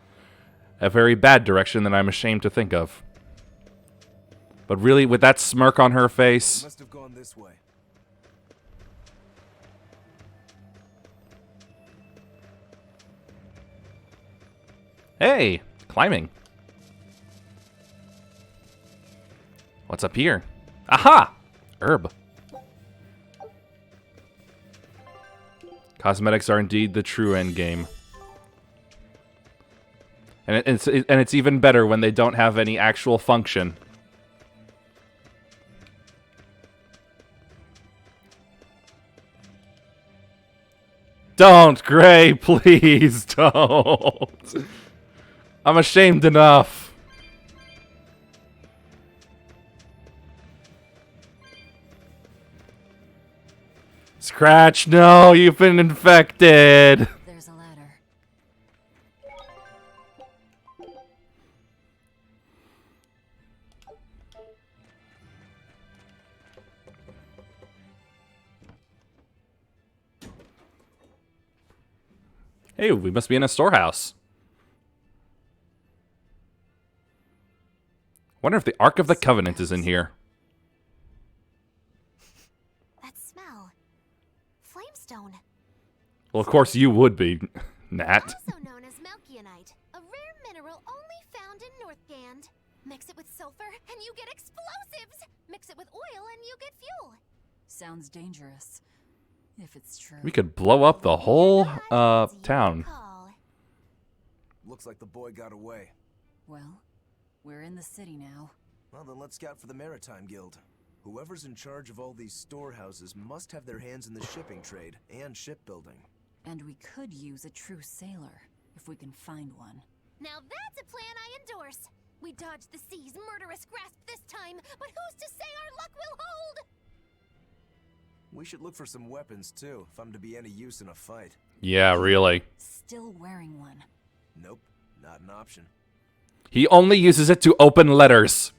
A very bad direction that I'm ashamed to think of. But really, with that smirk on her face... Must have gone this way. Hey, climbing. What's up here? Aha! Herb. Cosmetics are indeed the true end game. And it's even better when they don't have any actual function. Don't, Gray, please don't. I'm ashamed enough. Scratch, no, you've been infected. There's a ladder. Hey, we must be in a storehouse. Wonder if the Ark of the Covenant is in here. That smell. Flamestone. Well, of course you would be, Nat. Also known as Melkionite, a rare mineral only found in Northgand. Mix it with sulfur and you get explosives. Mix it with oil and you get fuel. Sounds dangerous. If it's true. We could blow up the whole town. Looks like the boy got away. Well, we're in the city now. Well, then let's scout for the Maritime Guild. Whoever's in charge of all these storehouses must have their hands in the shipping trade and shipbuilding. And we could use a true sailor, if we can find one. Now that's a plan I endorse. We dodged the sea's murderous grasp this time, but who's to say our luck will hold? We should look for some weapons, too, if I'm to be any use in a fight. Yeah, really. Still wearing one. Nope, not an option. He only uses it to open letters.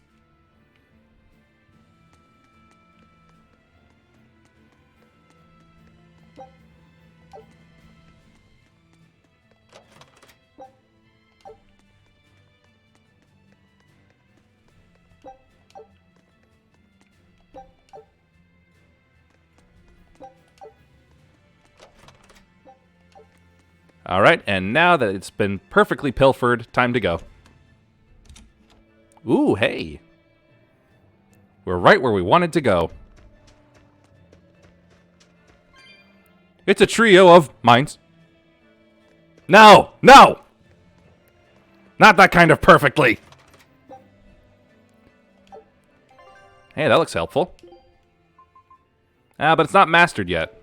Alright, and now that it's been perfectly pilfered, time to go. Ooh, hey. We're right where we wanted to go. It's a trio of mines. No! No! Not that kind of perfectly! Hey, that looks helpful. Ah, but it's not mastered yet.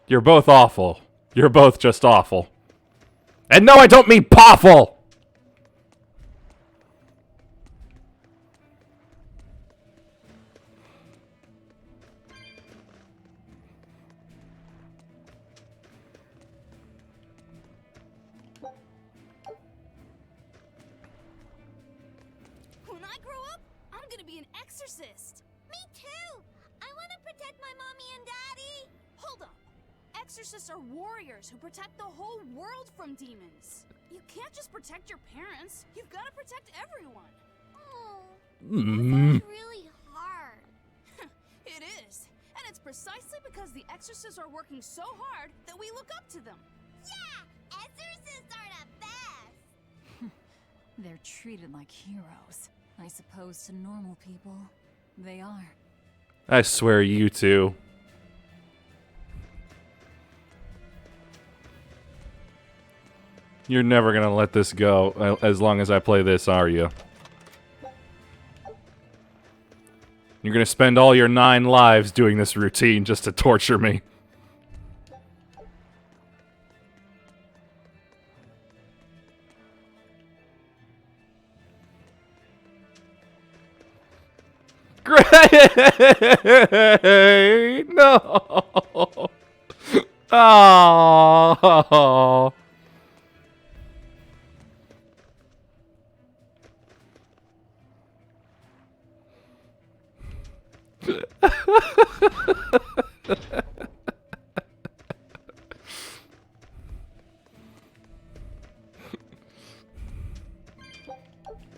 You're both awful. You're both just awful. And no, I don't mean pawful! When I grow up, I'm gonna be an exorcist. Me too! I want to protect my mommy and daddy! Hold up. Exorcists are warriors who protect the whole world from demons. You can't just protect your parents. You've got to protect everyone. Oh, Mm. that's really hard. It is. And it's precisely because the exorcists are working so hard that we look up to them. Yeah! Exorcists are the best! They're treated like heroes. I suppose to normal people, they are. I swear you two. You're never gonna let this go as long as I play this, are you? You're gonna spend all your 9 lives doing this routine just to torture me. Great! No! Oh!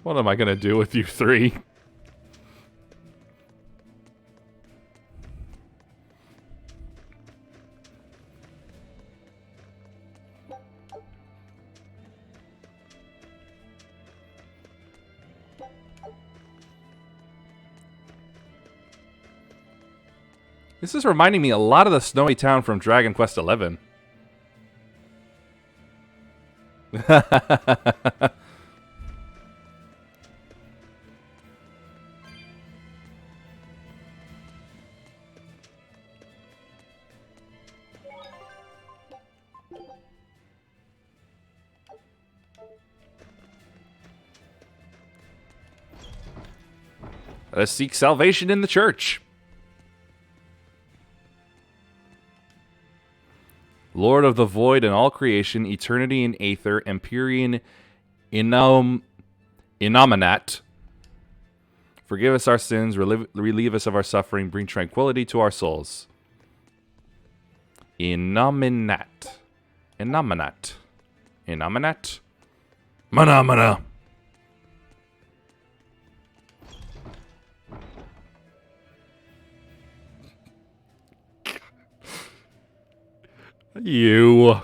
What am I gonna do with you three? This is reminding me a lot of the snowy town from Dragon Quest XI. Let us seek salvation in the church. Lord of the void and all creation, eternity and aether, Empyrean Innominate. Forgive us our sins, relieve us of our suffering, bring tranquility to our souls. Innominate. Innominate. Innominate? Mana. You.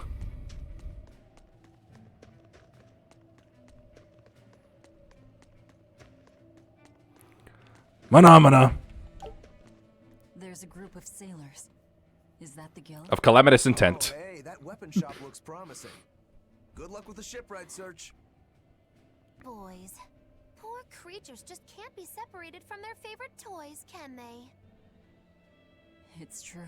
Mana. There's a group of sailors. Is that the guild? Of calamitous intent. Oh, hey, that weapon shop looks promising. Good luck with the shipwright search. Boys. Poor creatures just can't be separated from their favorite toys, can they? It's true.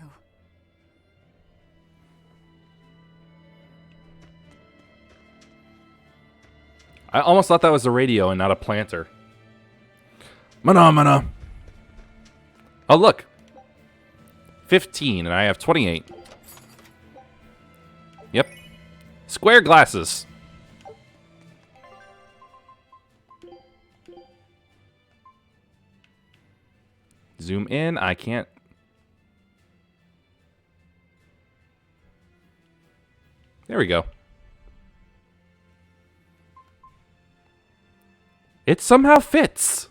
I almost thought that was a radio and not a planter. Mana. Oh, look. 15, and I have 28. Yep. Square glasses. Zoom in. I can't. There we go. It somehow fits.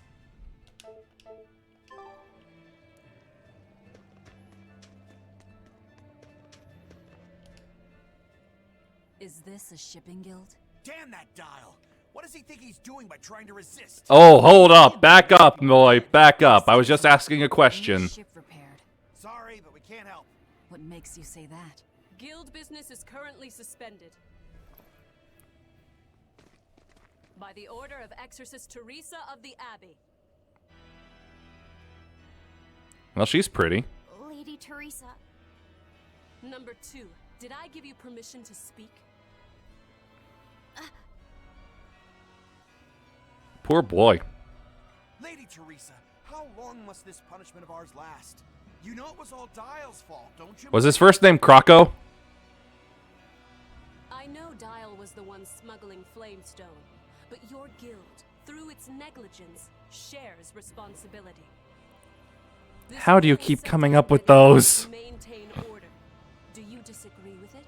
Is this a shipping guild? Damn that dial! What does he think he's doing by trying to resist? Oh, hold up. Back up, boy. Back up. I was just asking a question. Ship repaired. Sorry, but we can't help. What makes you say that? Guild business is currently suspended. By the order of Exorcist Teresa of the Abbey. Well, she's pretty. Lady Teresa. Number 2, did I give you permission to speak? Poor boy. Lady Teresa, how long must this punishment of ours last? You know it was all Dial's fault, don't you? Was his first name Croco? I know Dial was the one smuggling Flamestone, but your guild, through its negligence, shares responsibility. How do you keep coming up with those? Maintain order. Do you disagree with it?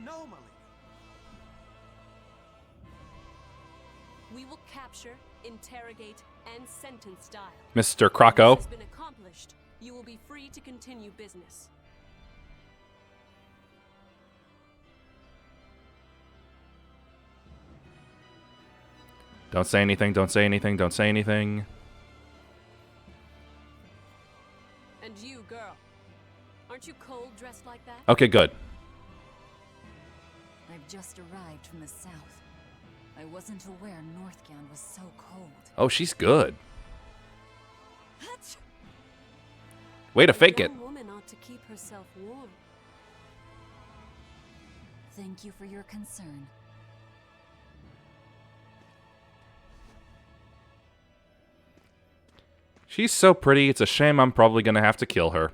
No, my lady. We will capture, interrogate, and sentence Dial. Mr. Croco. This has been accomplished. You will be free to continue business. Don't say anything, don't say anything, don't say anything. And you, girl. Aren't you cold dressed like that? Okay, good. I've just arrived from the south. I wasn't aware Northgand was so cold. Oh, she's good. Way to fake it. A woman ought to keep herself warm. Thank you for your concern. She's so pretty, it's a shame I'm probably gonna have to kill her.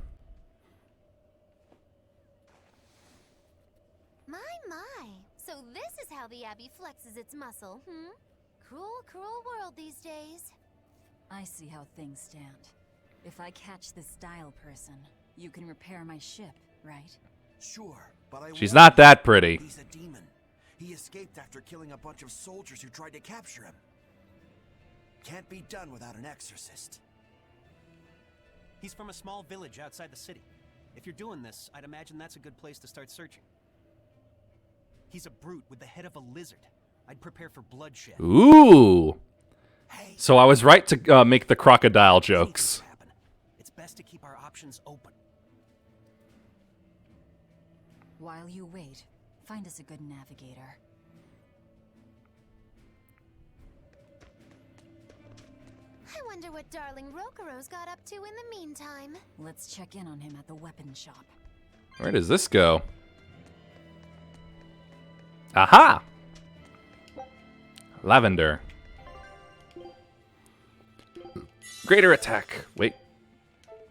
My. So this is how the Abbey flexes its muscle, Cruel, cruel world these days. I see how things stand. If I catch this Dial person, you can repair my ship, right? Sure, but I She's not that pretty. He's a demon. He escaped after killing a bunch of soldiers who tried to capture him. Can't be done without an exorcist. He's from a small village outside the city. If you're doing this, I'd imagine that's a good place to start searching. He's a brute with the head of a lizard. I'd prepare for bloodshed. Ooh. So I was right to make the crocodile jokes. It's best to keep our options open. While you wait, find us a good navigator. I wonder what darling Rokuro's got up to in the meantime. Let's check in on him at the weapon shop. Where does this go? Aha! Lavender. Greater attack. Wait.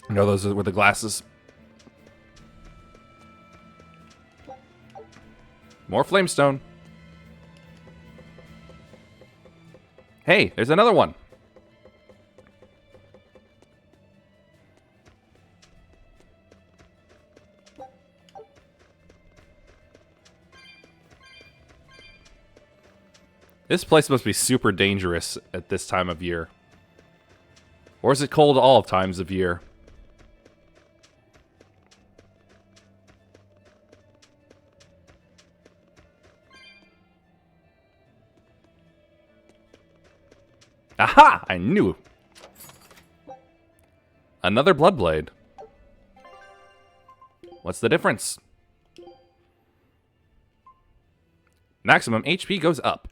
No, those are with the glasses. More Flamestone. Hey, there's another one. This place must be super dangerous at this time of year. Or is it cold all times of year? Aha! I knew. Another Bloodblade. What's the difference? Maximum HP goes up.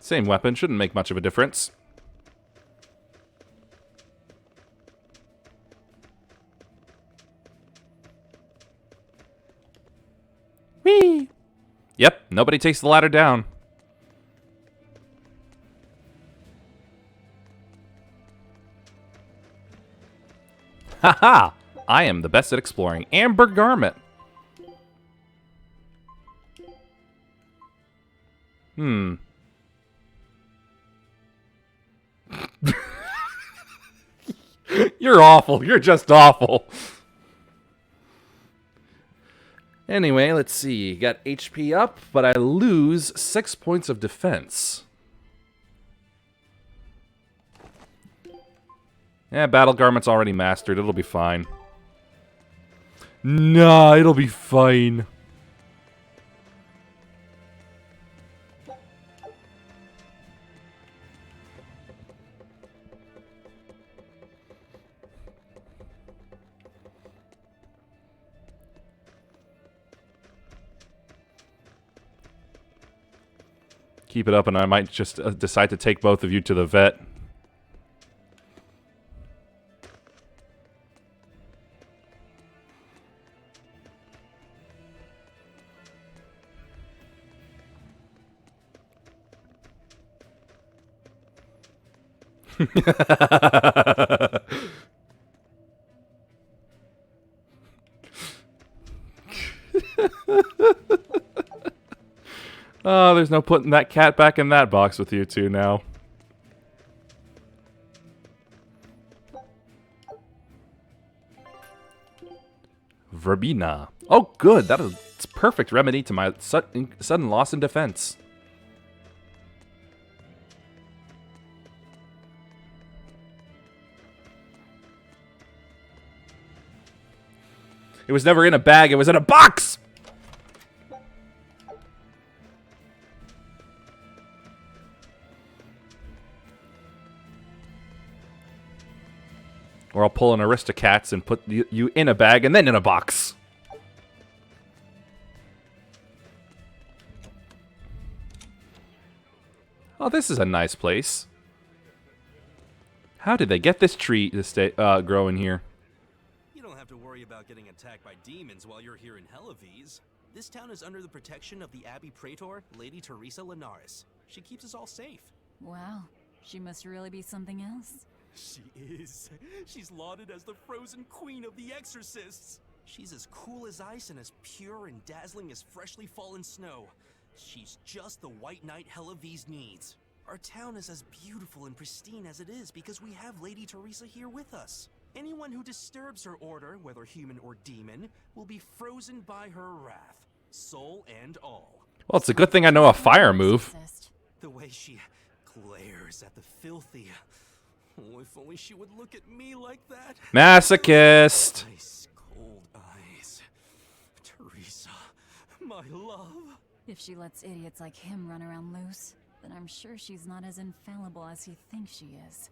Same weapon, shouldn't make much of a difference. Whee! Yep, nobody takes the ladder down. Haha! I am the best at exploring. Amber Garment. You're awful. You're just awful. Anyway, let's see. Got HP up, but I lose 6 points of defense. Yeah, Battle Garment's already mastered. It'll be fine. Nah, it'll be fine. Keep it up, and I might just decide to take both of you to the vet. Oh, there's no putting that cat back in that box with you two now. Verbena. Oh, good. That is perfect remedy to my sudden loss in defense. It was never in a bag. It was in a box! Or I'll pull an Aristocats and put you in a bag and then in a box. Oh, this is a nice place. How did they get this tree to grow in here? You don't have to worry about getting attacked by demons while you're here in Hellevese. This town is under the protection of the Abbey Praetor, Lady Teresa Linares. She keeps us all safe. Wow, she must really be something else. She is. She's lauded as the frozen queen of the exorcists. She's as cool as ice and as pure and dazzling as freshly fallen snow. She's just the white knight Hellevese needs. Our town is as beautiful and pristine as it is because we have Lady Teresa here with us. Anyone who disturbs her order, whether human or demon, will be frozen by her wrath, soul and all. Well, it's a good thing I know a fire move. The way she glares at the filthy. Oh, if only she would look at me like that. Masochist. Ice cold eyes. Teresa, my love. If she lets idiots like him run around loose, then I'm sure she's not as infallible as he thinks she is.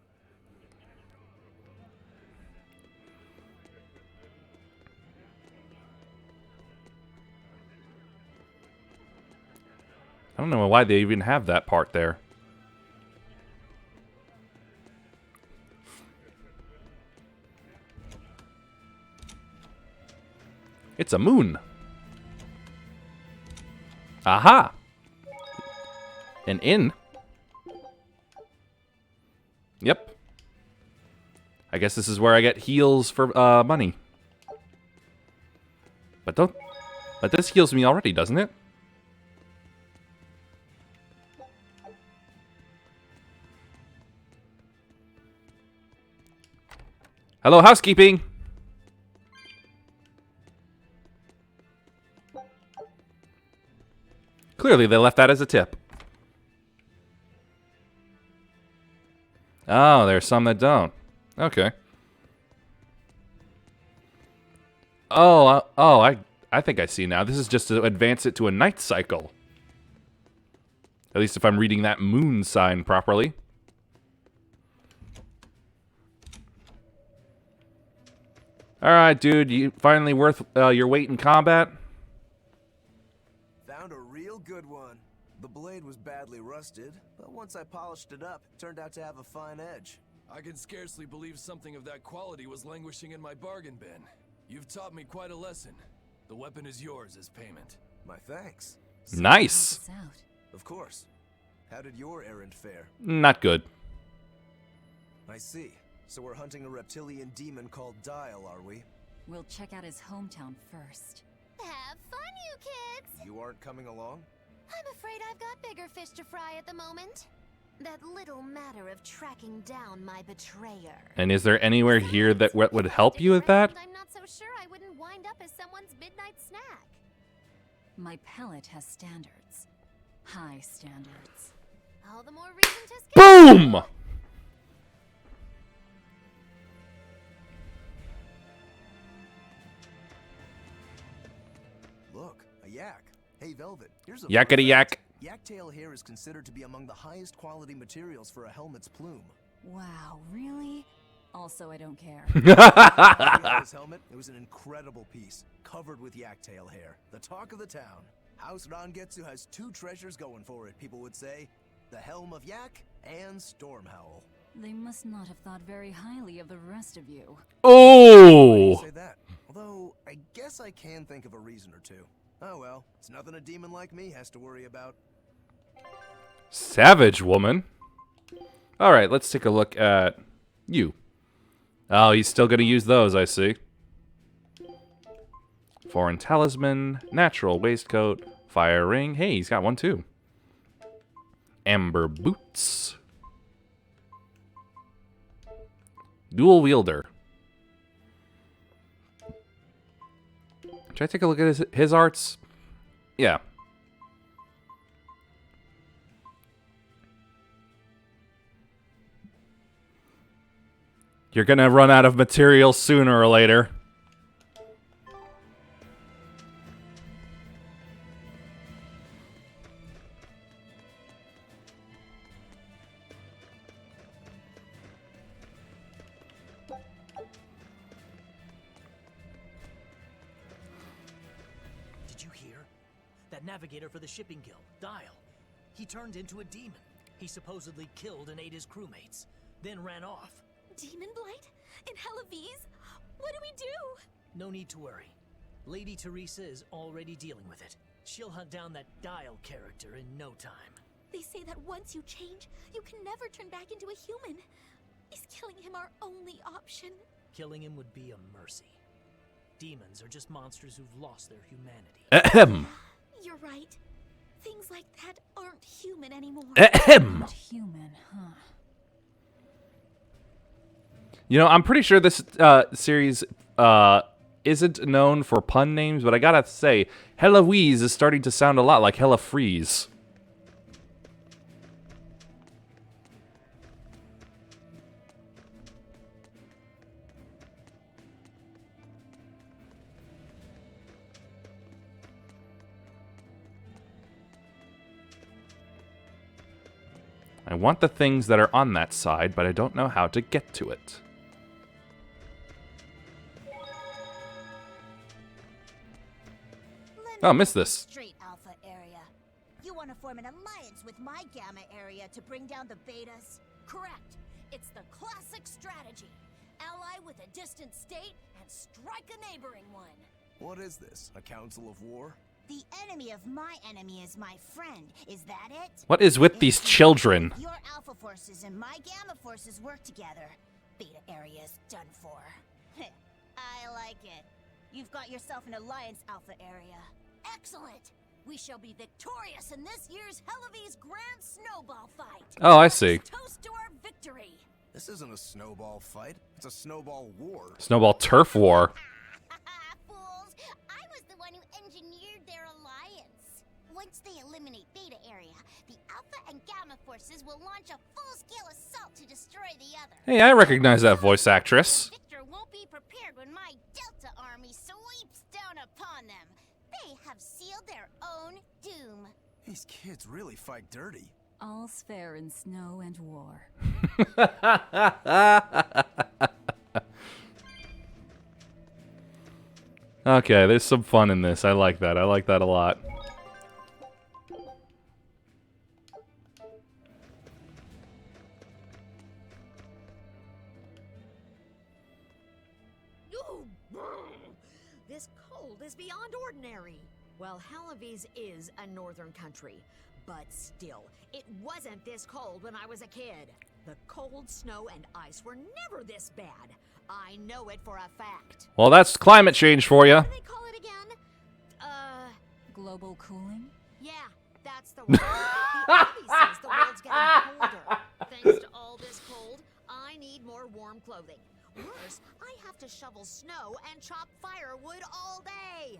I don't know why they even have that part there. It's a moon. Aha! An inn. Yep. I guess this is where I get heals for money. But this heals me already, doesn't it? Hello, housekeeping. Clearly, they left that as a tip. Oh, there's some that don't. Okay. I think I see now. This is just to advance it to a night cycle. At least if I'm reading that moon sign properly. Alright, dude. You finally worth your weight in combat? Found a real good one. The blade was badly rusted, but once I polished it up, it turned out to have a fine edge. I can scarcely believe something of that quality was languishing in my bargain bin. You've taught me quite a lesson. The weapon is yours as payment. My thanks. Nice. Of course. How did your errand fare? Not good. I see. So we're hunting a reptilian demon called Dial, are we? We'll check out his hometown first. Have fun, you kids! You aren't coming along? I'm afraid I've got bigger fish to fry at the moment. That little matter of tracking down my betrayer. And is there anywhere here that would help you with that? I'm not so sure I wouldn't wind up as someone's midnight snack. My palate has standards. High standards. All the more reason to skip. Boom! Look, a yak. Hey, Velvet, here's a Yakety yak. Yak tail hair is considered to be among the highest quality materials for a helmet's plume. Wow, really? Also, I don't care. This helmet, it was an incredible piece, covered with yak tail hair. The talk of the town. House Rangetsu has two treasures going for it, people would say. The Helm of Yak and Stormhowl. They must not have thought very highly of the rest of you. Oh! Say that. Although, I guess I can think of a reason or two. Oh well, it's nothing a demon like me has to worry about. Savage woman. Alright, let's take a look at you. Oh, he's still gonna use those, I see. Foreign talisman, natural waistcoat, fire ring. Hey, he's got one too. Amber boots. Dual wielder. Should I take a look at his arts? Yeah. You're gonna run out of material sooner or later. Did you hear? That navigator for the shipping guild, Dial. He turned into a demon. He supposedly killed and ate his crewmates, then ran off. Demon Blight? In Hellawes? What do we do? No need to worry. Lady Teresa is already dealing with it. She'll hunt down that Dial character in no time. They say that once you change, you can never turn back into a human. Is killing him our only option? Killing him would be a mercy. Demons are just monsters who've lost their humanity. Ahem. You're right. Things like that aren't human anymore. Ahem. Not human, huh? You know, I'm pretty sure this series isn't known for pun names, but I gotta say, Hellawes is starting to sound a lot like Hella Freeze. I want the things that are on that side, but I don't know how to get to it. Oh, I missed this. Straight Alpha area. You want to form an alliance with my Gamma area to bring down the Betas? Correct. It's the classic strategy. Ally with a distant state and strike a neighboring one. What is this? A council of war? The enemy of my enemy is my friend. Is that it? What is with these children? Your Alpha forces and my Gamma forces work together. Beta area's done for. I like it. You've got yourself an alliance, Alpha area. Excellent. We shall be victorious in this year's Hellawes Grand Snowball Fight. Oh, I see. Toast to our victory. This isn't a snowball fight. It's a snowball war. Snowball turf war. Fools, I was the one who engineered their alliance. Once they eliminate Beta area, the Alpha and Gamma forces will launch a full-scale assault to destroy the other. Hey, I recognize that voice actress. Victor won't be prepared when my Delta army sweeps down upon them. They have sealed their own doom. These kids really fight dirty. All's fair in snow and war. Okay, there's some fun in this. I like that. I like that a lot. This cold is beyond ordinary. Well, Hellawes is a northern country, but still, it wasn't this cold when I was a kid. The cold, snow, and ice were never this bad. I know it for a fact. Well, that's climate change for you. What do they call it again? Global cooling? Yeah, that's the word. The Army says the world's getting colder. Thanks to all this cold, I need more warm clothing. Worse, I have to shovel snow and chop firewood all day.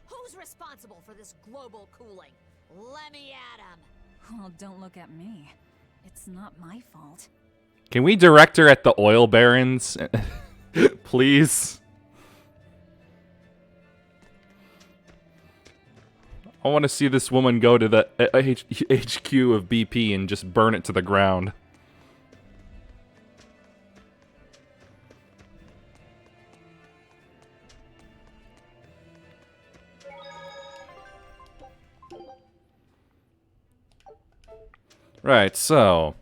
Who's responsible for this global cooling? Let me at him. Well, don't look at me. It's not my fault. Can we direct her at the oil barons? Please? I want to see this woman go to the HQ of BP and just burn it to the ground. Right, so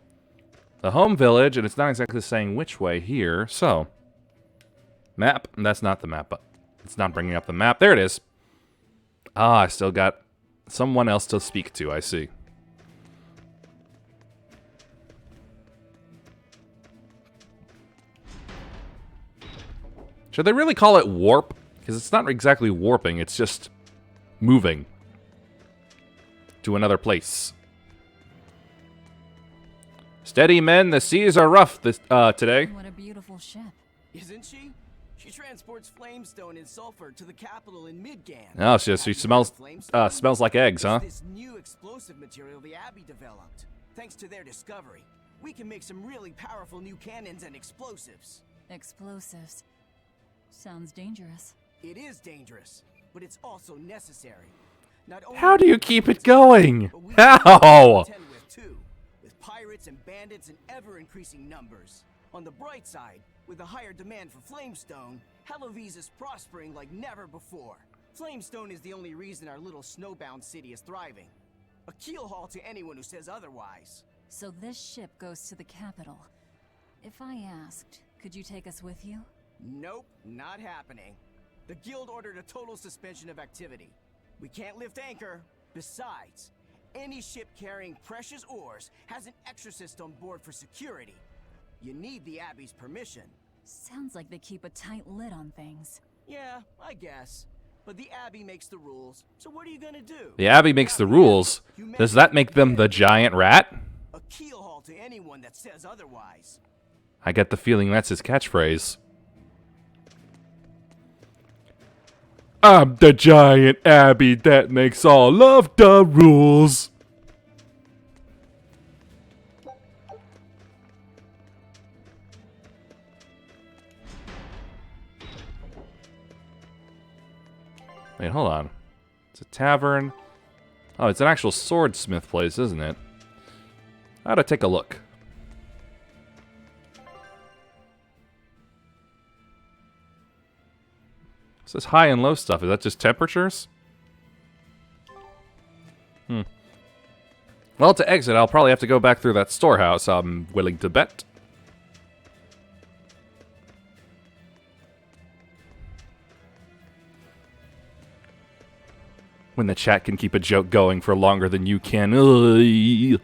the home village, and it's not exactly saying which way here. So map. That's not the map, but it's not bringing up the map. There it is. Ah, I still got someone else to speak to. I see. Should they really call it warp? Because it's not exactly warping, it's just moving to another place. Steady, men, the seas are rough today. What a beautiful ship. Isn't she? She transports flamestone and sulfur to the capital in Midgand. Oh, she smells like eggs, huh? It's this new explosive material the Abbey developed. Thanks to their discovery, we can make some really powerful new cannons and explosives. Explosives. Sounds dangerous. It is dangerous, but it's also necessary. Not only How do you keep it going? How? With pirates and bandits in ever-increasing numbers. On the bright side, with a higher demand for flamestone, Hellovis is prospering like never before. Flamestone is the only reason our little snowbound city is thriving. A keelhaul to anyone who says otherwise. So this ship goes to the capital. If I asked, could you take us with you? Nope, not happening. The guild ordered a total suspension of activity. We can't lift anchor. Besides, any ship carrying precious ores has an exorcist on board for security. You need the Abbey's permission. Sounds like they keep a tight lid on things. Yeah, I guess. But the Abbey makes the rules, so what are you gonna do? The Abbey makes the rules. Does that make them the giant rat? A keelhaul to anyone that says otherwise. I get the feeling that's his catchphrase. I'm the giant Abbey that makes all of the rules. Wait, hold on. It's a tavern. Oh, it's an actual swordsmith place, isn't it? I ought to take a look. It says high and low stuff. Is that just temperatures? Well, to exit, I'll probably have to go back through that storehouse, I'm willing to bet. When the chat can keep a joke going for longer than you can. Ugh.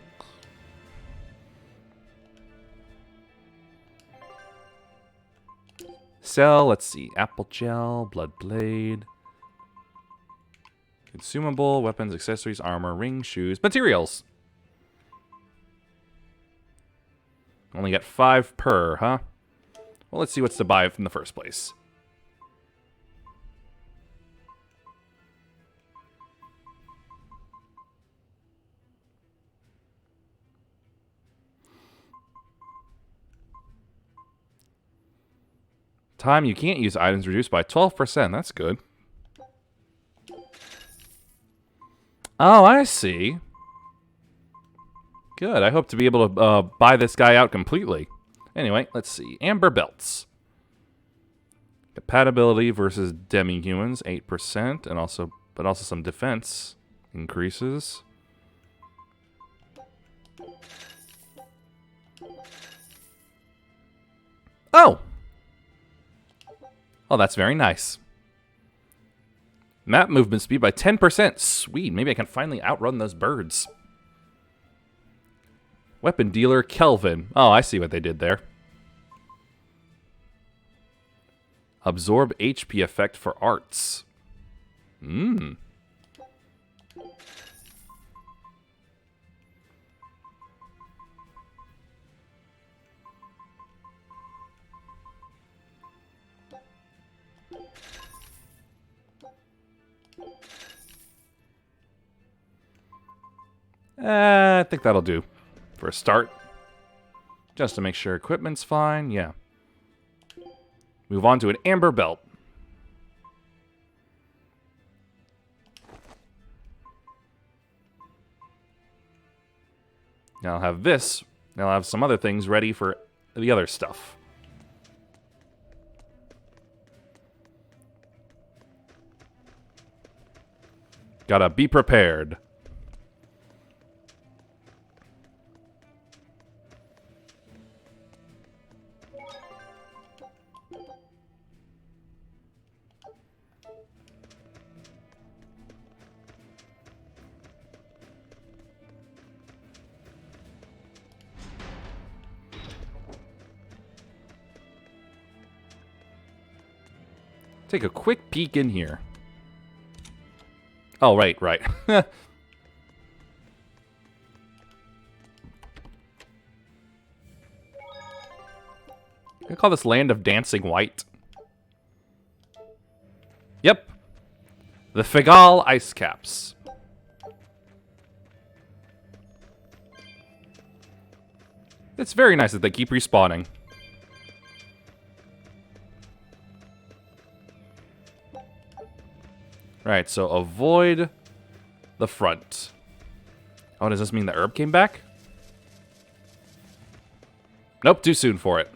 Sell, let's see. Apple gel, blood blade. Consumable, weapons, accessories, armor, ring, shoes, materials. Only got 5 per, huh? Well, let's see what's to buy in the first place. Time you can't use items reduced by 12%. That's good. Oh, I see. Good. I hope to be able to buy this guy out completely. Anyway, let's see. Amber belts. Compatibility versus demi-humans, 8%, and also some defense increases. Oh! Oh, that's very nice. Map movement speed by 10%. Sweet. Maybe I can finally outrun those birds. Weapon dealer Kelvin. Oh, I see what they did there. Absorb HP effect for arts. Mmm. I think that'll do for a start. Just to make sure equipment's fine, yeah. Move on to an amber belt. Now I'll have this. Now I'll have some other things ready for the other stuff. Gotta be prepared. Take a quick peek in here. Oh, right. I call this Land of Dancing White. Yep. The Figal ice caps. It's very nice that they keep respawning. Right, so avoid the front. Oh, does this mean the herb came back? Nope, too soon for it.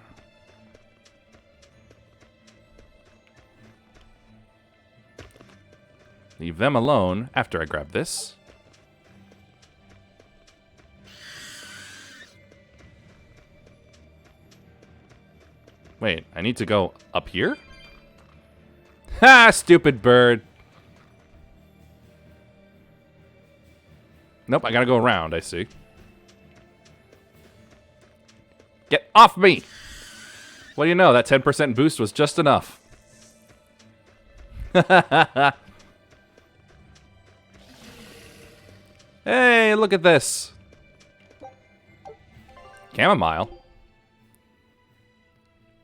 Leave them alone after I grab this. Wait, I need to go up here? Ha! Stupid bird. Nope, I gotta go around, I see. Get off me! What do you know? That 10% boost was just enough. Hey, look at this. Chamomile.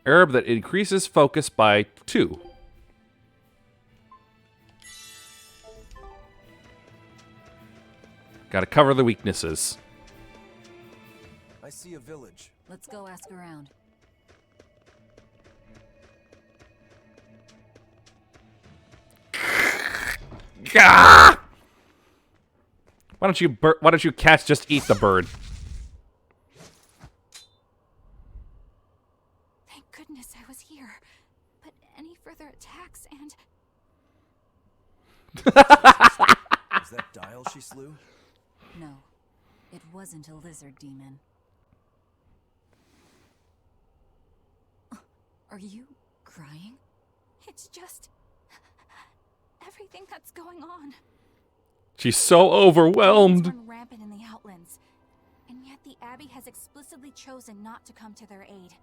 Herb that increases focus by 2. Gotta cover the weaknesses. I see a village. Let's go ask around. Gah! Why don't you cats just eat the bird? Thank goodness I was here. But any further attacks and... Was that Dial she slew? No, it wasn't a lizard demon. Are you crying? It's just... everything that's going on. She's so overwhelmed. Run rampant in the Outlands, and yet the Abbey has explicitly chosen not to come to their aid.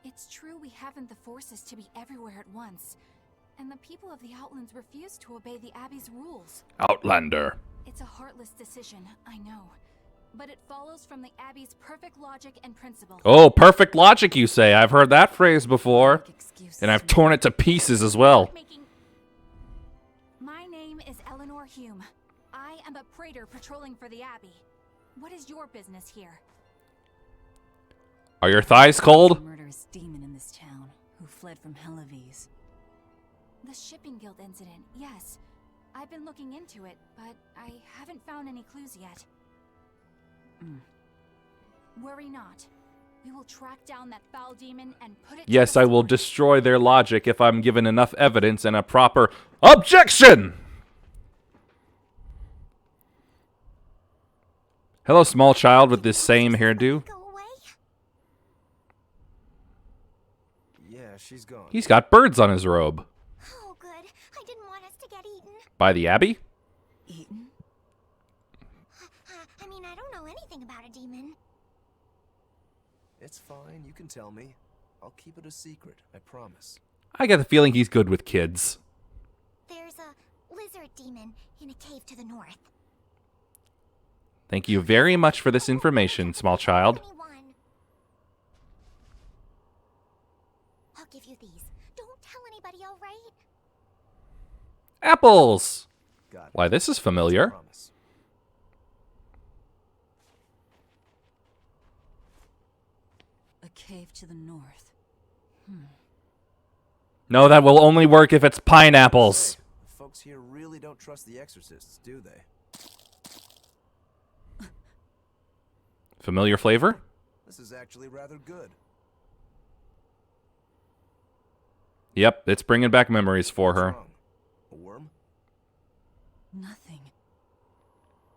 It's true we haven't the forces to be everywhere at once, and the people of the Outlands refuse to obey the Abbey's rules. Outlander. It's a heartless decision, I know, but it follows from the Abbey's perfect logic and principle. Oh, perfect logic, you say. I've heard that phrase before. And I've torn it to pieces as well. My name is Eleanor Hume. I am a praetor patrolling for the Abbey. What is your business here? Are your thighs cold? A murderous demon in this town who fled from Helavis. The shipping guild incident, yes. I've been looking into it, but I haven't found any clues yet. Worry not. We will track down that foul demon and put it... Yes, I will destroy their logic if I'm given enough evidence and a proper objection! Hello, small child with this same hairdo. Yeah, she's gone. He's got birds on his robe. Oh, good. I didn't want us to get eaten. By the Abbey? Eaten? I mean, I don't know anything about a demon. It's fine, you can tell me. I'll keep it a secret, I promise. I get the feeling he's good with kids. There's a lizard demon in a cave to the north. Thank you very much for this information, small child. I'll give you these. Don't tell anybody, all right? Apples! Why, this is familiar. A cave to the north. No, that will only work if it's pineapples. The folks here really don't trust the exorcists, do they? Familiar flavor? This is actually rather good. Yep, it's bringing back memories for her. A worm? Nothing.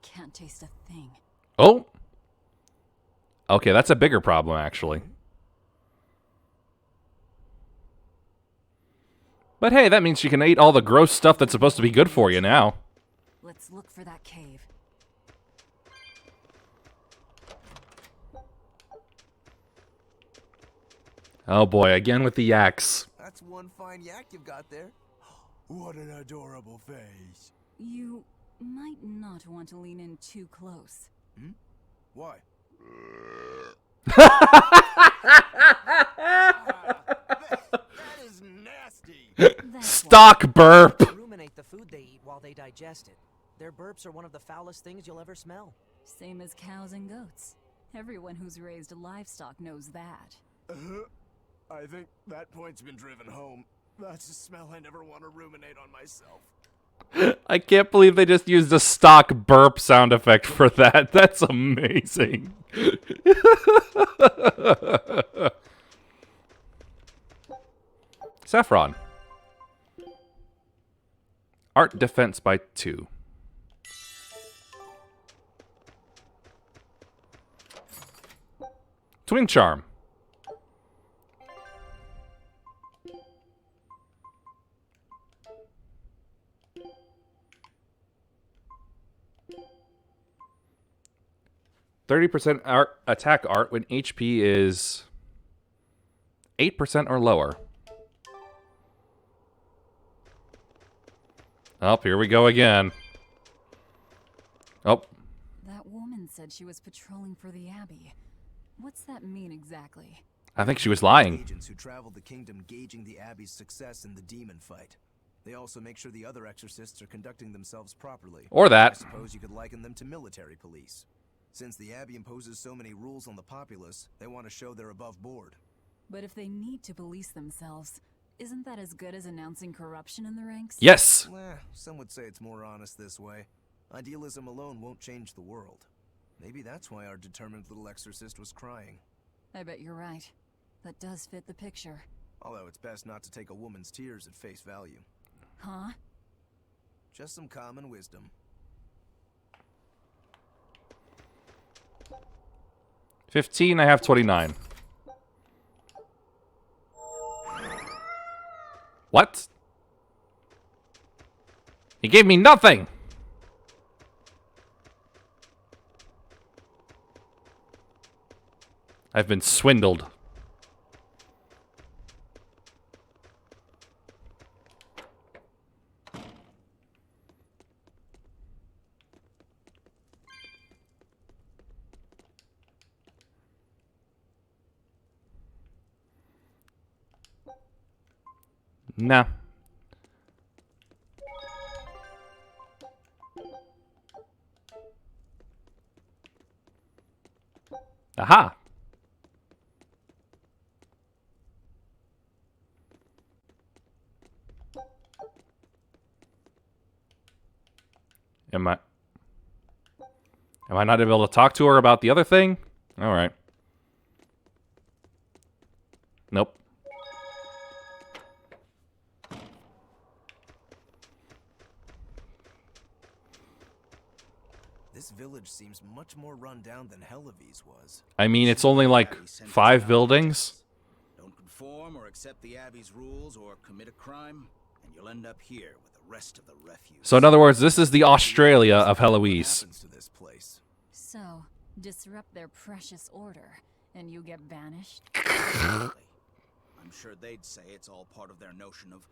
Can't taste a thing. Oh! Okay, that's a bigger problem, actually. But hey, that means she can eat all the gross stuff that's supposed to be good for you now. Let's look for that cave. Oh boy, again with the yaks. That's one fine yak you've got there. What an adorable face. You might not want to lean in too close. Hmm? Why? That is nasty. Stock burp. Ruminate the food they eat while they digest it. Their burps are one of the foulest things you'll ever smell. Same as cows and goats. Everyone who's raised livestock knows that. I think that point's been driven home. That's a smell I never want to ruminate on myself. I can't believe they just used a stock burp sound effect for that. That's amazing. Saffron. Art defense by 2. Twin charm. %30% art attack art when HP is 8% or lower. Oh, here we go again. Oh. That woman said she was patrolling for the Abbey. What's that mean exactly? I think she was lying. Agents who traveled the kingdom gauging the Abbey's success in the demon fight. They also make sure the other exorcists are conducting themselves properly. Or that. I suppose you could liken them to military police. Since the Abbey imposes so many rules on the populace, they want to show they're above board. But if they need to police themselves, isn't that as good as announcing corruption in the ranks? Yes. Some would say it's more honest this way. Idealism alone won't change the world. Maybe that's why our determined little exorcist was crying. I bet you're right. That does fit the picture. Although it's best not to take a woman's tears at face value. Huh? Just some common wisdom. 15, I have 29. What? He gave me nothing! I've been swindled. Nah. Aha! Am I not able to talk to her about the other thing? All right. Nope. This village seems much more run down than Helavi's was. I mean, it's only like 5 buildings. Don't conform or accept the Abbey's rules or commit a crime, and you'll end up here with the rest of the refuse. So in other words, this is the Australia of Heloise. So, disrupt their precious order, and you get banished? I'm sure they'd say it's all part of their notion of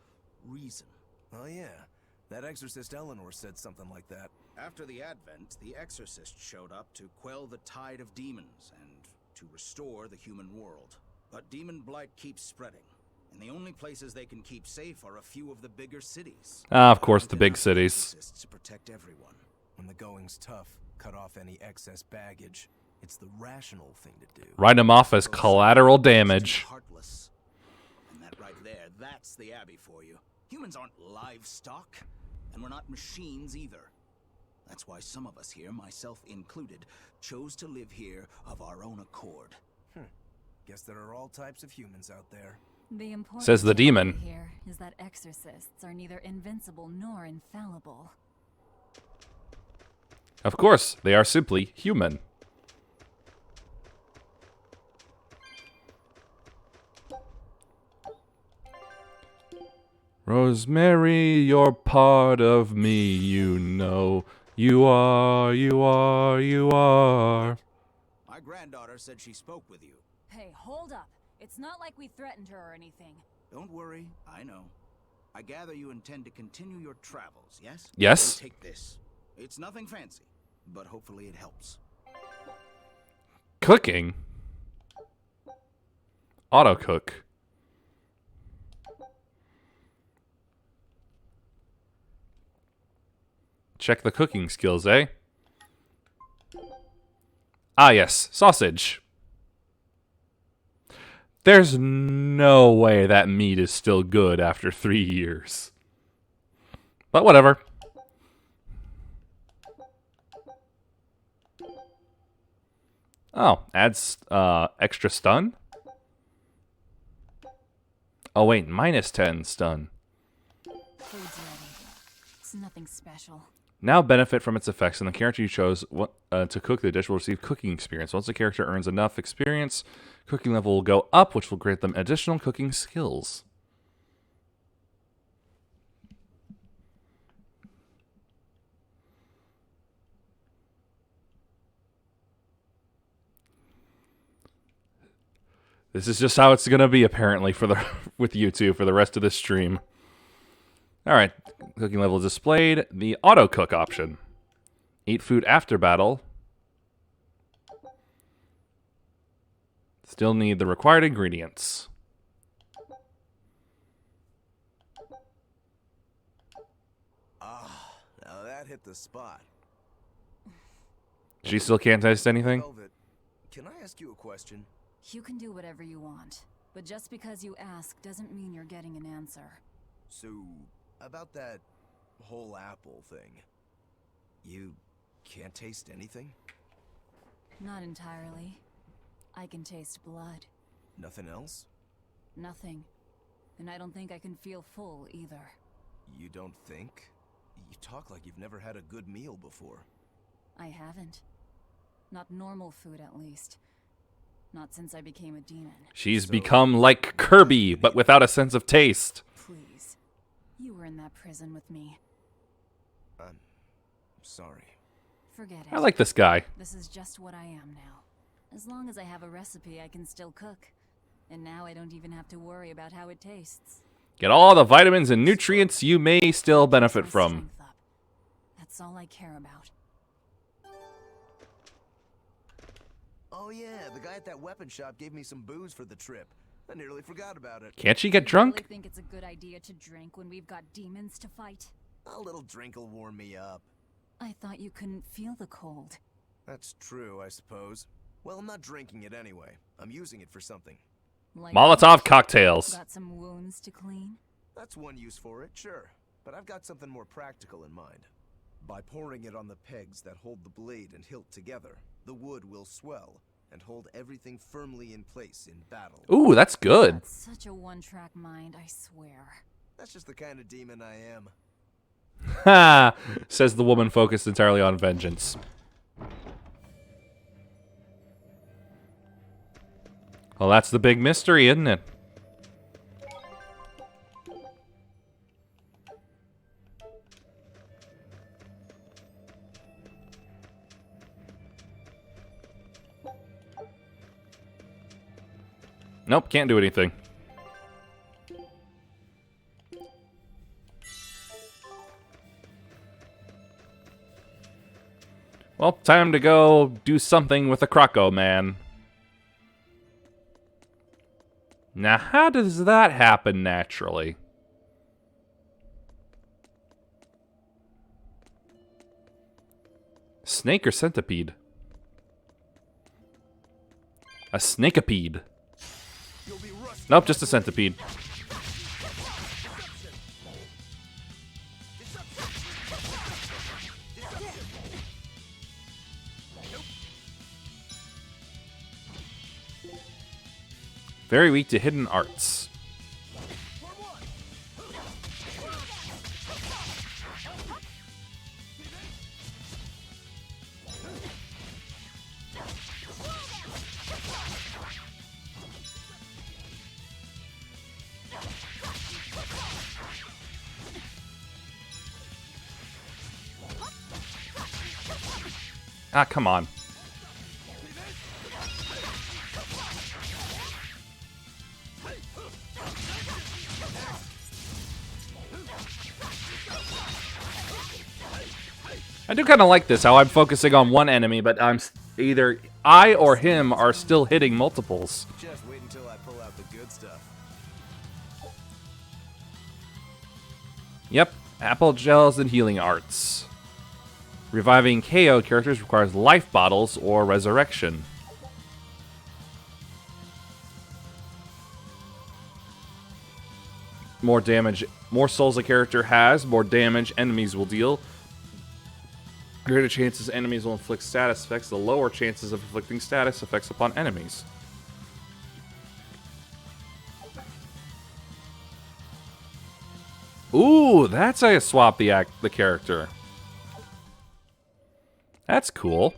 reason. Oh yeah, that exorcist Eleanor said something like that. After the Advent, the exorcist showed up to quell the tide of demons and to restore the human world. But demon blight keeps spreading, and the only places they can keep safe are a few of the bigger cities. Ah, of course, the big cities. To protect everyone. When the going's tough, cut off any excess baggage. It's the rational thing to do. Write them off as collateral damage. Heartless. And that right there, that's the Abbey for you. Humans aren't livestock, and we're not machines either. That's why some of us here, myself included, chose to live here of our own accord. Guess there are all types of humans out there. The important Says the demon. takeaway here is that exorcists are neither invincible nor infallible. Of course, they are simply human. Rosemary, you're part of me, you know. You are, you are, you are. My granddaughter said she spoke with you. Hey, hold up. It's not like we threatened her or anything. Don't worry, I know. I gather you intend to continue your travels, yes? Yes. Then take this. It's nothing fancy, but hopefully it helps. Cooking? Auto cook. Check the cooking skills, eh? Ah, yes. Sausage. There's no way that meat is still good after 3 years. But whatever. Oh, adds extra stun? Oh wait, -10 stun. Food's ready. It's nothing special. Now benefit from its effects, and the character you chose to cook the dish will receive cooking experience. Once the character earns enough experience, cooking level will go up, which will grant them additional cooking skills. This is just how it's gonna be, apparently, with you two for the rest of this stream. All right, cooking level displayed. The auto cook option. Eat food after battle. Still need the required ingredients. Ah, now that hit the spot. She still can't taste anything? Velvet, can I ask you a question? You can do whatever you want, but just because you ask doesn't mean you're getting an answer. So, about that whole apple thing, you can't taste anything? Not entirely. I can taste blood. Nothing else? Nothing. And I don't think I can feel full either. You don't think? You talk like you've never had a good meal before. I haven't. Not normal food, at least. Not since I became a demon. She's become like Kirby, but without a sense of taste. Please. You were in that prison with me. I'm sorry. Forget it. I like this guy. This is just what I am now. As long as I have a recipe, I can still cook. And now I don't even have to worry about how it tastes. Get all the vitamins and nutrients you may still benefit from. That's all I care about. Oh yeah, the guy at that weapon shop gave me some booze for the trip. I nearly forgot about it. Can't she get drunk? You really think it's a good idea to drink when we've got demons to fight? A little drink will warm me up. I thought you couldn't feel the cold. That's true, I suppose. Well, I'm not drinking it anyway. I'm using it for something. Like Molotov cocktails. Got some wounds to clean? That's one use for it, sure. But I've got something more practical in mind. By pouring it on the pegs that hold the blade and hilt together, the wood will swell and hold everything firmly in place in battle. Ooh, that's good. That's such a one-track mind, I swear. That's just the kind of demon I am. Ha! Says the woman focused entirely on vengeance. Well, that's the big mystery, isn't it? Nope, can't do anything. Well, time to go do something with the Croco Man. Now, how does that happen naturally? Snake or centipede? A snakeipede. Nope, just a centipede. Very weak to hidden arts. Ah, come on. I do kind of like this, how I'm focusing on one enemy, but either I or him are still hitting multiples. Just wait until I pull out the good stuff. Yep, apple gels and healing arts. Reviving KO characters requires life bottles or resurrection. More damage, more souls a character has, more damage enemies will deal. Greater chances enemies will inflict status effects, the lower chances of inflicting status effects upon enemies. Ooh, that's how you swap the character. That's cool.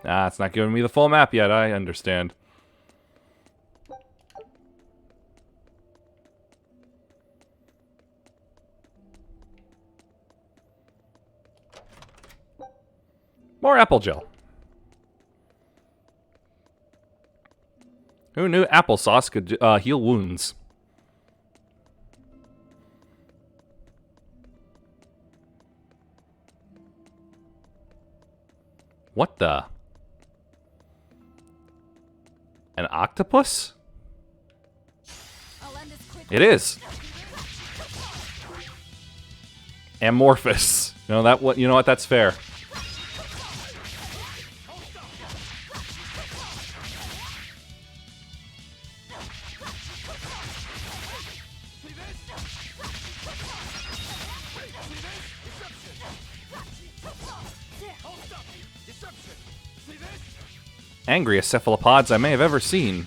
Ah, it's not giving me the full map yet, I understand. More apple gel. Who knew applesauce could heal wounds? What the? An octopus? It is. Amorphous. You know that? What? You know what? That's fair. Angriest cephalopods I may have ever seen.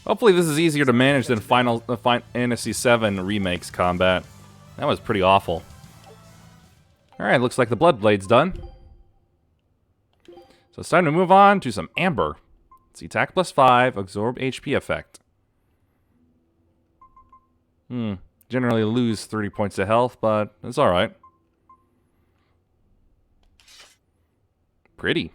Hopefully this is easier to manage than Final Fantasy VII Remake's combat. That was pretty awful. Alright, looks like the Blood Blade's done. So it's time to move on to some Amber. Let's see, attack plus 5, absorb HP effect. Generally lose 30 points of health, but it's alright. Pretty.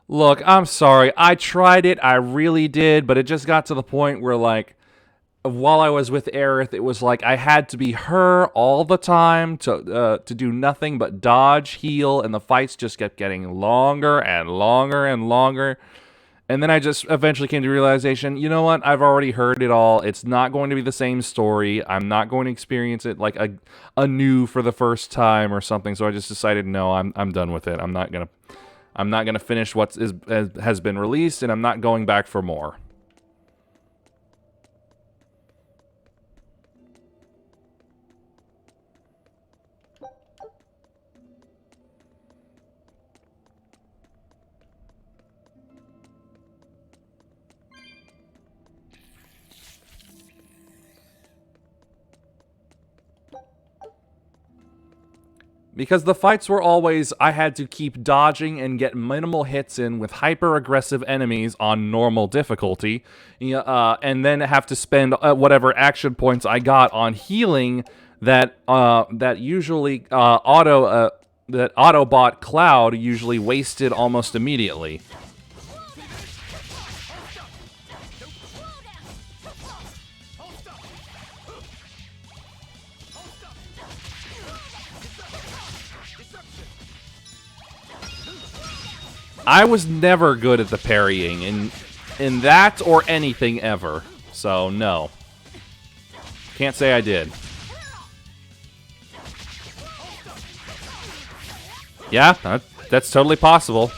Look, I'm sorry. I tried it. I really did, but it just got to the point where, like, while I was with Aerith, it was like I had to be her all the time to do nothing but dodge, heal, and the fights just kept getting longer and longer and longer. And then I just eventually came to the realization, you know what? I've already heard it all. It's not going to be the same story. I'm not going to experience it like anew for the first time or something. So I just decided, no, I'm done with it. I'm not gonna finish what has been released, and I'm not going back for more. Because the fights were always, I had to keep dodging and get minimal hits in with hyper-aggressive enemies on normal difficulty, and then have to spend whatever action points I got on healing that usually that Autobot Cloud usually wasted almost immediately. I was never good at the parrying in that or anything ever. So, no. Can't say I did. Yeah, that's totally possible.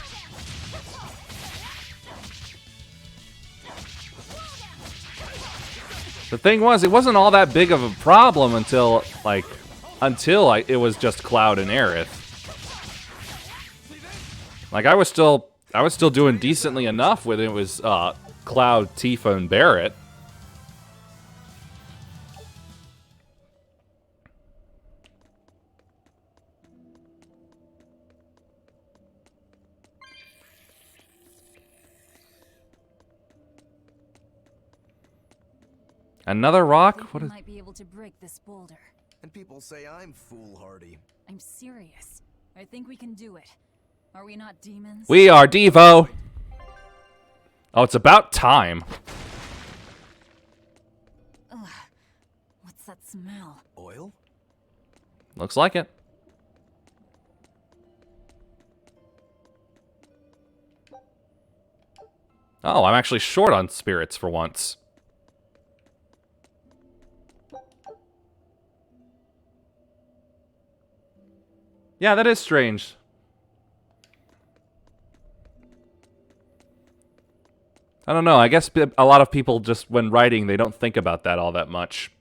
The thing was, it wasn't all that big of a problem until it was just Cloud and Aerith. Like, I was still doing decently enough when it was Cloud, Tifa, and Barret. Another rock? What is... might be able to break this boulder. And people say I'm foolhardy. I'm serious. I think we can do it. Are we not demons? We are Devo! Oh, it's about time. Ugh. What's that smell? Oil? Looks like it. Oh, I'm actually short on spirits for once. Yeah, that is strange. I don't know. I guess a lot of people just, when writing, they don't think about that all that much.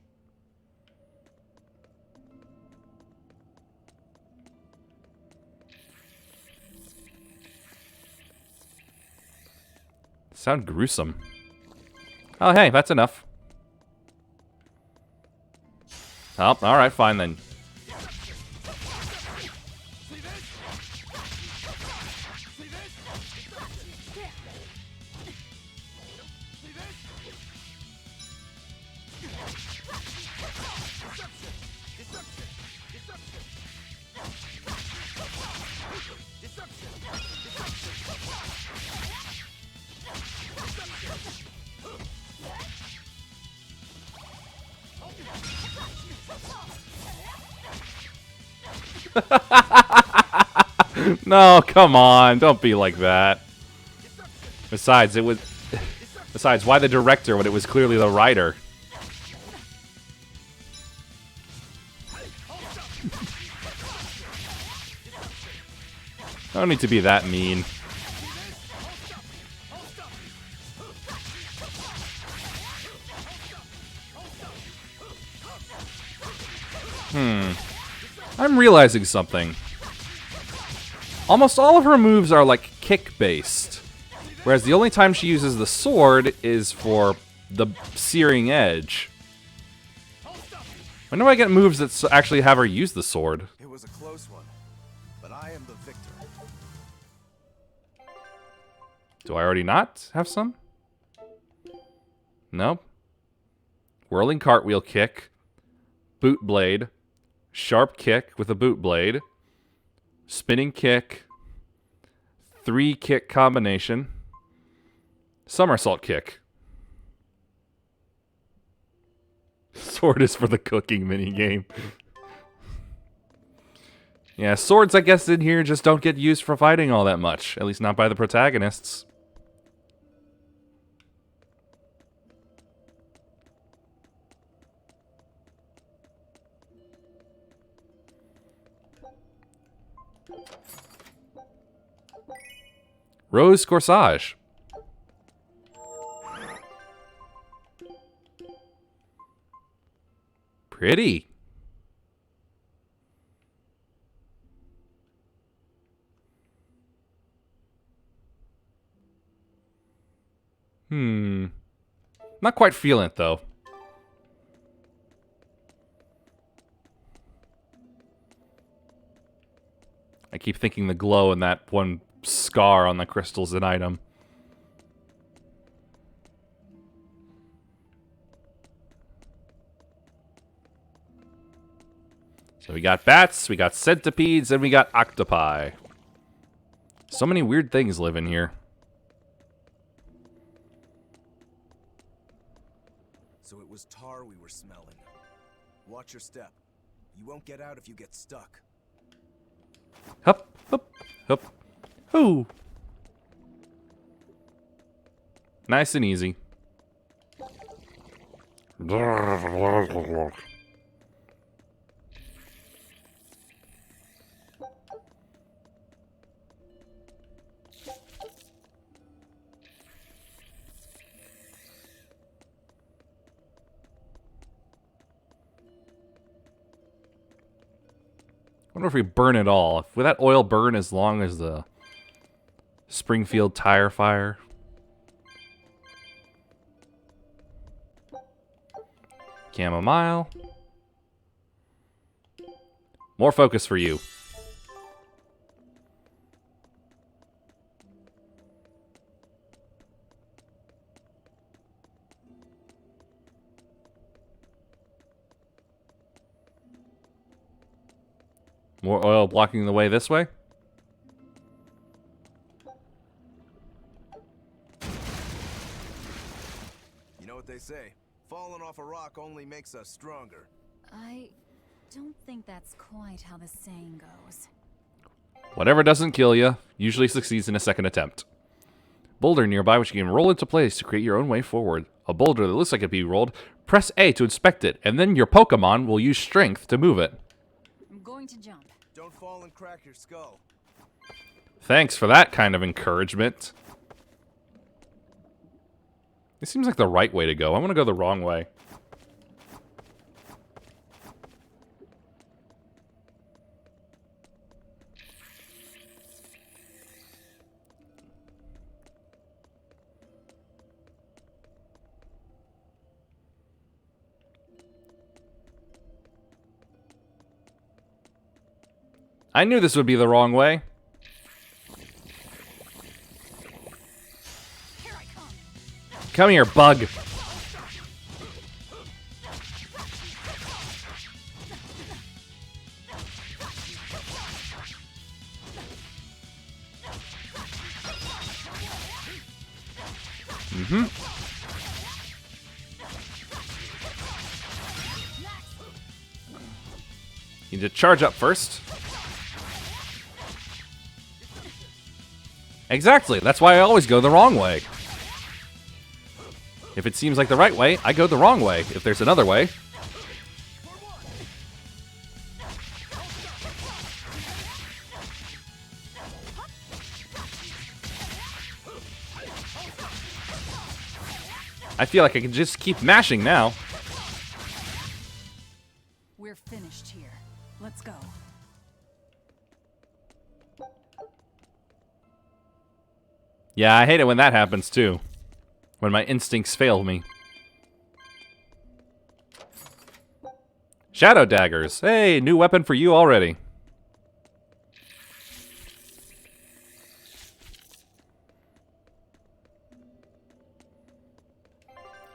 Sound gruesome. Oh, hey, that's enough. Oh, alright, fine then. No, come on. Don't be like that. Besides, Besides, why the director when it was clearly the writer? I don't need to be that mean. I'm realizing something. Almost all of her moves are like kick-based, whereas the only time she uses the sword is for the searing edge. When do I get moves that actually have her use the sword? It was a close one, but I am the victor. Do I already not have some? Nope. Whirling cartwheel kick, boot blade, sharp kick with a boot blade, spinning kick, 3-kick combination, somersault kick. Sword is for the cooking minigame. Yeah, swords, I guess, in here just don't get used for fighting all that much. At least not by the protagonists. Rose corsage. Pretty. Not quite feeling it, though. I keep thinking the glow in that one scar on the crystal's an item. So we got bats, we got centipedes, and we got octopi. So many weird things live in here. So it was tar we were smelling. Watch your step. You won't get out if you get stuck. Hup, hup, hup. Hoo. Nice and easy. I wonder if we burn it all. Would that oil burn as long as the Springfield tire fire. Chamomile. More focus for you. More oil blocking the way this way. You know what they say? Falling off a rock only makes us stronger. I don't think that's quite how the saying goes. Whatever doesn't kill you usually succeeds in a second attempt. Boulder nearby which you can roll into place to create your own way forward. A boulder that looks like it be rolled, press A to inspect it, and then your Pokemon will use strength to move it. I'm going to jump. Don't fall and crack your skull. Thanks for that kind of encouragement. It seems like the right way to go. I want to go the wrong way. I knew this would be the wrong way. Come here, bug. Need to charge up first. Exactly. That's why I always go the wrong way. If it seems like the right way, I go the wrong way. If there's another way. I feel like I can just keep mashing now. We're finished here. Let's go. Yeah, I hate it when that happens too. When my instincts fail me. Shadow daggers. Hey, new weapon for you already.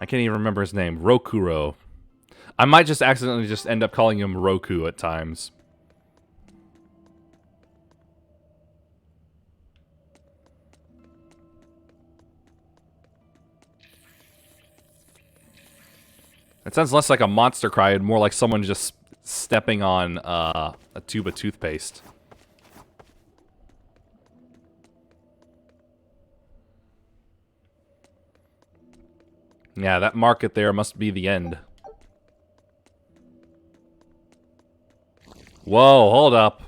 I can't even remember his name. Rokuro. I might just accidentally just end up calling him Roku at times. It sounds less like a monster cry and more like someone just stepping on a tube of toothpaste. Yeah, that market there must be the end. Whoa, hold up.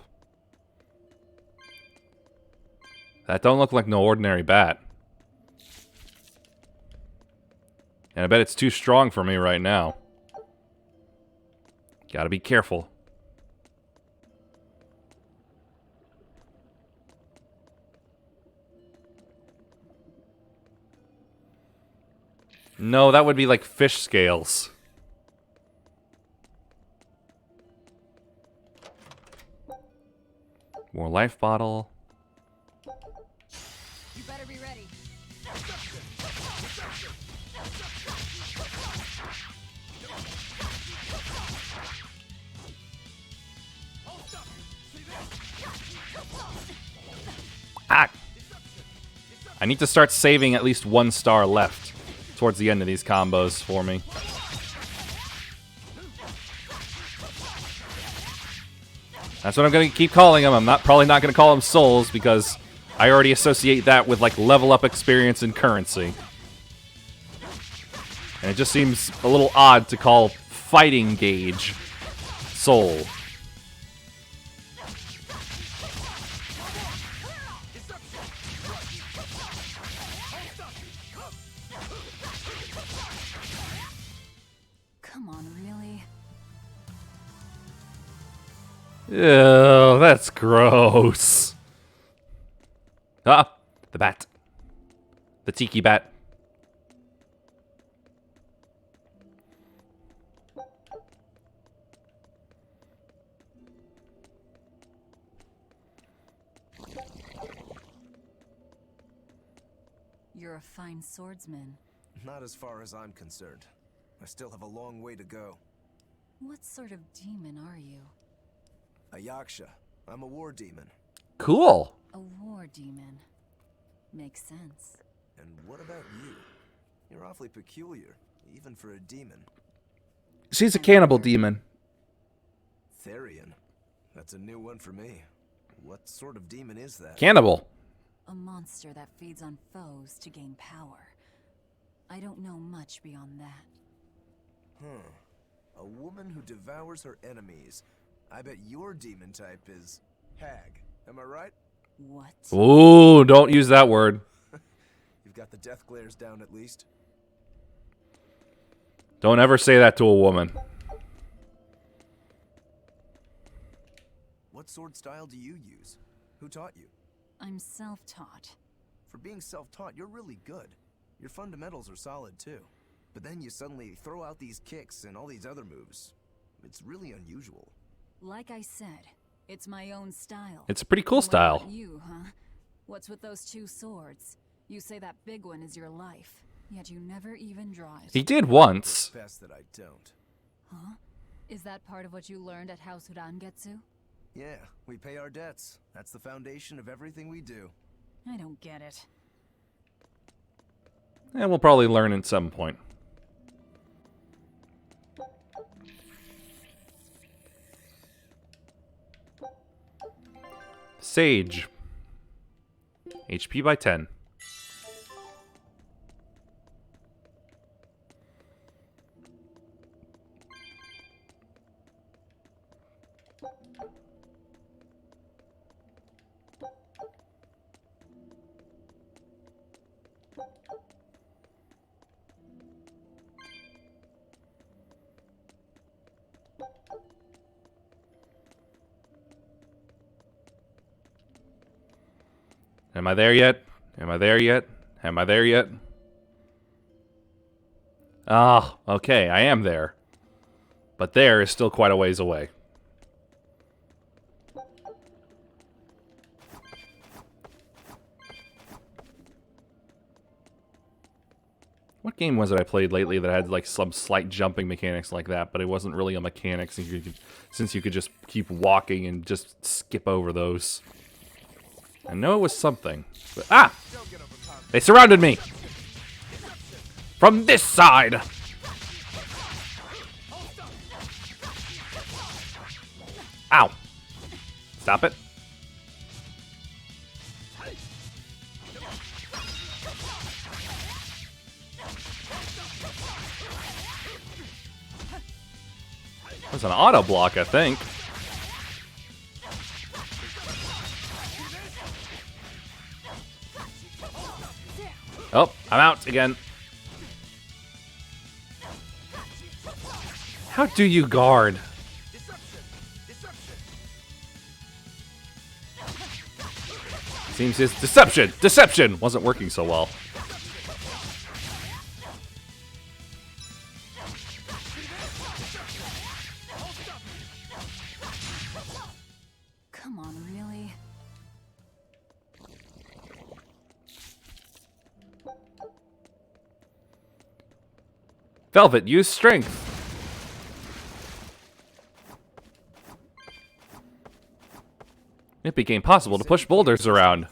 That don't look like no ordinary bat. And I bet it's too strong for me right now. Gotta be careful. No, that would be like fish scales. More life bottle. You better be ready. Ah! I need to start saving at least 1 star left towards the end of these combos for me. That's what I'm going to keep calling them. I'm probably not going to call them souls because I already associate that with like level up experience and currency. And it just seems a little odd to call fighting gauge soul. Come on, really? Ew, that's gross. Ah, The bat. The tiki bat. You're a fine swordsman. Not as far as I'm concerned. I still have a long way to go. What sort of demon are you? A yaksha. I'm a war demon. Cool. A war demon. Makes sense. And what about you? You're awfully peculiar, even for a demon. She's a cannibal demon. Therian. That's a new one for me. What sort of demon is that? Cannibal. A monster that feeds on foes to gain power. I don't know much beyond that. A woman who devours her enemies. I bet your demon type is hag. Am I right? What? Ooh, don't use that word. You've got the death glares down at least. Don't ever say that to a woman. What sword style do you use? Who taught you? I'm self-taught. For being self-taught, you're really good. Your fundamentals are solid too. But then you suddenly throw out these kicks and all these other moves. It's really unusual. Like I said, it's my own style. It's a pretty cool What style. about you, huh? What's with those two swords? You say that big one is your life, yet you never even draw it. He did once. Best that I don't. Huh? Is that part of what you learned at House Urangetsu? Yeah, we pay our debts. That's the foundation of everything we do. I don't get it. And we'll probably learn at some point. Sage. HP by 10. Am I there yet? Am I there yet? Am I there yet? Ah, okay, I am there. But there is still quite a ways away. What game was it I played lately that had like some slight jumping mechanics like that, but it wasn't really a mechanic since you could just keep walking and just skip over those. I know it was something. But, ah! They surrounded me! From this side! Ow! Stop it. That's an auto block, I think. Oh, I'm out again. How do you guard? Seems his deception wasn't working so well. Come on, really? Velvet, use strength. It became possible to push boulders around.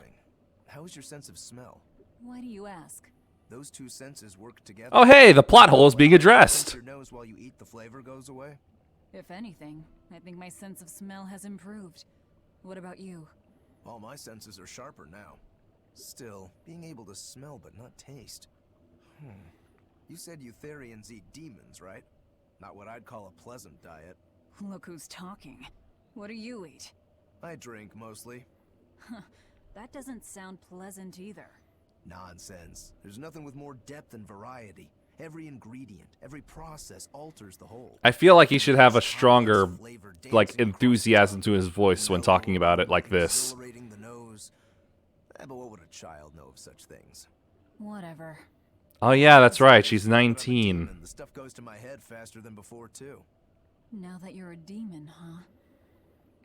How is your sense of smell? Why do you ask? Those two senses work together. Oh hey, the plot hole is being addressed. Your nose while you eat, the flavor goes away. If anything, I think my sense of smell has improved. What about you? All my senses are sharper now. Still, being able to smell but not taste. You said Eutherians eat demons, right? Not what I'd call a pleasant diet. Look who's talking. What do you eat? I drink, mostly. That doesn't sound pleasant either. Nonsense. There's nothing with more depth and variety. Every ingredient, every process alters the whole. I feel like he should have a stronger, like, enthusiasm to his voice when talking about it like this. The nose. But what would a child know of such things. Whatever. Oh yeah, that's right. She's 19. The stuff goes to my head faster than before, too. Now that you're a demon, huh?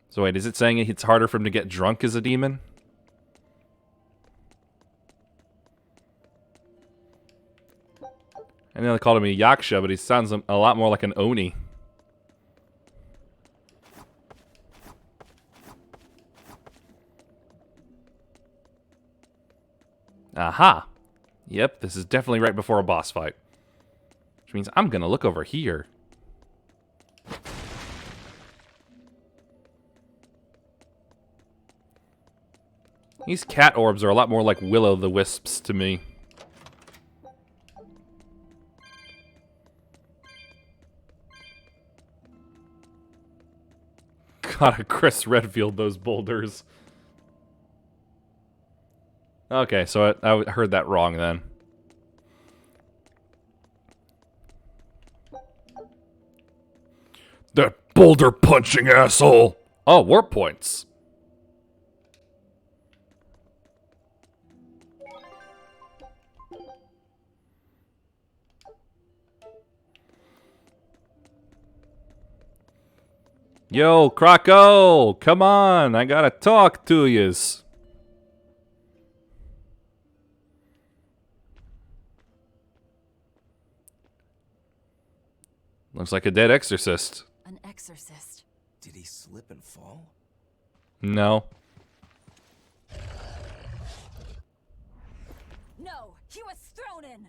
So wait, is it saying it's harder for him to get drunk as a demon? I know they called him a Yaksha, but he sounds a lot more like an Oni. Aha! Yep, this is definitely right before a boss fight. Which means I'm gonna look over here. These cat orbs are a lot more like Will-o'-the-Wisps to me. Gotta Chris Redfield those boulders. Okay, so I heard that wrong then. That boulder punching asshole! Oh, warp points. Yo, Croco! Come on, I gotta talk to yous. Looks like a dead exorcist. An exorcist. Did he slip and fall? No. No, he was thrown in.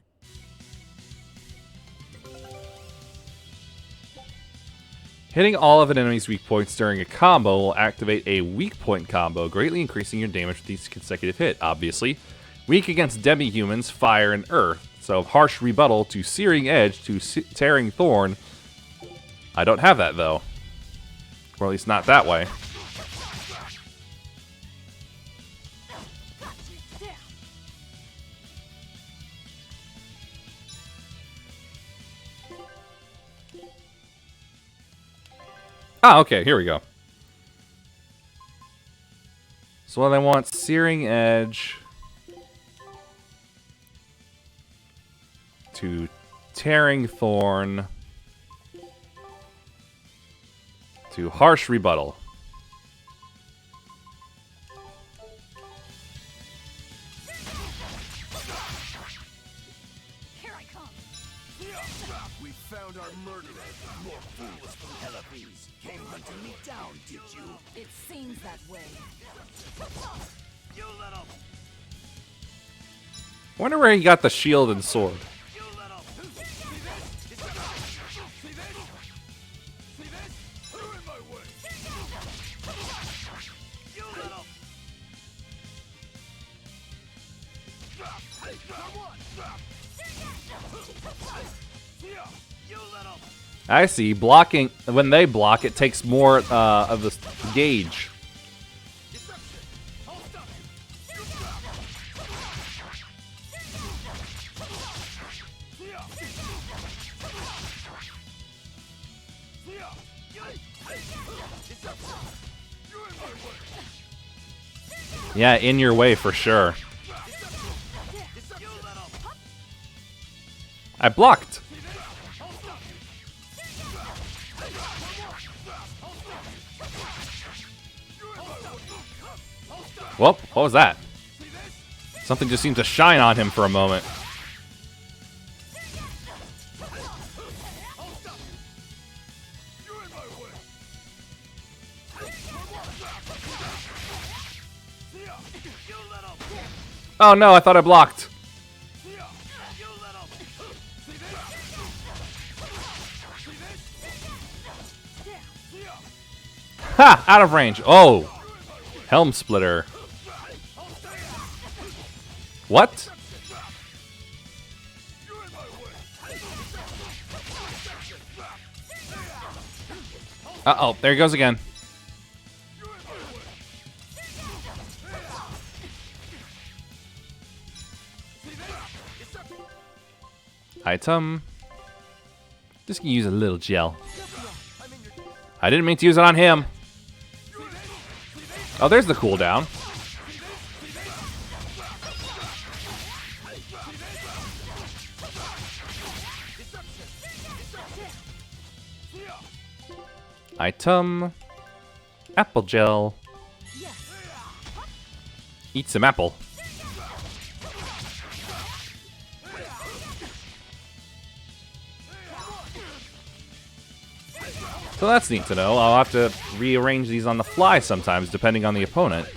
Hitting all of an enemy's weak points during a combo will activate a weak point combo, greatly increasing your damage with each consecutive hit, obviously. Weak against demi-humans, fire, and earth. So harsh rebuttal to searing edge to tearing thorn. I don't have that, though. Or at least not that way. Ah, okay, here we go. So what I want, searing edge to tearing thorn to harsh rebuttal. Here I come. We found our murderer. More fools from Hellapes. Came hunting me down, did you? It seems that way. You little... I wonder where he got the shield and sword. I see. Blocking, when they block, it takes more of the gauge. Yeah, in your way for sure. I blocked. Whoop, what was that? Something just seemed to shine on him for a moment. Oh no, I thought I blocked. Ha! Out of range. Oh! Helm splitter. What? Uh-oh, there he goes again. Item. Just gonna use a little gel. I didn't mean to use it on him. Oh, there's the cooldown. Item. Apple gel. Eat some apple. So that's neat to know. I'll have to rearrange these on the fly sometimes, depending on the opponent.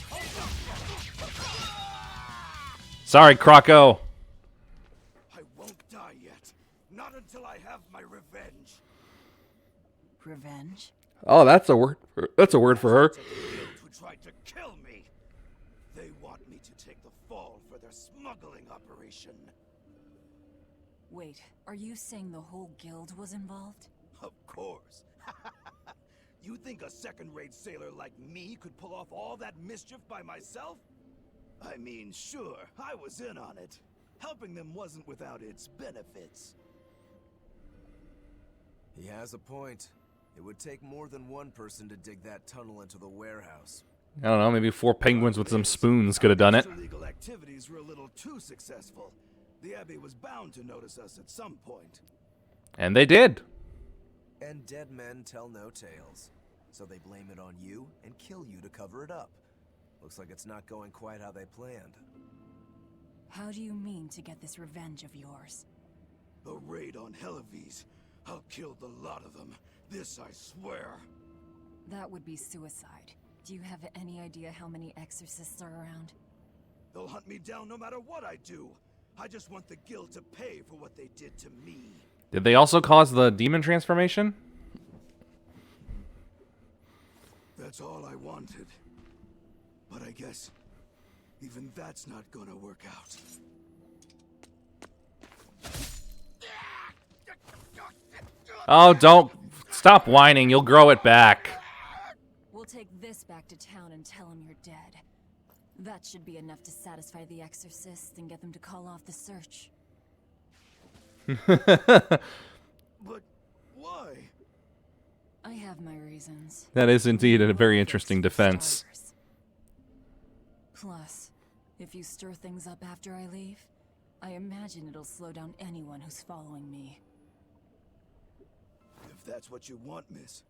Sorry, Croco. I won't die yet. Not until I have my revenge. Revenge? Oh, that's a word. That's a word for her. Who tried to kill me? They want me to take the fall for their smuggling operation. Wait, are you saying the whole guild was involved? Of course. You think a second-rate sailor like me could pull off all that mischief by myself? I mean, sure, I was in on it. Helping them wasn't without its benefits. He has a point. It would take more than one person to dig that tunnel into the warehouse. I don't know, maybe 4 penguins with some spoons could have done it. Illegal activities were a little too successful. The Abbey was bound to notice us at some point. And they did. And dead men tell no tales. So they blame it on you and kill you to cover it up. Looks like it's not going quite how they planned. How do you mean to get this revenge of yours? A raid on Helives. I'll kill the lot of them. This I swear. That would be suicide. Do you have any idea how many exorcists are around? They'll hunt me down no matter what I do. I just want the guild to pay for what they did to me. Did they also cause the demon transformation? That's all I wanted. But I guess even that's not gonna work out. Oh, don't stop whining. You'll grow it back. We'll take this back to town and tell him you're dead. That should be enough to satisfy the exorcists and get them to call off the search. But why? I have my reasons. That is indeed a very interesting defense. Plus, if you stir things up after I leave, I imagine it'll slow down anyone who's following me. If that's what you want, miss,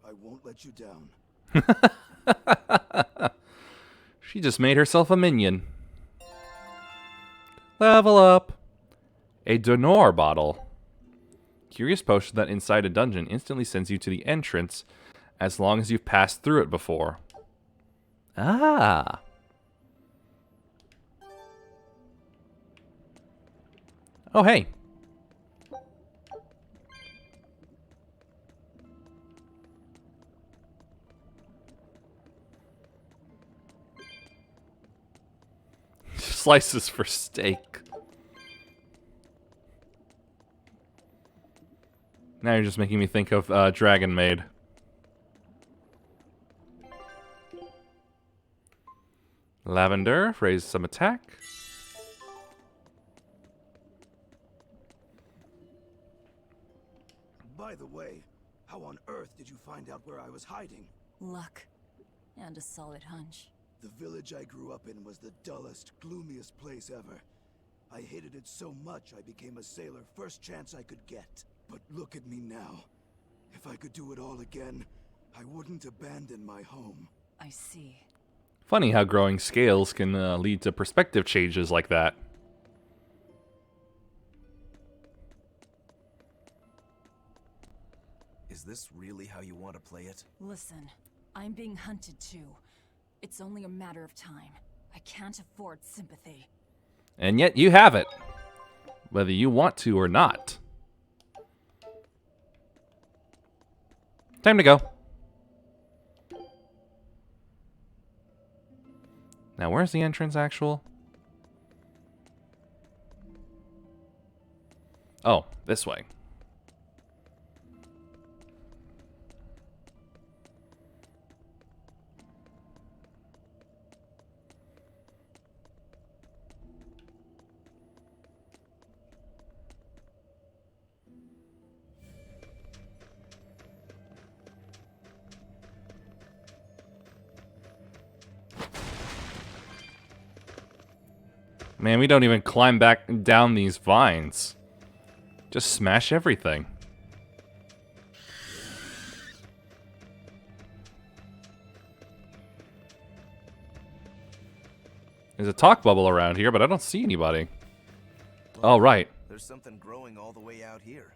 I won't let you down. She just made herself a minion. Level up. A Donor bottle. Curious potion that inside a dungeon instantly sends you to the entrance as long as you've passed through it before. Ah. Oh, hey. Slices for steak. Now you're just making me think of Dragon Maid. Lavender, raise some attack. By the way, how on earth did you find out where I was hiding? Luck. And a solid hunch. The village I grew up in was the dullest, gloomiest place ever. I hated it so much I became a sailor first chance I could get. But look at me now. If I could do it all again, I wouldn't abandon my home. I see. Funny how growing scales can lead to perspective changes like that. Is this really how you want to play it? Listen, I'm being hunted too. It's only a matter of time. I can't afford sympathy. And yet you have it. Whether you want to or not. Time to go. Now, where's the entrance actual? Oh, this way. Man, we don't even climb back down these vines. Just smash everything. There's a talk bubble around here, but I don't see anybody. Oh, right. There's something growing all the way out here.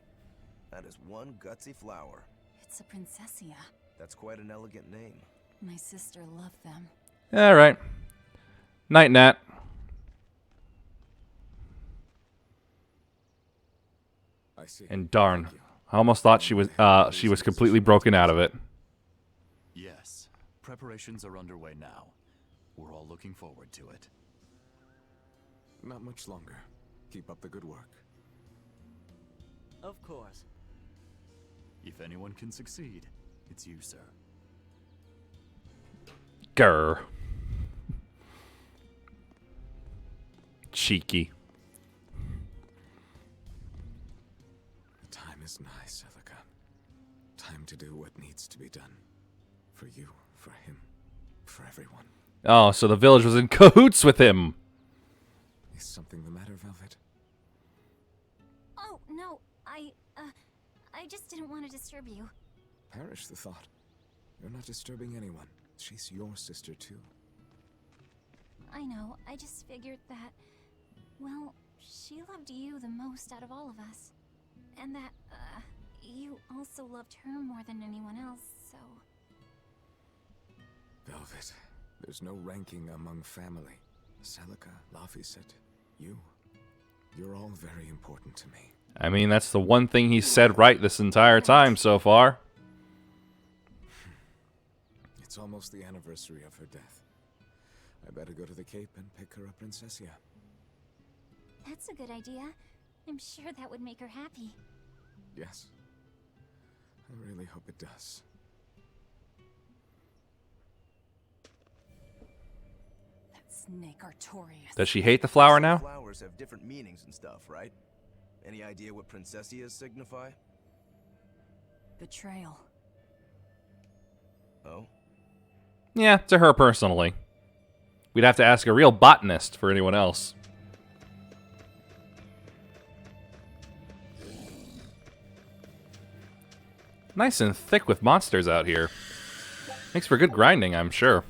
That is one gutsy flower. It's a princessia. That's quite an elegant name. My sister loved them. All right. Night, Nat. I see. And darn, I almost thought she was completely broken out of it. Yes, preparations are underway now. We're all looking forward to it. Not much longer. Keep up the good work. Of course. If anyone can succeed, it's you, sir. Grr. Cheeky. The time is nigh, Celica. Time to do what needs to be done. For you, for him, for everyone. Oh, so the village was in cahoots with him. Is something the matter, Velvet? Oh, no, I just didn't want to disturb you. Perish the thought. You're not disturbing anyone. She's your sister, too. I know, I just figured that, well, she loved you the most out of all of us. And that, you also loved her more than anyone else, so... Velvet, there's no ranking among family. Celica, Laphicet, you. You're all very important to me. I mean, that's the one thing he said right this entire time so far. It's almost the anniversary of her death. I better go to the Cape and pick her up Princessia. That's a good idea. I'm sure that would make her happy. Yes. I really hope it does. That snake Artorias. Does she hate the flower now? Flowers have different meanings and stuff, right? Any idea what princessias signify? Betrayal. Oh? Yeah, to her personally. We'd have to ask a real botanist for anyone else. Nice and thick with monsters out here. Makes for good grinding, I'm sure.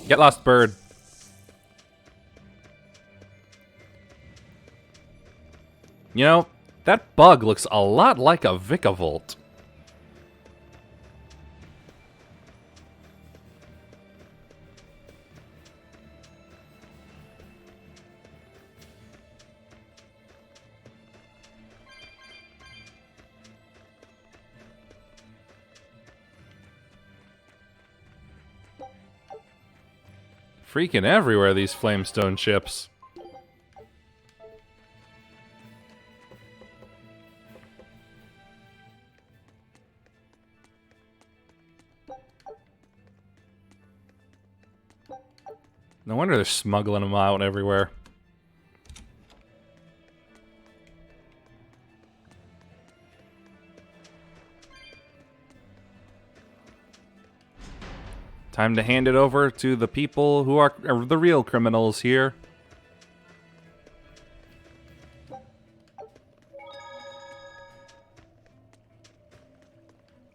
Get lost, bird. You know, that bug looks a lot like a Vikavolt. Freaking everywhere, these flamestone chips. No wonder they're smuggling them out everywhere. Time to hand it over to the people who are the real criminals here.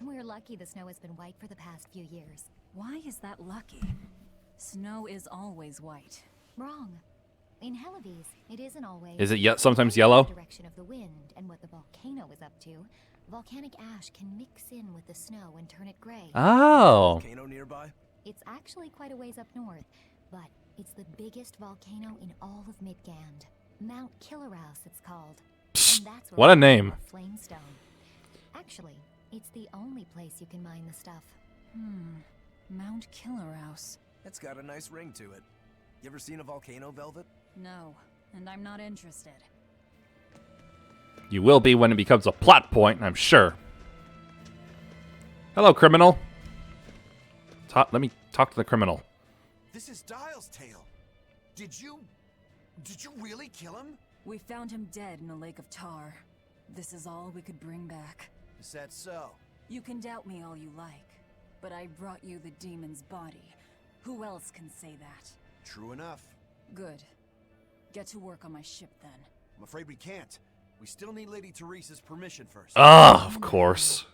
We're lucky the snow has been white for the past few years. Why is that lucky? Snow is always white. Wrong. In Helives, it isn't always. Is it sometimes yellow? The direction of the wind and what the volcano is up to, volcanic ash can mix in with the snow and turn it gray. Oh. Volcano nearby? It's actually quite a ways up north, but it's the biggest volcano in all of Midgand. Mount Killerhouse, it's called. And that's where What a name. Flamestone. Actually, it's the only place you can mine the stuff. Mount Killerhouse. It's got a nice ring to it. You ever seen a volcano, Velvet? No, and I'm not interested. You will be when it becomes a plot point, I'm sure. Hello, criminal. Let me talk to the criminal. This is Dial's tale. Did you really kill him? We found him dead in a lake of tar. This is all we could bring back. Is that so? You can doubt me all you like, but I brought you the demon's body. Who else can say that? True enough. Good. Get to work on my ship then. I'm afraid we can't. We still need Lady Teresa's permission first. Ah, of course.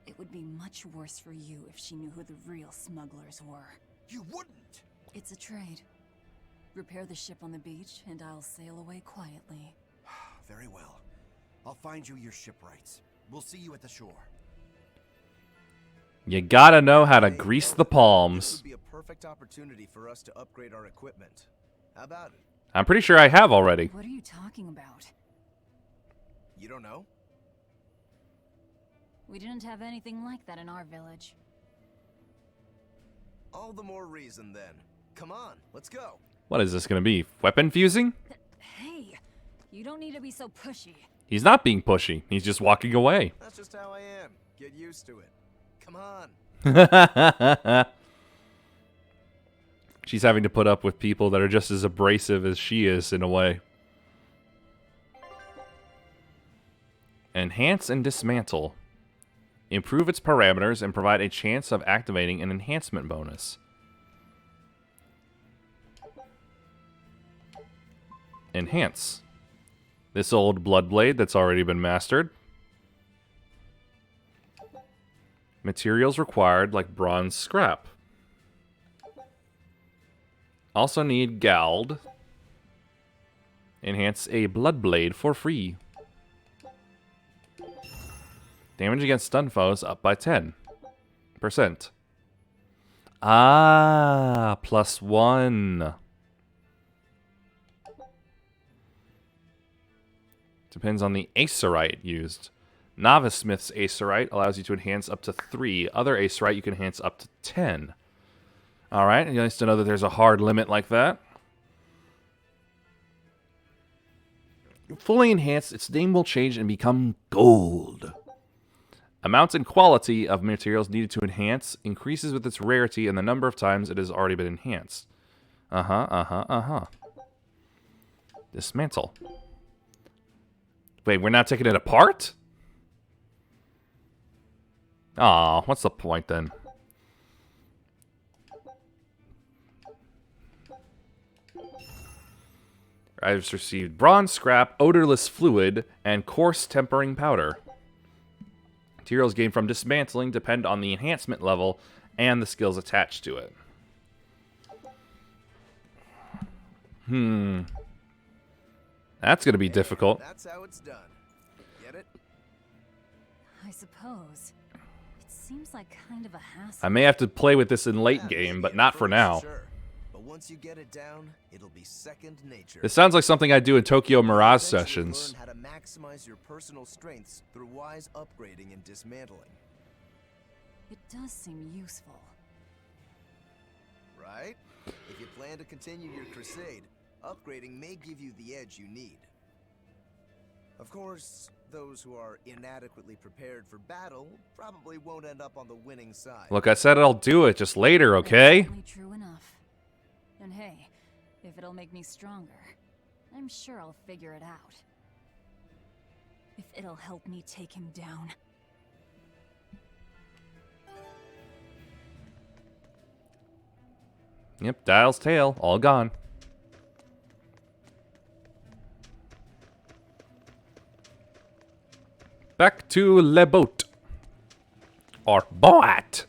It would be much worse for you if she knew who the real smugglers were. You wouldn't! It's a trade. Repair the ship on the beach, and I'll sail away quietly. Very well. I'll find you your shipwrights. We'll see you at the shore. You gotta know how to grease the This palms. would be a perfect opportunity for us to upgrade our equipment. How about it? I'm pretty sure I have already. What are you talking about? You don't know? We didn't have anything like that in our village. All the more reason then. Come on, let's go. What is this gonna be? Weapon fusing? Hey, you don't need to be so pushy. He's not being pushy. He's just walking away. That's just how I am. Get used to it. Come on. She's having to put up with people that are just as abrasive as she is in a way. Enhance and dismantle. Improve its parameters and provide a chance of activating an enhancement bonus. Enhance. This old Bloodblade that's already been mastered. Materials required like bronze scrap. Also need Gald. Enhance a Bloodblade for free. Damage against stun foes up by 10%. Ah, +1. Depends on the Acerite used. Novice Smith's Acerite allows you to enhance up to 3. Other Acerite you can enhance up to 10. Alright, nice to know that there's a hard limit like that. Fully enhanced, its name will change and become gold. Amount and quality of materials needed to enhance increases with its rarity and the number of times it has already been enhanced. Dismantle. Wait, we're not taking it apart? Aw, what's the point then? I've received bronze scrap, odorless fluid, and coarse tempering powder. Materials gained from dismantling depend on the enhancement level and the skills attached to it. That's going to be difficult. That's how it's done. Get it? I suppose. It seems like kind of a hassle. I may have to play with this in late game, but not for now. Sure. But once you get it down, it'll be second nature. This sounds like something I do in Tokyo Mirage sessions. Learn how to maximize your personal strengths through wise upgrading and dismantling. It does seem useful. Right? If you plan to continue your crusade, upgrading may give you the edge you need. Of course, those who are inadequately prepared for battle probably won't end up on the winning side. Look, I said I'll do it, just later, okay? That's true enough. And hey, if it'll make me stronger, I'm sure I'll figure it out. If it'll help me take him down. Yep, Dial's tail, all gone. Back to Le Boat. Or Boat.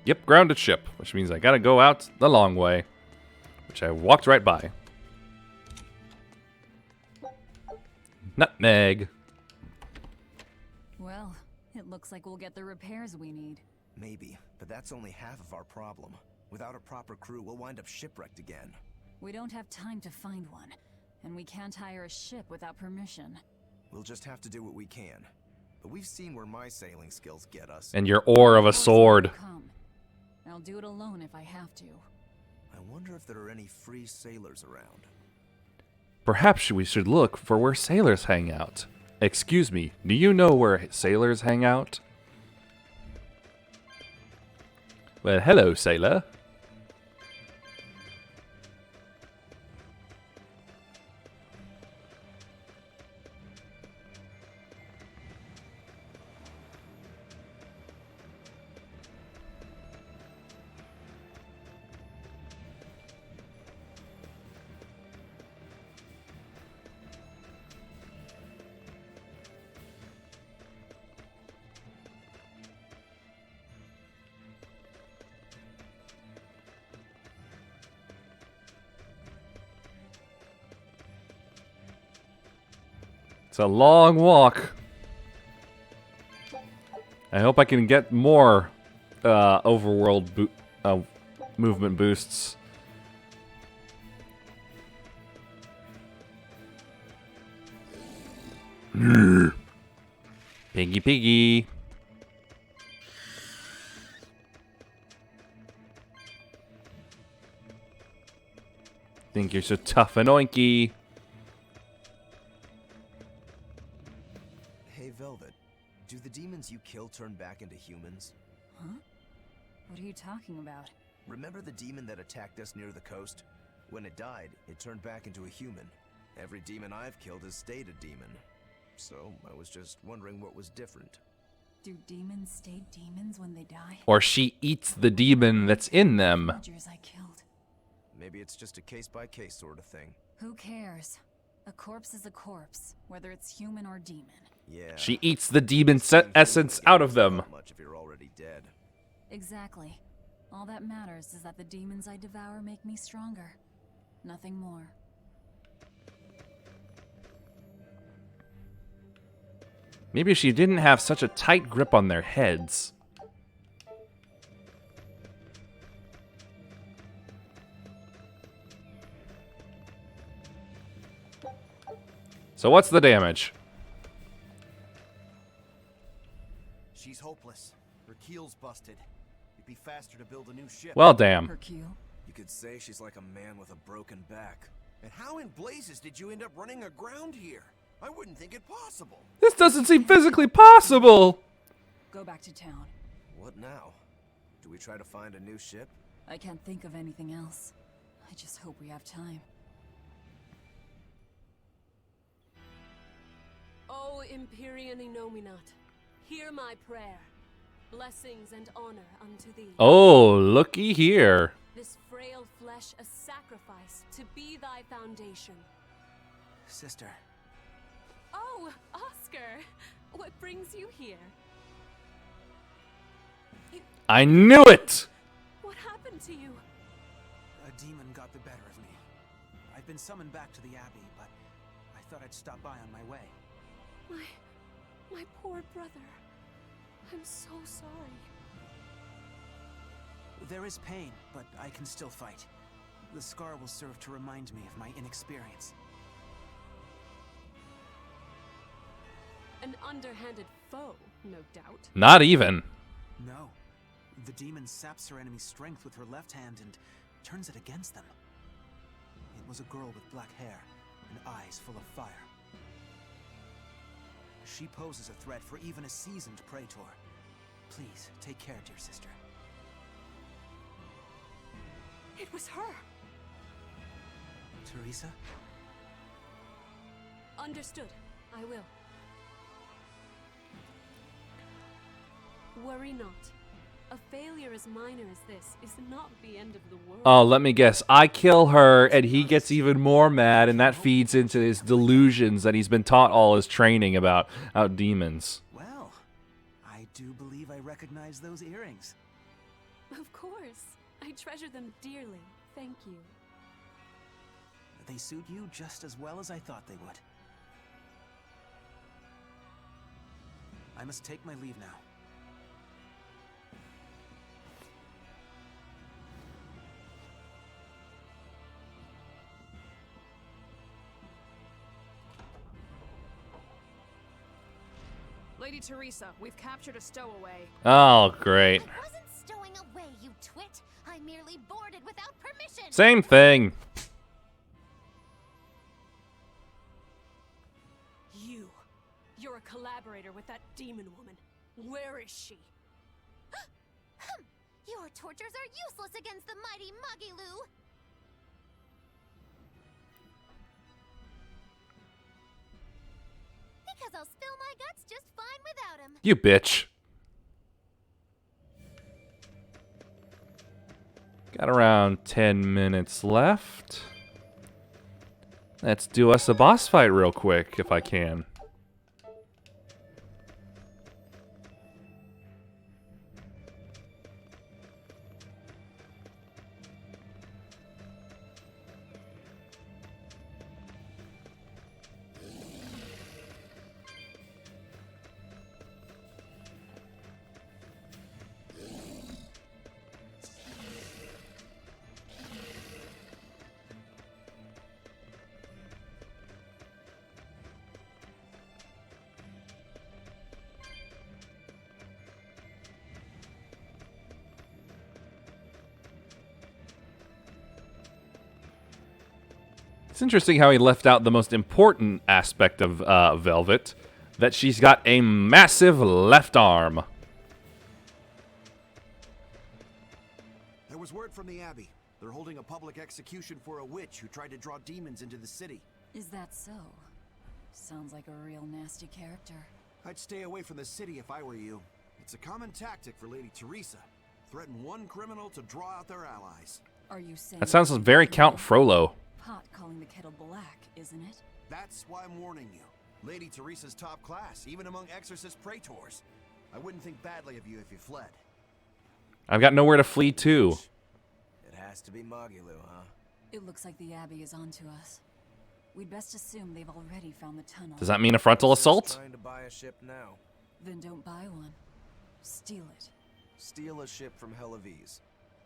Yep, grounded ship, which means I gotta go out the long way, which I walked right by. Nutmeg. Well, it looks like we'll get the repairs we need. Maybe, but that's only half of our problem. Without a proper crew, we'll wind up shipwrecked again. We don't have time to find one, and we can't hire a ship without permission. We'll just have to do what we can. But we've seen where my sailing skills get us. And your oar of a sword. Come. I'll do it alone if I have to. I wonder if there are any free sailors around. Perhaps we should look for where sailors hang out. Excuse me, do you know where sailors hang out? Well, hello, sailor. It's a long walk. I hope I can get more overworld movement boosts. Piggy piggy. Think you're so tough and oinky. Hey, Velvet. Do the demons you kill turn back into humans? Huh? What are you talking about? Remember the demon that attacked us near the coast? When it died, it turned back into a human. Every demon I've killed has stayed a demon. So, I was just wondering what was different. Do demons stay demons when they die? Or she eats the demon that's in them. Villagers I killed. Maybe it's just a case-by-case sort of thing. Who cares? A corpse is a corpse, whether it's human or demon. Yeah. She eats the demon essence out of them. Not much if you're already dead. Exactly. All that matters is that the demons I devour make me stronger. Nothing more. Maybe she didn't have such a tight grip on their heads. So what's the damage? She's hopeless. Her keel's busted. It'd be faster to build a new ship. Well, damn. Her keel? You could say she's like a man with a broken back. And how in blazes did you end up running aground here? I wouldn't think it possible. This doesn't seem physically possible. Go back to town. What now? Do we try to find a new ship? I can't think of anything else. I just hope we have time. O Empyrean Inominat, hear my prayer. Blessings and honor unto thee. Oh, looky here. This frail flesh a sacrifice to be thy foundation. Sister. Oh, Oscar! What brings you here? I knew it! What happened to you? A demon got the better of me. I've been summoned back to the Abbey, but I thought I'd stop by on my way. My poor brother. I'm so sorry. There is pain, but I can still fight. The scar will serve to remind me of my inexperience. An underhanded foe, no doubt. Not even. No. The demon saps her enemy's strength with her left hand and turns it against them. It was a girl with black hair and eyes full of fire. She poses a threat for even a seasoned praetor. Please, take care, dear sister. It was her! Teresa? Understood. I will. Worry not. A failure as minor as this is not the end of the world. Oh, let me guess. I kill her, and he gets even more mad, and that feeds into his delusions that he's been taught all his training about demons. Well, I do believe I recognize those earrings. Of course. I treasure them dearly. Thank you. They suit you just as well as I thought they would. I must take my leave now. Lady Teresa, we've captured a stowaway. Oh, great. I wasn't stowing away, you twit. I merely boarded without permission. Same thing. You're a collaborator with that demon woman. Where is she? Your tortures are useless against the mighty Magilu. Because I'll spill my guts just fine without him. You bitch. Got around 10 minutes left. Let's do us a boss fight real quick, if I can. It's interesting how he left out the most important aspect of Velvet, that she's got a massive left arm. There was word from the Abbey. They're holding a public execution for a witch who tried to draw demons into the city. Is that so? Sounds like a real nasty character. I'd stay away from the city if I were you. It's a common tactic for Lady Teresa. Threaten one criminal to draw out their allies. Are you saying That sounds very Count Frollo. Pot calling the kettle black, isn't it? That's why I'm warning you. Lady Teresa's top class, even among exorcist praetors. I wouldn't think badly of you if you fled. I've got nowhere to flee to. It has to be Magilu, huh? It looks like the Abbey is onto us. We'd best assume they've already found the tunnel. Does that mean a frontal assault? Trying to buy a ship now. Then don't buy one. Steal it. Steal a ship from Helavis.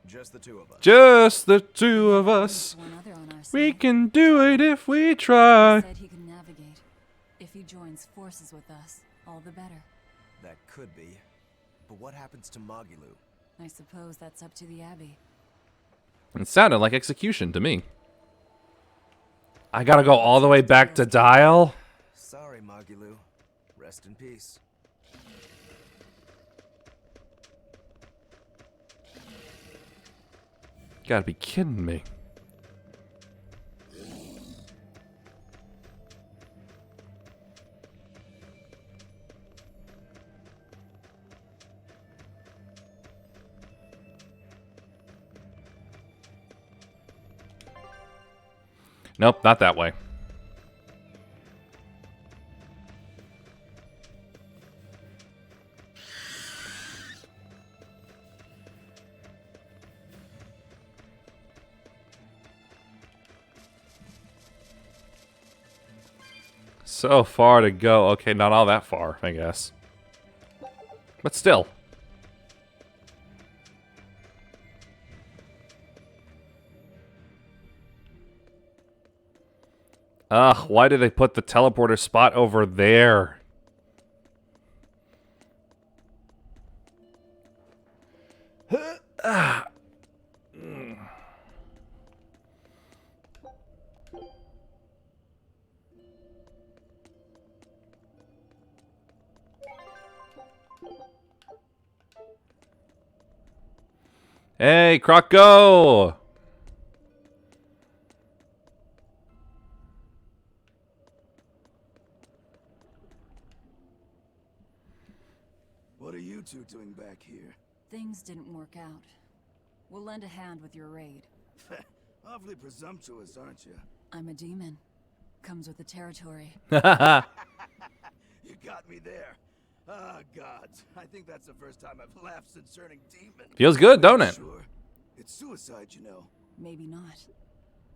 Just the two of us. Just the two of us. One other on our We side. can do it if we try. He said he can navigate. If he joins forces with us, all the better. That could be. But what happens to Magilu? I suppose that's up to the Abbey. It sounded like execution to me. I gotta go all the way back to Dial? Sorry, Magilu. Rest in peace. Gotta be kidding me. Nope, not that way. So far to go. Okay, not all that far, I guess. But still. Ugh, why did they put the teleporter spot over there? Hey, Croc, go! What are you two doing back here? Things didn't work out. We'll lend a hand with your raid. Awfully presumptuous, aren't you? I'm a demon. Comes with the territory. You got me there. Ah, gods. I think that's the first time I've laughed since turning demon. Feels good, don't it? Sure. It's suicide, you know. Maybe not.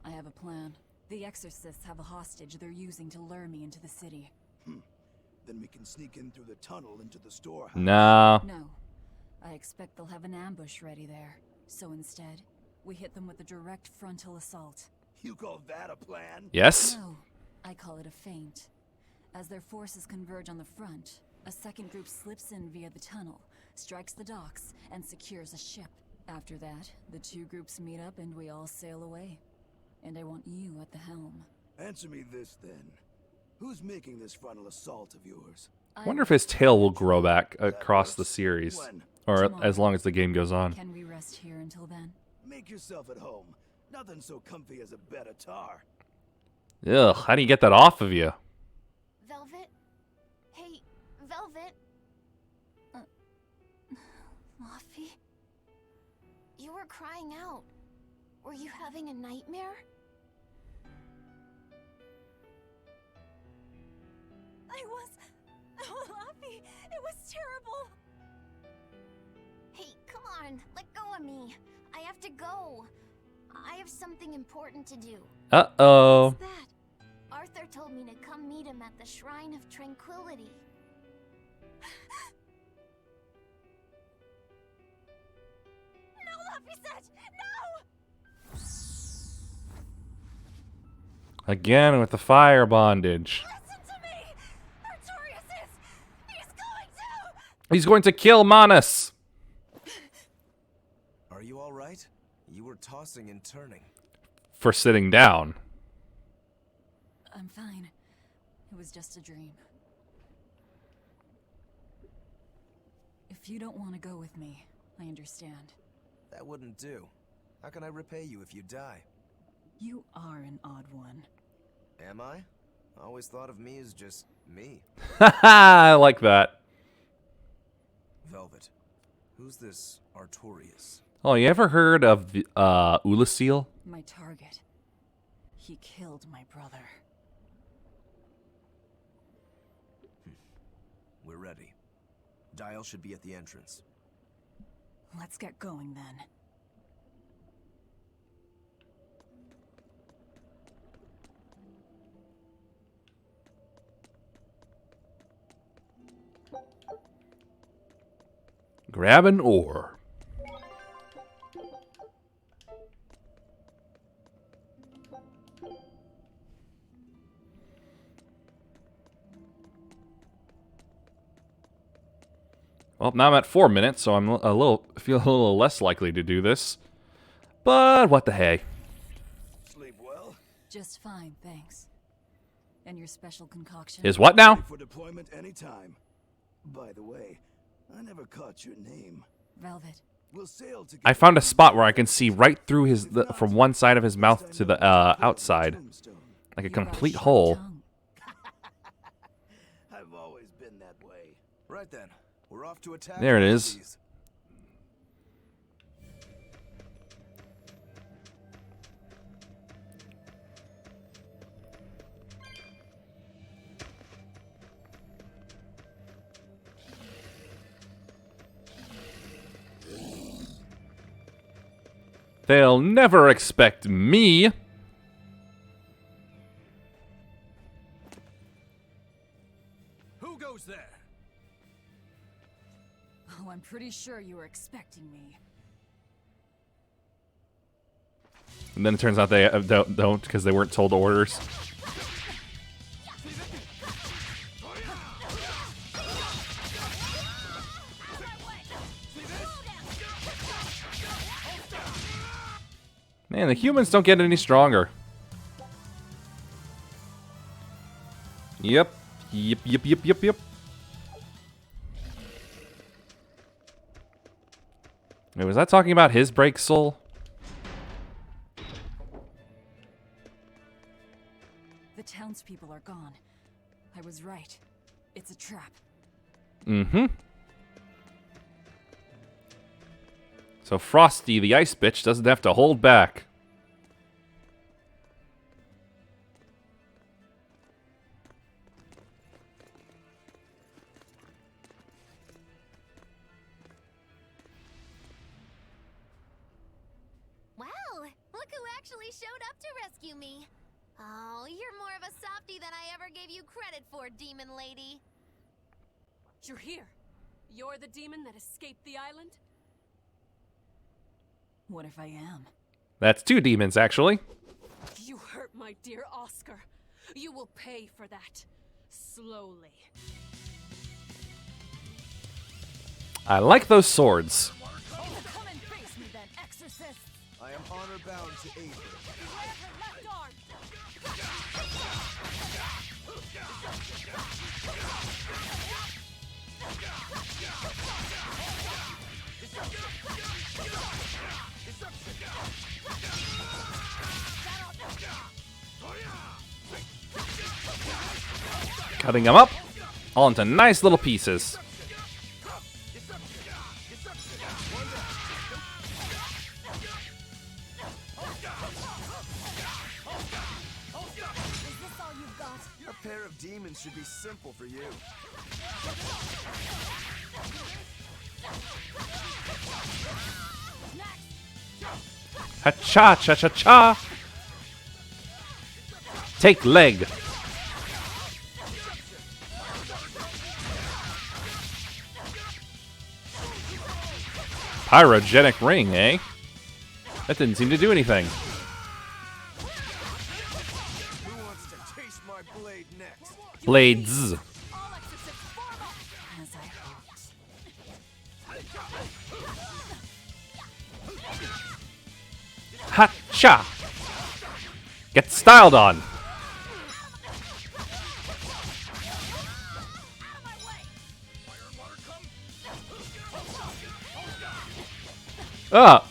I have a plan. The exorcists have a hostage they're using to lure me into the city. Then we can sneak in through the tunnel into the storehouse. No. No. I expect they'll have an ambush ready there. So instead, we hit them with a direct frontal assault. You call that a plan? Yes? No. I call it a feint. As their forces converge on the front, a second group slips in via the tunnel, strikes the docks, and secures a ship. After that, the two groups meet up and we all sail away. And I want you at the helm. Answer me this, then. Who's making this frontal assault of yours? I wonder if his tail will grow back across the series. Or as long as the game goes on. Can we rest here until then? Make yourself at home. Nothing so comfy as a bed of tar. Ugh, how do you get that off of you? Velvet? Hey, Velvet? Luffy? You were crying out. Were you having a nightmare? Oh, Luffy, it was terrible. Hey, come on, let go of me. I have to go. I have something important to do. Uh-oh. What's that? Arthur told me to come meet him at the Shrine of Tranquility. No, Luffy said, no! Again with the fire bondage. He's going to kill Manus. Are you all right? You were tossing and turning. For sitting down. I'm fine. It was just a dream. If you don't want to go with me, I understand. That wouldn't do. How can I repay you if you die? You are an odd one. Am I? I always thought of me as just me. I like that. Velvet. Who's this Artorias? Oh, you ever heard of Ulasil? My target. He killed my brother. We're ready. Dial should be at the entrance. Let's get going then. Grab an oar. Well, now I'm at 4 minutes, so I'm feel a little less likely to do this. But what the hey? Sleep well? Just fine, thanks. And your special concoction? Is what now? Ready for deployment anytime. By the way, I never caught your name. Velvet. We'll sail together. I found a spot where I can see right through his from one side of his mouth to the outside, like a complete hole. I've always been that way. Right then, we're off to attack. There it is. They'll never expect me. Who goes there? Oh, I'm pretty sure you were expecting me. And then it turns out they don't because they weren't told orders. Man, the humans don't get any stronger. Yep. Yep. Wait, was that talking about his break soul? The townspeople are gone. I was right. It's a trap. Mm-hmm. So Frosty, the ice bitch, doesn't have to hold back. Wow, look who actually showed up to rescue me. Oh, you're more of a softie than I ever gave you credit for, demon lady. You're here. You're the demon that escaped the island? What if I am? That's 2 demons, actually. You hurt my dear Oscar. You will pay for that. Slowly. I like those swords. Come and face me then, exorcist! I am honor bound to aid her. Beware her left arm! Cutting them up all into nice little pieces. A pair of demons should be simple for you. Ha-cha, cha-cha-cha. Take leg. Pyrogenic ring, eh? That didn't seem to do anything. Who wants to taste my blade next? Blades. As I hoped. Ha-cha. Get styled on. Ah!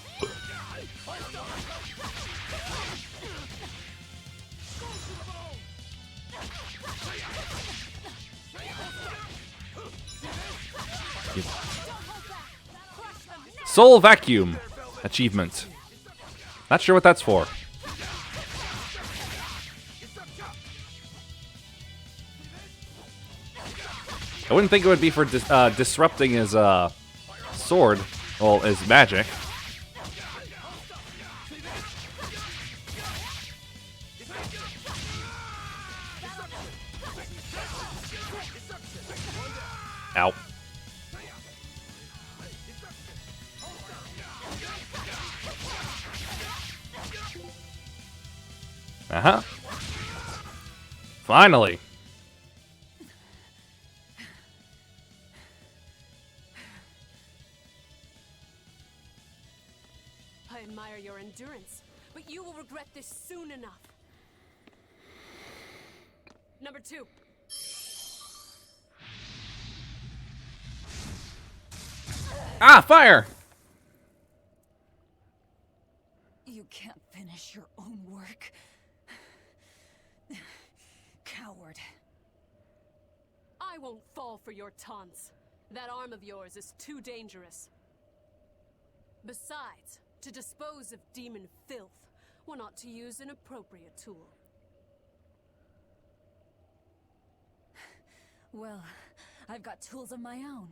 Soul Vacuum achievement. Not sure what that's for. I wouldn't think it would be for disrupting his sword, well, his magic. Ow. Uh-huh. Finally. I admire your endurance, but you will regret this soon enough. Number 2. Ah, fire! You can't finish your own work. Coward. I won't fall for your taunts. That arm of yours is too dangerous. Besides, to dispose of demon filth, one ought to use an appropriate tool. Well, I've got tools of my own.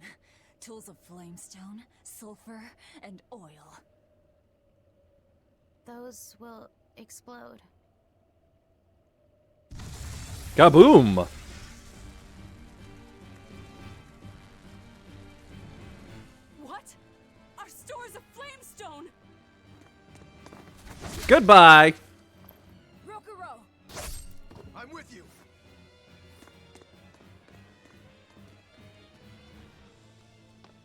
Tools of flamestone, sulfur, and oil. Those will explode. Kaboom! What? Our stores of flamestone! Goodbye! Rokuro! I'm with you.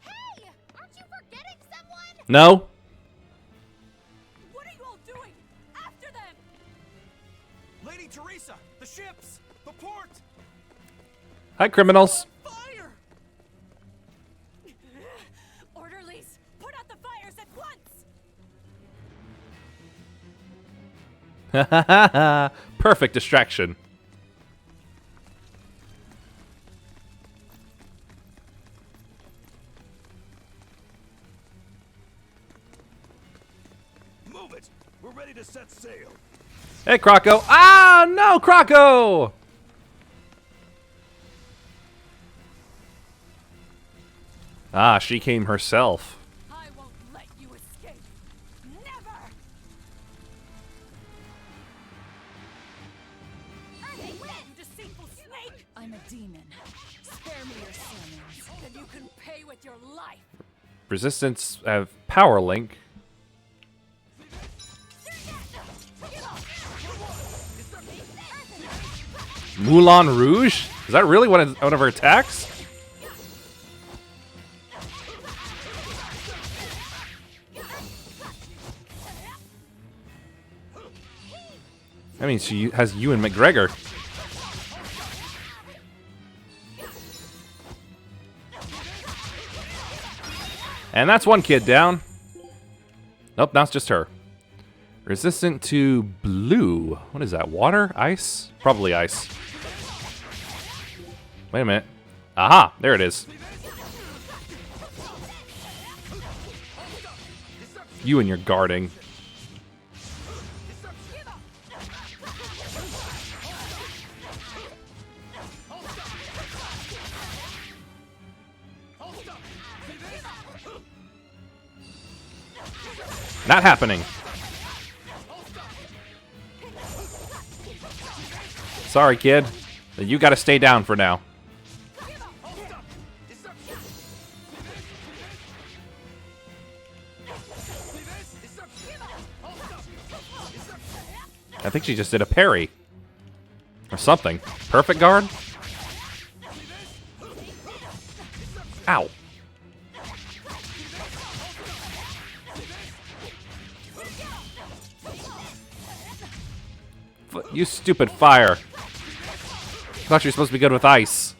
Hey! Aren't you forgetting someone? No. What are you all doing? After them! Lady Teresa! The ships! The port! Hi, criminals. Fire! Orderlies, put out the fires at once! Perfect distraction. Move it! We're ready to set sail. Hey, Croco. Ah, no, Croco! Ah, she came herself. I won't let you escape. Never! You deceitful snake! I'm a demon. Spare me your sermons. Then you can pay with your life. Resistance have power link. Moulin Rouge? Is that really one of her attacks? I mean, she has Ewan McGregor. And that's one kid down. Nope, now it's just her. Resistant to blue. What is that? Water? Ice? Probably ice. Wait a minute. Aha! There it is. You and your guarding. Not happening. Sorry, kid. You gotta stay down for now. I think she just did a parry. Or something. Perfect guard? Ow. You stupid fire. Thought you were supposed to be good with ice.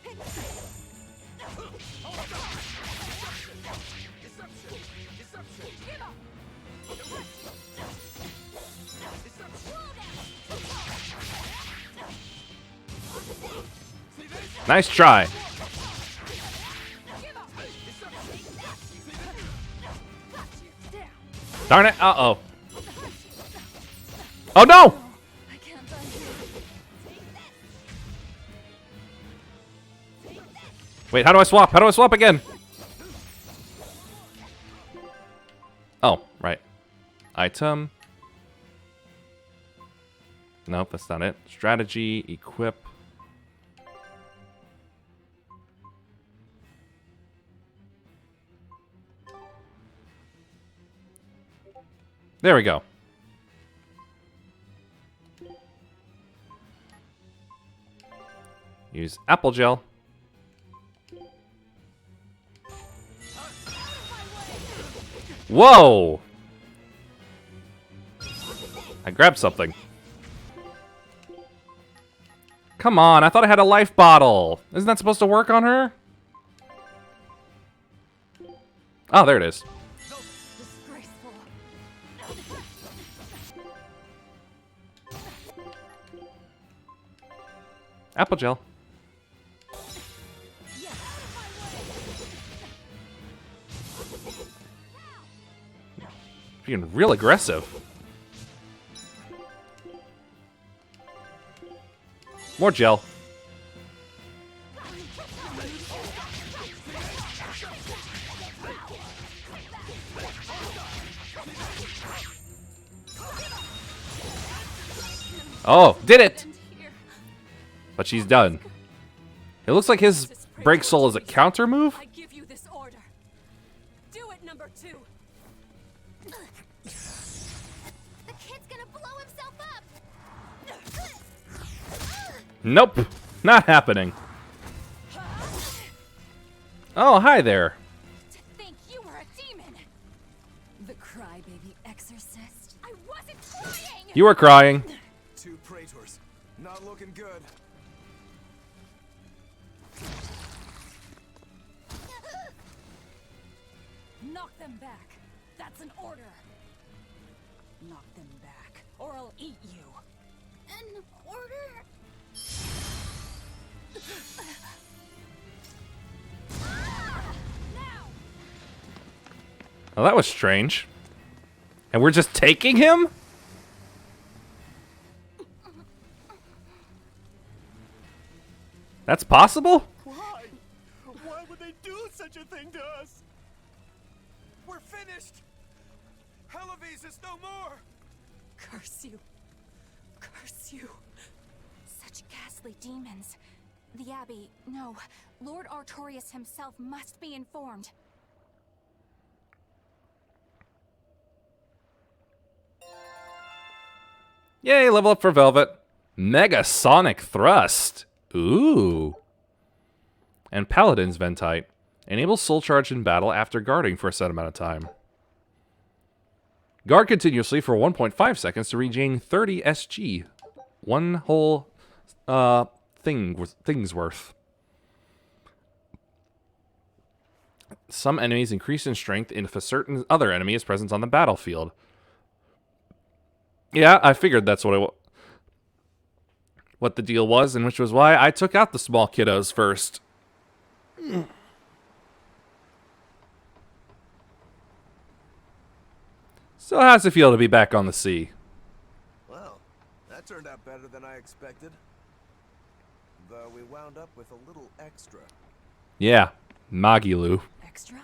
Nice try. Darn it. Uh-oh. Oh, no! Wait, how do I swap? How do I swap again? Oh, right. Item. Nope, that's not it. Strategy, equip. There we go. Use apple gel. Whoa! I grabbed something. Come on, I thought I had a life bottle. Isn't that supposed to work on her? Oh, there it is. Apple gel. Being real aggressive. More gel. Oh, did it! But she's done. It looks like his break soul is a counter move. I give you this order. Do it, number 2. The kid's gonna blow himself up. Nope, not happening. Oh, hi there. To think you were a demon. The crybaby exorcist. I wasn't trying. You were crying. 2 praetors. Not looking good. Knock them back. That's an order. Knock them back, or I'll eat you. An order? Well, that was strange. And we're just taking him? That's possible? Why? Why would they do such a thing to us? We're finished. Halavis is no more. Curse you. Curse you. Such ghastly demons. The Abbey, no. Lord Artorias himself must be informed. Yay, level up for Velvet. Mega Sonic Thrust. Ooh. And Paladin's Ventite. Enables Soul Charge in battle after guarding for a set amount of time. Guard continuously for 1.5 seconds to regain 30 SG. One whole thing's worth. Some enemies increase in strength if a certain other enemy is present on the battlefield. Yeah, I figured that's what the deal was, and which was why I took out the small kiddos first. So how's it feel to be back on the sea? Well, that turned out better than I expected. Though we wound up with a little extra. Yeah, Magilu. Extra?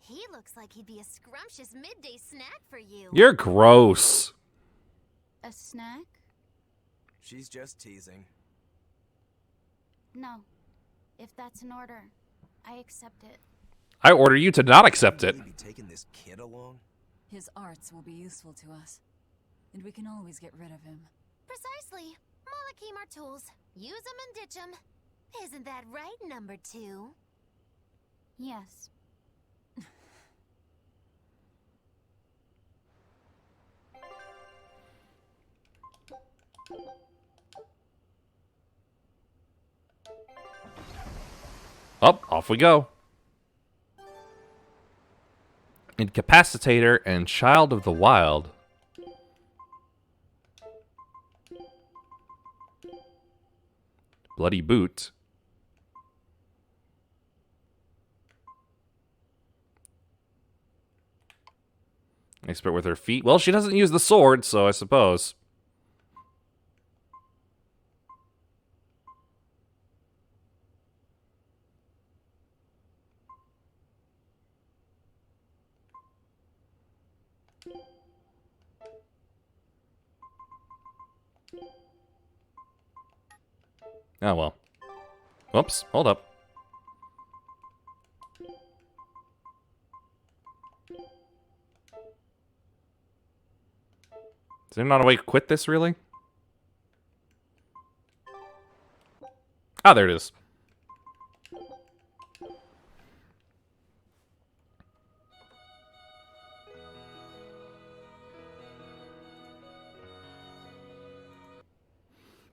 He looks like he'd be a scrumptious midday snack for you. You're gross. A snack? She's just teasing. No. If that's an order, I accept it. I order you to not accept it. Will you be taking this kid along? His arts will be useful to us, and we can always get rid of him. Precisely. Malakim are tools. Use them and ditch them. Isn't that right, number 2? Yes. Up, off we go. Incapacitator and Child of the Wild. Bloody Boot. Expert with her feet. Well, she doesn't use the sword, so I suppose. Oh, well. Whoops, hold up. Is there not a way to quit this, really? Ah, there it is.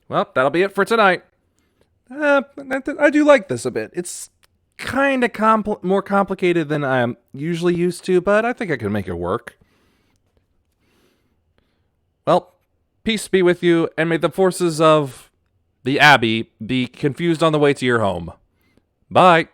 Well, that'll be it for tonight. I do like this a bit. It's kind of more complicated than I'm usually used to, but I think I can make it work. Well, peace be with you, and may the forces of the Abbey be confused on the way to your home. Bye.